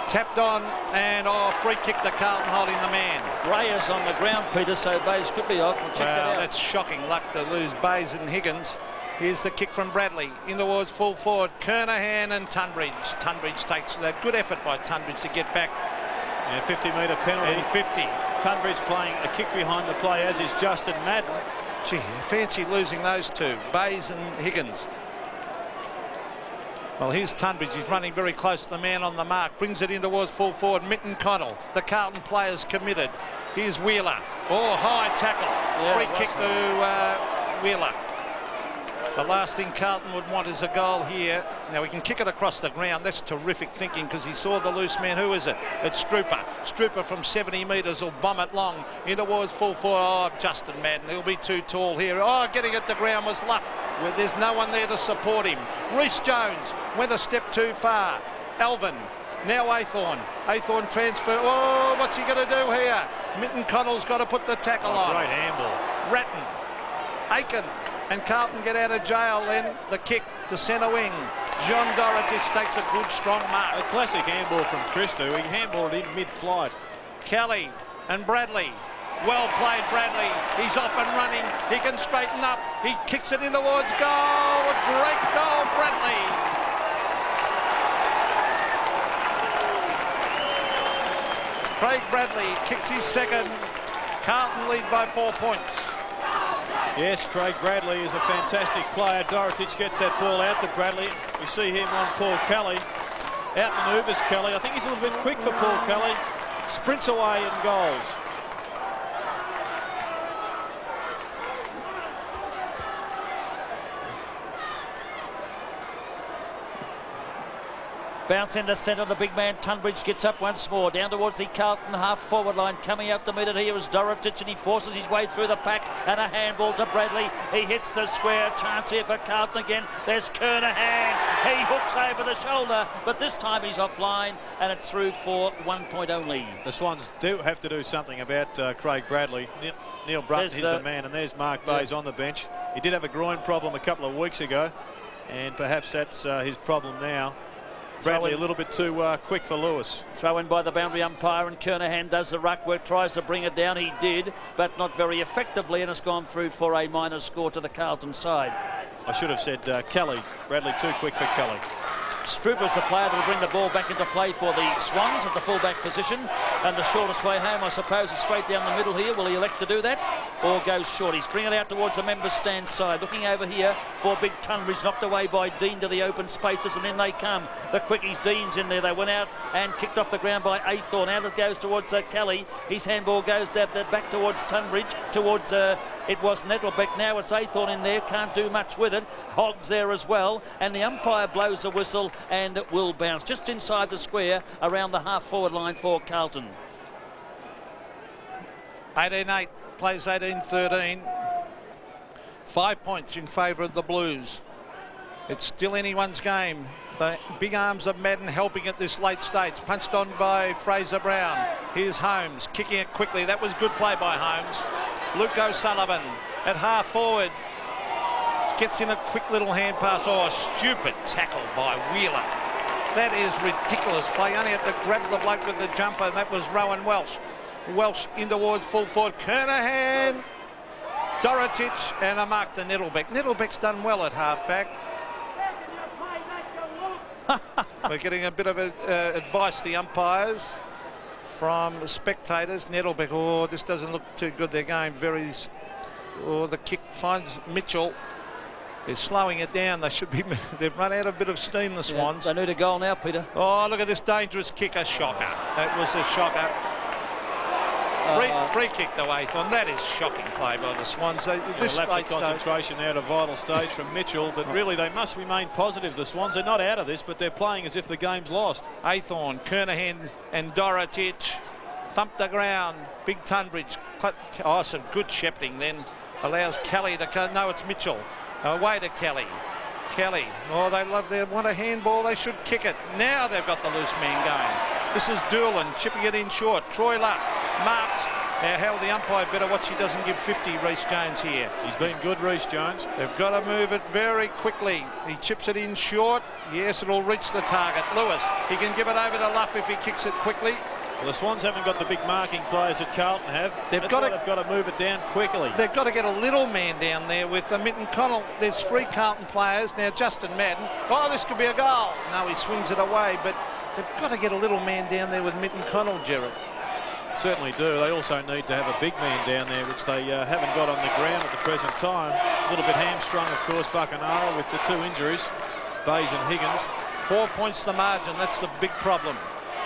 Tapped on, and free kick to Carlton holding the man. Reyes on the ground, Peter, so Bays could be off. We'll check that out. That's shocking luck to lose Bays and Higgins. Here's the kick from Bradley in towards full forward. Kernahan and Tunbridge. Tunbridge takes a good effort by Tunbridge to get back. And a 50-metre penalty. And 50. Tunbridge playing a kick behind the play, as is Justin Madden. Gee, fancy losing those two, Bays and Higgins. Well, here's Tunbridge. He's running very close to the man on the mark. Brings it in towards full forward. Mitten Connell. The Carlton players committed. Here's Wheeler. High tackle. Yeah, free kick to Wheeler. The last thing Carlton would want is a goal here. Now we can kick it across the ground. That's terrific thinking because he saw the loose man. Who is it? It's Strooper. Strooper from 70 metres will bomb it long in towards full forward. Justin Madden. He'll be too tall here. Getting it to ground was Luff. There's no one there to support him. Reece Jones went a step too far. Alvin. Now Aythorne. Aythorne transfer. What's he going to do here? Mitten Connell's got to put the tackle on. Great handball. Ratton. Aiken. And Carlton get out of jail then. The kick to centre wing. John Dorotich takes a good strong mark. A classic handball from Christo. He handballed it in mid-flight. Kelly and Bradley. Well played, Bradley. He's off and running. He can straighten up. He kicks it in towards goal. A great goal, Bradley. Craig Bradley kicks his second. Carlton lead by 4 points. Yes, Craig Bradley is a fantastic player. Dorotich gets that ball out to Bradley. We see him on Paul Kelly. Outmanoeuvres Kelly. I think he's a little bit quick for Paul Kelly. Sprints away and goals. Bounce into centre, the big man Tunbridge gets up once more, down towards the Carlton half-forward line. Coming out to meet it here is Dorotich, and he forces his way through the pack, and a handball to Bradley. He hits the square. Chance here for Carlton again. There's Kernahan. He hooks over the shoulder, but this time he's offline, and it's through for 1 point only. The Swans do have to do something about Craig Bradley. Neil Brunton is the man, and there's Mark Bays on the bench. He did have a groin problem a couple of weeks ago, and perhaps that's his problem now. Bradley a little bit too quick for Lewis. Throw in by the boundary umpire, and Kernahan does the ruck work, tries to bring it down. He did, but not very effectively, and it's gone through for a minor score to the Carlton side. I should have said Kelly. Bradley too quick for Kelly. Strooper's the player that will bring the ball back into play for the Swans at the fullback position, and the shortest way home, I suppose, is straight down the middle here. Will he elect to do that, or goes short? He's bringing it out towards the member stand side. Looking over here for big Tunbridge, knocked away by Dean to the open spaces, and then they come. The quickies, Dean's in there. They went out and kicked off the ground by Aythorne. Out it goes towards Kelly. His handball goes back towards Tunbridge, towards it was Nettlebeck. Now it's Aythorne in there. Can't do much with it. Hogg's there as well, and the umpire blows a whistle, and it will bounce just inside the square around the half-forward line for Carlton. 18-8 plays 18-13. 5 points in favour of the Blues. It's still anyone's game. The big arms of Madden helping at this late stage. Punched on by Fraser Brown. Here's Holmes kicking it quickly. That was good play by Holmes. Luke O'Sullivan at half forward. Gets in a quick little hand pass. Stupid tackle by Wheeler. That is ridiculous play. Only had to grab the bloke with the jumper, and that was Rowan Welsh. Welsh in towards full forward. Kernahan, Dorotich, and a mark to Nettlebeck. Nettlebeck's done well at halfback. We're getting a bit of advice, the umpires. from the spectators. Nettlebeck, oh, this doesn't look too good. They're going very... Oh, the kick finds Mitchell. They're slowing it down. They should be... They've run out a bit of steam, the Swans. They need a goal now, Peter. Oh, look at this dangerous kick. A shocker. That was a shocker. Free kick to Athon. That is shocking play by the Swans. This lapse of concentration out of vital stage from Mitchell, but really they must remain positive. The Swans are not out of this, but they're playing as if the game's lost. Athon, Kernahan and Dorotich thumped the ground. Big Tunbridge. Oh, some good shepherding then. Allows Kelly to come. No, it's Mitchell. Away to Kelly. Kelly. Oh, they want a handball. They should kick it. Now they've got the loose man going. This is Doolan chipping it in short. Troy Luff marks. Now, how the umpire better watch he doesn't give 50, Reece Jones here. He's been good, Reece Jones. They've got to move it very quickly. He chips it in short. Yes, it'll reach the target. Lewis, he can give it over to Luff if he kicks it quickly. Well, the Swans haven't got the big marking players that Carlton have. They've got to move it down quickly. They've got to get a little man down there with Mitten Connell. There's 3 Carlton players. Now, Justin Madden. Oh, this could be a goal. No, he swings it away, but they've got to get a little man down there with Mitten Connell, Gerard. Certainly do. They also need to have a big man down there, which they haven't got on the ground at the present time. A little bit hamstrung, of course, Buckenara with the 2 injuries, Bays and Higgins. 4 points the margin. That's the big problem.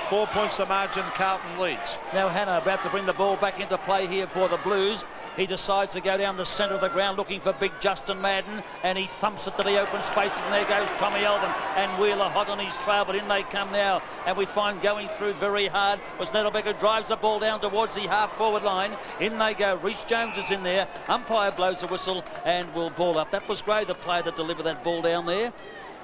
4 points the margin, Carlton leads. Now Hannah about to bring the ball back into play here for the Blues. He decides to go down the centre of the ground looking for big Justin Madden, and he thumps it to the open spaces, and there goes Tommy Elvin and Wheeler hot on his trail, but in they come now, and we find going through very hard was Nettlebeck, who drives the ball down towards the half-forward line. In they go. Reece Jones is in there. Umpire blows a whistle and will ball up. That was Gray, the player that delivered that ball down there.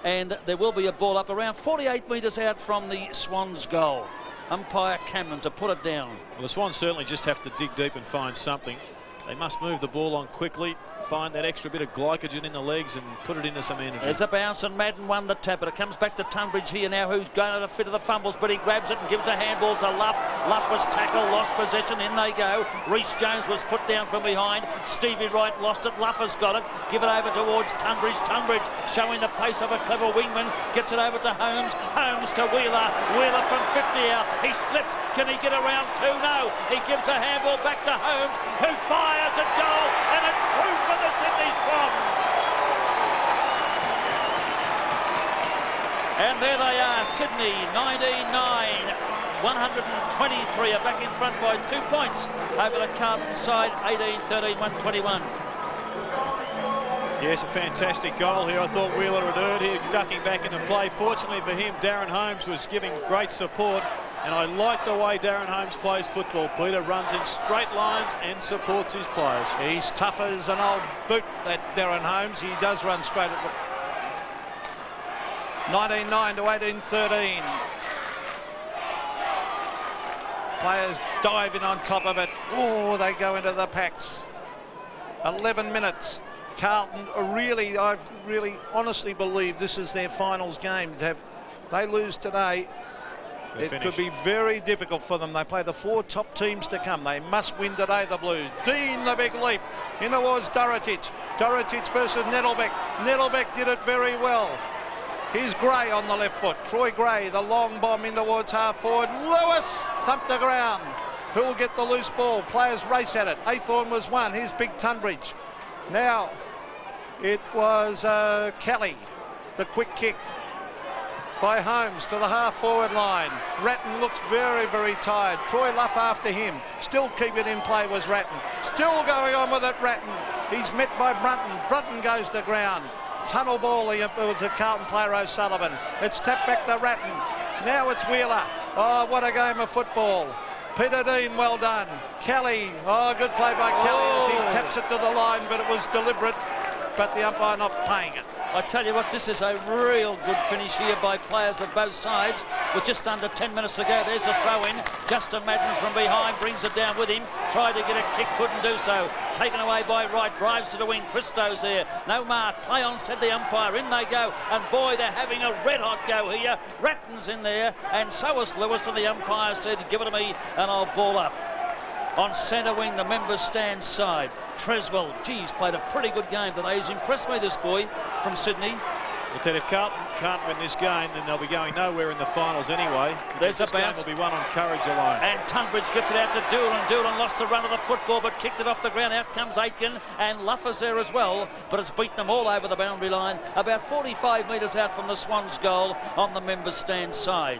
And there will be a ball up around 48 metres out from the Swans' goal. Umpire Cameron to put it down. Well, the Swans certainly just have to dig deep and find something. They must move the ball on quickly, find that extra bit of glycogen in the legs and put it into some energy. There's a bounce and Madden won the tap, but it comes back to Tunbridge here now, who's going at a fit of the fumbles, but he grabs it and gives a handball to Luff. Luff was tackled, lost possession, in they go. Reece Jones was put down from behind. Stevie Wright lost it, Luff has got it. Give it over towards Tunbridge. Tunbridge showing the pace of a clever wingman. Gets it over to Holmes. Holmes to Wheeler. Wheeler from 50 out. He slips. Can he get around 2? No. He gives a handball back to Holmes, who fires at goal, and it's through for the Sydney Swans. And there they are, Sydney 99, 123 are back in front by 2 points over the Carlton side, 18-13, 121. Yes, a fantastic goal here. I thought Wheeler had earned here, ducking back into play. Fortunately for him, Darren Holmes was giving great support. And I like the way Darren Holmes plays football. Peter runs in straight lines and supports his players. He's tough as an old boot, that Darren Holmes. He does run straight at the 19-9 to 18-13. Players diving on top of it. Oh, they go into the packs. 11 minutes. Carlton I really honestly believe this is their finals game. If they lose today, it could be very difficult for them. They play the 4 top teams to come. They must win today, the Blues. Dean, the big leap. In towards Dorotich. Dorotich versus Nettlebeck. Nettlebeck did it very well. Here's Gray on the left foot. Troy Gray, the long bomb in towards half forward. Lewis thumped the ground. Who will get the loose ball? Players race at it. Athorn was one. Here's big Tunbridge. Now, it was Kelly. The quick kick by Holmes to the half-forward line. Ratton looks very, very tired. Troy Luff after him. Still keep it in play was Ratton. Still going on with it, Ratton. He's met by Brunton. Brunton goes to ground. Tunnel ball with the Carlton player O'Sullivan. It's tapped back to Ratton. Now it's Wheeler. Oh, what a game of football. Peter Dean, well done. Kelly, oh, good play by Kelly as he taps it to the line, but it was deliberate, but the umpire not paying it. I tell you what, this is a real good finish here by players of both sides. With just under 10 minutes to go, there's a throw-in. Justin Madden from behind brings it down with him. Tried to get a kick, couldn't do so. Taken away by Wright, drives to the wing. Christo's there. No mark. Play on, said the umpire. In they go. And boy, they're having a red-hot go here. Ratton's in there, and so is Lewis, and the umpire said, give it to me, and I'll ball up. On centre wing, the members stand side. Treswell, geez, played a pretty good game today. He's impressed me, this boy from Sydney. Well, Ted, if Carlton can't win this game, then they'll be going nowhere in the finals anyway. There's a this bounce. game will be won on courage alone. And Tunbridge gets it out to Doolan. Doolan lost the run of the football but kicked it off the ground. Out comes Aitken, and Luffers there as well, but it's beaten them all over the boundary line, about 45 metres out from the Swans' goal on the members' stand side.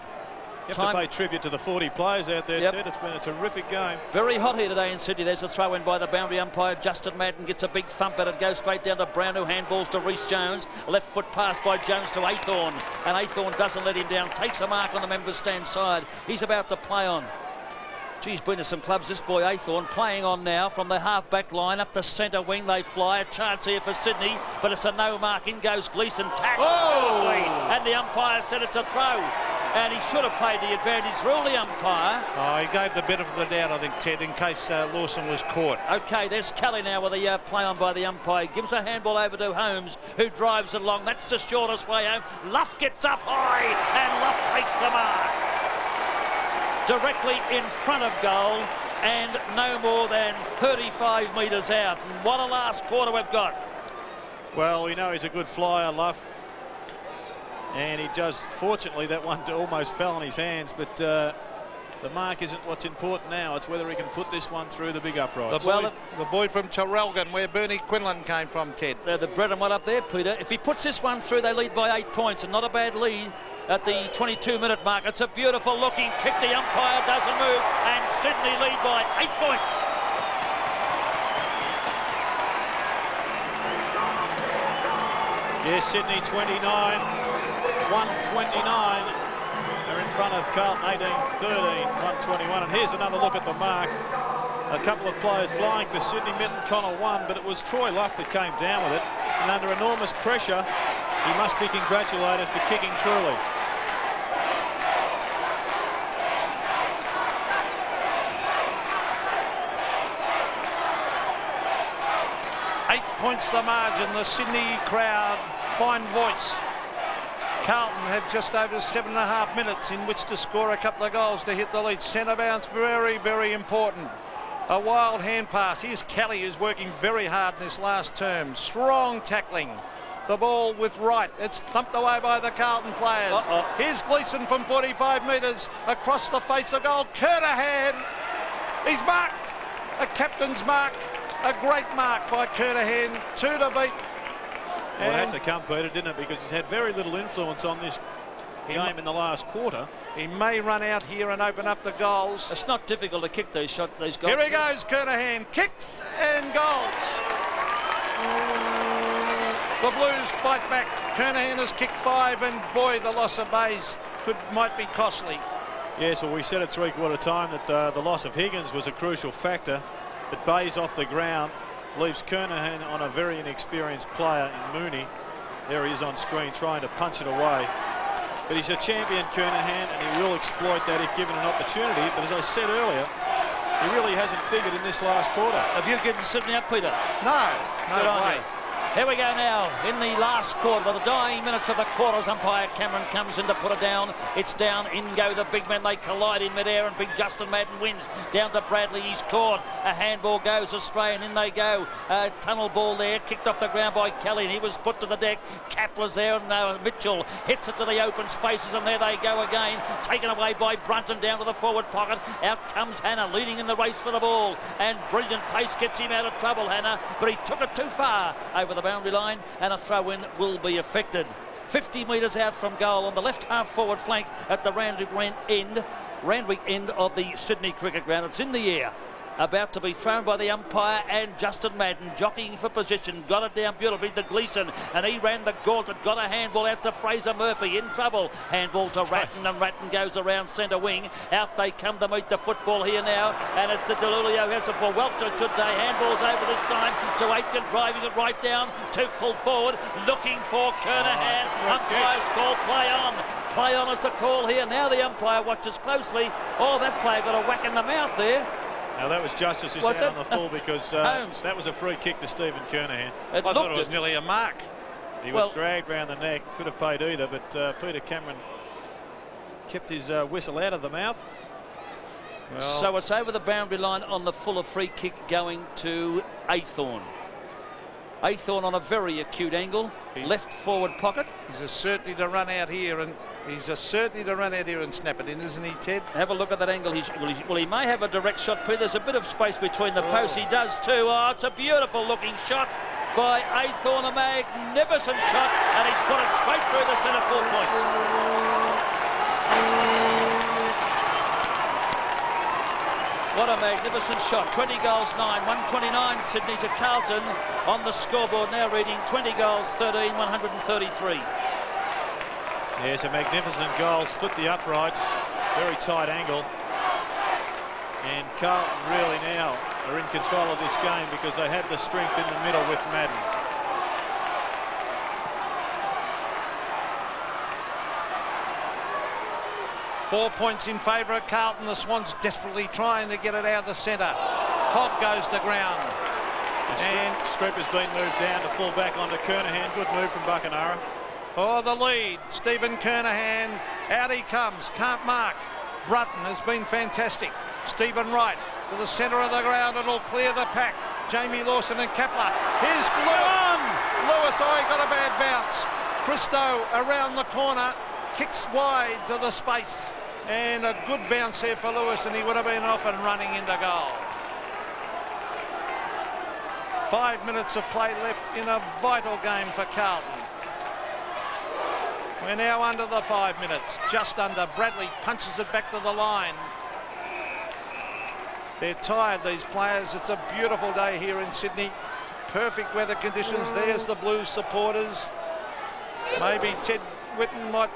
You have to pay tribute to the 40 players out there, Yep. Ted. It's been a terrific game. Very hot here today in Sydney. There's a throw in by the boundary umpire. Justin Madden gets a big thump at it. Goes straight down to Brown, who handballs to Reece Jones. Left foot pass by Jones to Athorn. And Athorn doesn't let him down. Takes a mark on the members' stand side. He's about to play on. Geez, been to some clubs, this boy Athorn, playing on now from the half-back line up the centre wing. They fly. A chance here for Sydney, but it's a no mark. In goes Gleeson. Tackle. Oh! And the umpire said it's a throw. And he should have played the advantage rule, the umpire. Oh, he gave the benefit of the doubt, I think, Ted, in case Lawson was caught. OK, there's Kelly now with a play on by the umpire. Gives a handball over to Holmes, who drives it along. That's the shortest way home. Luff gets up high, and Luff takes the mark. Directly in front of goal, and no more than 35 metres out. And what a last quarter we've got. Well, we know he's a good flyer, Luff. And he just, fortunately, that one almost fell on his hands, but the mark isn't what's important now. It's whether he can put this one through the big uprights. The boy from Traralgon, where Bernie Quinlan came from, Ted. The bread and what up there, Peter. If he puts this one through, they lead by 8 points, and not a bad lead at the 22-minute mark. It's a beautiful looking kick. The umpire doesn't move, and Sydney lead by 8 points. Yes, Sydney 29. 129 are in front of Carlton 18-13, 121. And here's another look at the mark. A couple of players flying for Sydney. Mitten Connell won, but it was Troy Luff that came down with it. And under enormous pressure, he must be congratulated for kicking truly. Eight points the margin. The Sydney crowd, fine voice. Carlton had just over 7.5 minutes in which to score a couple of goals to hit the lead. Centre bounce, very, very important. A wild hand pass. Here's Kelly, who's working very hard in this last term. Strong tackling. The ball with right. It's thumped away by the Carlton players. Here's Gleeson from 45 metres across the face of goal. Kernahan. He's marked. A captain's mark. A great mark by Kernahan. 2 to beat. Well, it had to come, Peter, didn't it? Because he's had very little influence on this game in the last quarter. He may run out here and open up the goals. It's not difficult to kick these goals. Here he goes, Kernahan. Kicks and goals. The Blues fight back. Kernahan has kicked 5, and boy, the loss of Bays might be costly. Yes, well, we said at three-quarter time that the loss of Higgins was a crucial factor, but Bays off the ground leaves Kernahan on a very inexperienced player in Mooney. There he is on screen trying to punch it away. But he's a champion, Kernahan, and he will exploit that if given an opportunity. But as I said earlier, he really hasn't figured in this last quarter. Have you given Sydney up, Peter? No way. Here we go now in the last quarter, the dying minutes of the quarters. Umpire Cameron comes in to put it down. It's down. In go the big men. They collide in midair, and big Justin Madden wins. Down to Bradley. He's caught. A handball goes astray, and in they go. Tunnel ball there, kicked off the ground by Kelly, and he was put to the deck. Kapler's there, and Mitchell hits it to the open spaces, and there they go again. Taken away by Brunton down to the forward pocket. Out comes Hannah, leading in the race for the ball, and brilliant pace gets him out of trouble, Hannah, but he took it too far over the boundary line, and a throw-in will be affected. 50 metres out from goal on the left half forward flank at the Randwick end of the Sydney Cricket Ground. It's in the air. About to be thrown by the umpire, and Justin Madden jockeying for position. Got it down beautifully to Gleeson, and he ran the gauntlet. Got a handball out to Fraser Murphy. In trouble. Handball to Ratton, and Ratton goes around centre wing. Out they come to meet the football here now, and it's to Delulio. Has it for Welch, I should say. Handball's over this time to Aitken, driving it right down to full forward, looking for Kernahan. Umpire's call play on. Play on is the call here. Now the umpire watches closely. Oh, that player got a whack in the mouth there. Now that was Justice's hand on the full, because that was a free kick to Stephen Kernahan. I thought it was nearly a mark. He was dragged round the neck, could have paid either, but Peter Cameron kept his whistle out of the mouth. Well, so it's over the boundary line on the fuller free kick going to Athorn. Aythorne on a very acute angle. Left forward pocket. He's a certainty to run out here, and snap it in, isn't he, Ted? Have a look at that angle. Well, he may have a direct shot, Pete. There's a bit of space between the posts. He does too. Oh, it's a beautiful looking shot by Aythorne, a magnificent shot, and he's put it straight through the centre, 4 points. What a magnificent shot. 20 goals, 9. 129 Sydney to Carlton on the scoreboard, now reading 20 goals, 13, 133. Yes, a magnificent goal. Split the uprights. Very tight angle. And Carlton really now are in control of this game because they have the strength in the middle with Madden. Four points in favour of Carlton. The Swans desperately trying to get it out of the centre. Hogg goes to ground. And Strip has been moved down to full back onto Kernahan. Good move from Buckenara. Oh, the lead. Stephen Kernahan. Out he comes. Can't mark. Brutton has been fantastic. Stephen Wright to the centre of the ground. It'll clear the pack. Jamie Lawson and Kepler. Here's Lewis. Lewis, he got a bad bounce. Christo around the corner. Kicks wide to the space. And a good bounce there for Lewis, and he would have been off and running into goal. 5 minutes of play left in a vital game for Carlton. We're now under the 5 minutes, just under. Bradley punches it back to the line. They're tired, these players. It's a beautiful day here in Sydney. Perfect weather conditions. There's the Blues supporters. Maybe Ted Whitten might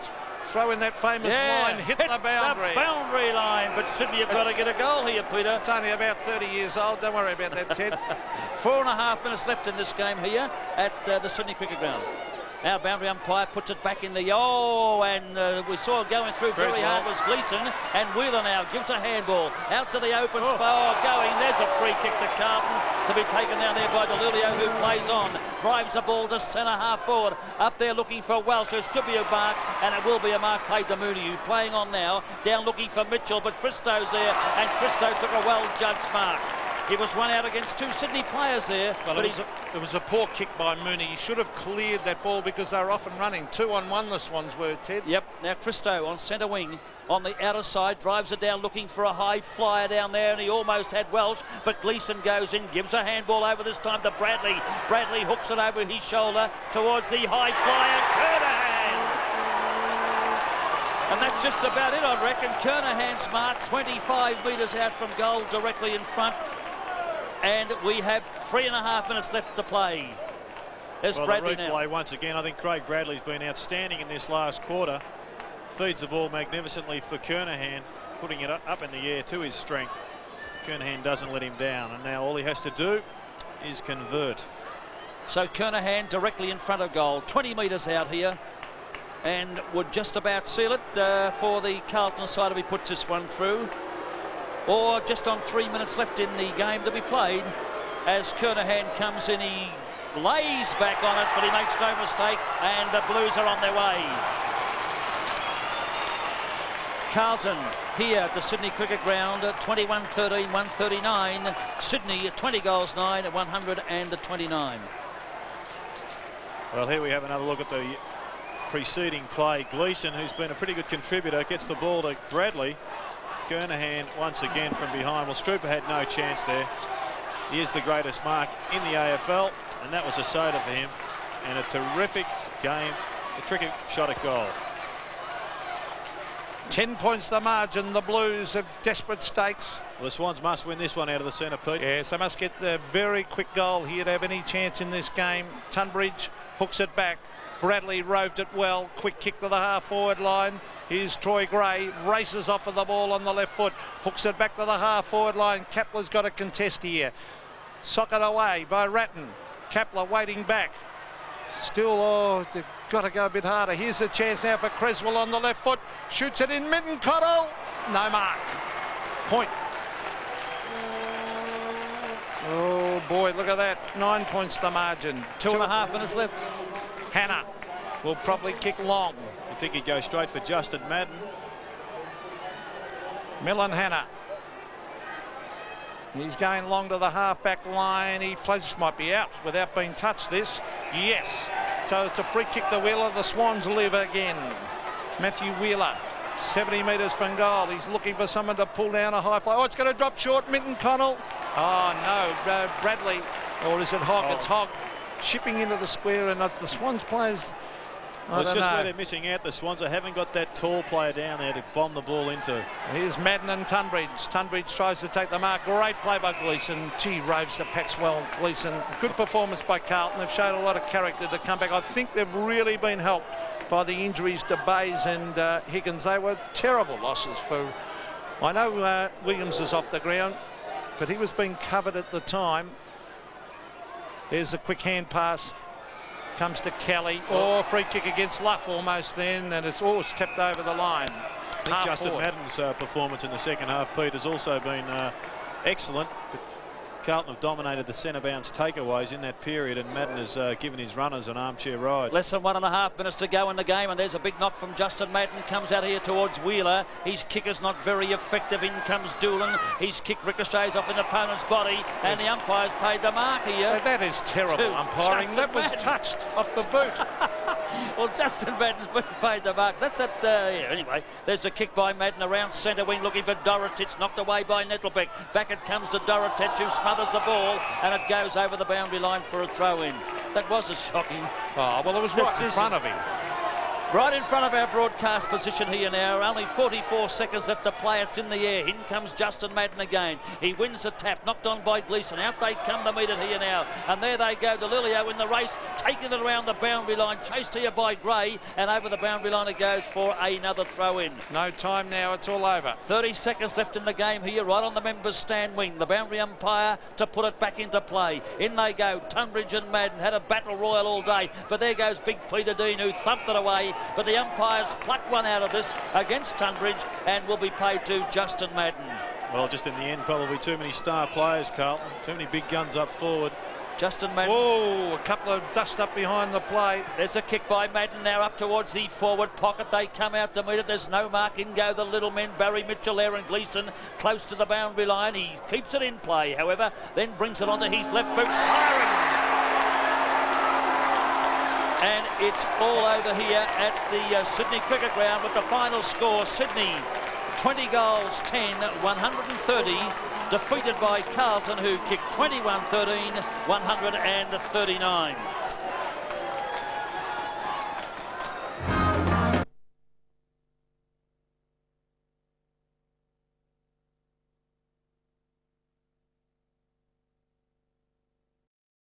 throw in that famous line, hit the boundary. The boundary line, but Sydney have got to get a goal here, Peter. It's only about 30 years old. Don't worry about that, Ted. 4.5 minutes left in this game here at the Sydney Cricket Ground. Our boundary umpire puts it back in the... and we saw it going through very hard was Gleeson, and Wheeler now gives a handball out to the open spot. Going, there's a free kick to Carlton to be taken down there by DeLulio, who plays on. Drives the ball to centre half forward. Up there looking for Welsh. It could be a mark, and it will be a mark played to Mooney, who's playing on now. Down looking for Mitchell, but Christo's there, and Christo took a well-judged mark. He was run out against two Sydney players there. Well, but it was a poor kick by Mooney. He should have cleared that ball because they were off and running. 2-on-1 the Swans were, Ted. Yep. Now Christo on centre wing on the outer side, drives it down looking for a high flyer down there, and he almost had Welsh, but Gleeson goes in, gives a handball over this time to Bradley. Bradley hooks it over his shoulder towards the high flyer, Kernahan. And that's just about it, I reckon. Kernahan's mark 25 metres out from goal, directly in front. And we have 3.5 minutes left to play. There's Bradley the replay once again. I think Craig Bradley's been outstanding in this last quarter. Feeds the ball magnificently for Kernahan, putting it up in the air to his strength. Kernahan doesn't let him down, and now all he has to do is convert. So Kernahan directly in front of goal, 20 metres out here, and would just about seal it for the Carlton side if he puts this one through. Or just on 3 minutes left in the game to be played. As Kernahan comes in, he lays back on it, but he makes no mistake, and the Blues are on their way. Carlton here at the Sydney Cricket Ground, 21-13, 139. Sydney 20 goals, 9, 129. Well, here we have another look at the preceding play. Gleeson, who's been a pretty good contributor, gets the ball to Bradley. Kernahan once again from behind. Well, Strooper had no chance there. He is the greatest mark in the AFL, and that was a soda for him. And a terrific game, a tricky shot at goal. 10 points the margin. The Blues have desperate stakes. Well, the Swans must win this one out of the centre, Pete. Yes, they must get the very quick goal here to have any chance in this game. Tunbridge hooks it back. Bradley roved it well. Quick kick to the half-forward line. Here's Troy Gray. Races off of the ball on the left foot. Hooks it back to the half-forward line. Kapler's got a contest here. Socket away by Ratton. Kapler waiting back. Still, they've got to go a bit harder. Here's a chance now for Creswell on the left foot. Shoots it in mitten. Cottle. No mark. Point. Oh, boy, look at that. 9 points the margin. 2.5 minutes left. Hannah will probably kick long. You think he'd go straight for Justin Madden? Millen Hannah. He's going long to the half-back line. He Flash might be out without being touched this. Yes. So it's a free kick to Wheeler. The Swans live again. Matthew Wheeler, 70 metres from goal. He's looking for someone to pull down a high fly. Oh, it's going to drop short. Minton Connell. Oh, no. Bradley. Or is it Hogg? Oh. It's Hogg chipping into the square, and the Swans players... Well, it's just where they're missing out. The Swans haven't got that tall player down there to bomb the ball into. Here's Madden and Tunbridge. Tunbridge tries to take the mark. Great play by Gleeson. Gee, roves the packs well, Gleeson. Good performance by Carlton. They've showed a lot of character to come back. I think they've really been helped by the injuries to Bays and Higgins. They were terrible losses for... I know Williams is off the ground, but he was being covered at the time. There's a quick hand pass. Comes to Kelly. Oh, free kick against Luff almost then, and it's tapped over the line. I think Justin Madden's performance in the second half, Pete, has also been excellent. But Carlton have dominated the centre bounce takeaways in that period, and Madden has given his runners an armchair ride. Less than 1.5 minutes to go in the game, and there's a big knock from Justin Madden. Comes out here towards Wheeler. His kick is not very effective. In comes Doolan. His kick ricochets off an opponent's body, and the umpire's paid the mark here. That is terrible umpiring. That was touched off the boot. Well, Justin Madden's been paid the mark. That's it. Yeah, anyway, there's a kick by Madden around centre wing, looking for Dorotic, knocked away by Nettlebeck. Back it comes to Dorotic, who smothers the ball, and it goes over the boundary line for a throw-in. That was a shocking... Oh, well, it was right in front of him. Right in front of our broadcast position here now. Only 44 seconds left to play. It's in the air. In comes Justin Madden again. He wins the tap. Knocked on by Gleeson. Out they come to meet it here now. And there they go. DeLilio in the race. Taking it around the boundary line. Chased here by Gray. And over the boundary line it goes for another throw-in. No time now. It's all over. 30 seconds left in the game here. Right on the members' stand wing. The boundary umpire to put it back into play. In they go. Tunbridge and Madden had a battle royal all day. But there goes Big Peter Dean, who thumped it away. But the umpires plucked one out of this against Tunbridge and will be paid to Justin Madden. Well, just in the end, probably too many star players, Carlton. Too many big guns up forward. Justin Madden. Oh, a couple of dust up behind the play. There's a kick by Madden now up towards the forward pocket. They come out to meet it. There's no mark. In go the little men. Barry Mitchell, Aaron Gleeson close to the boundary line. He keeps it in play, however, then brings it onto his left boot. Siren! And it's all over here at the Sydney Cricket Ground with the final score. Sydney 20 goals, 10, 130. Defeated by Carlton, who kicked 21-13, 139.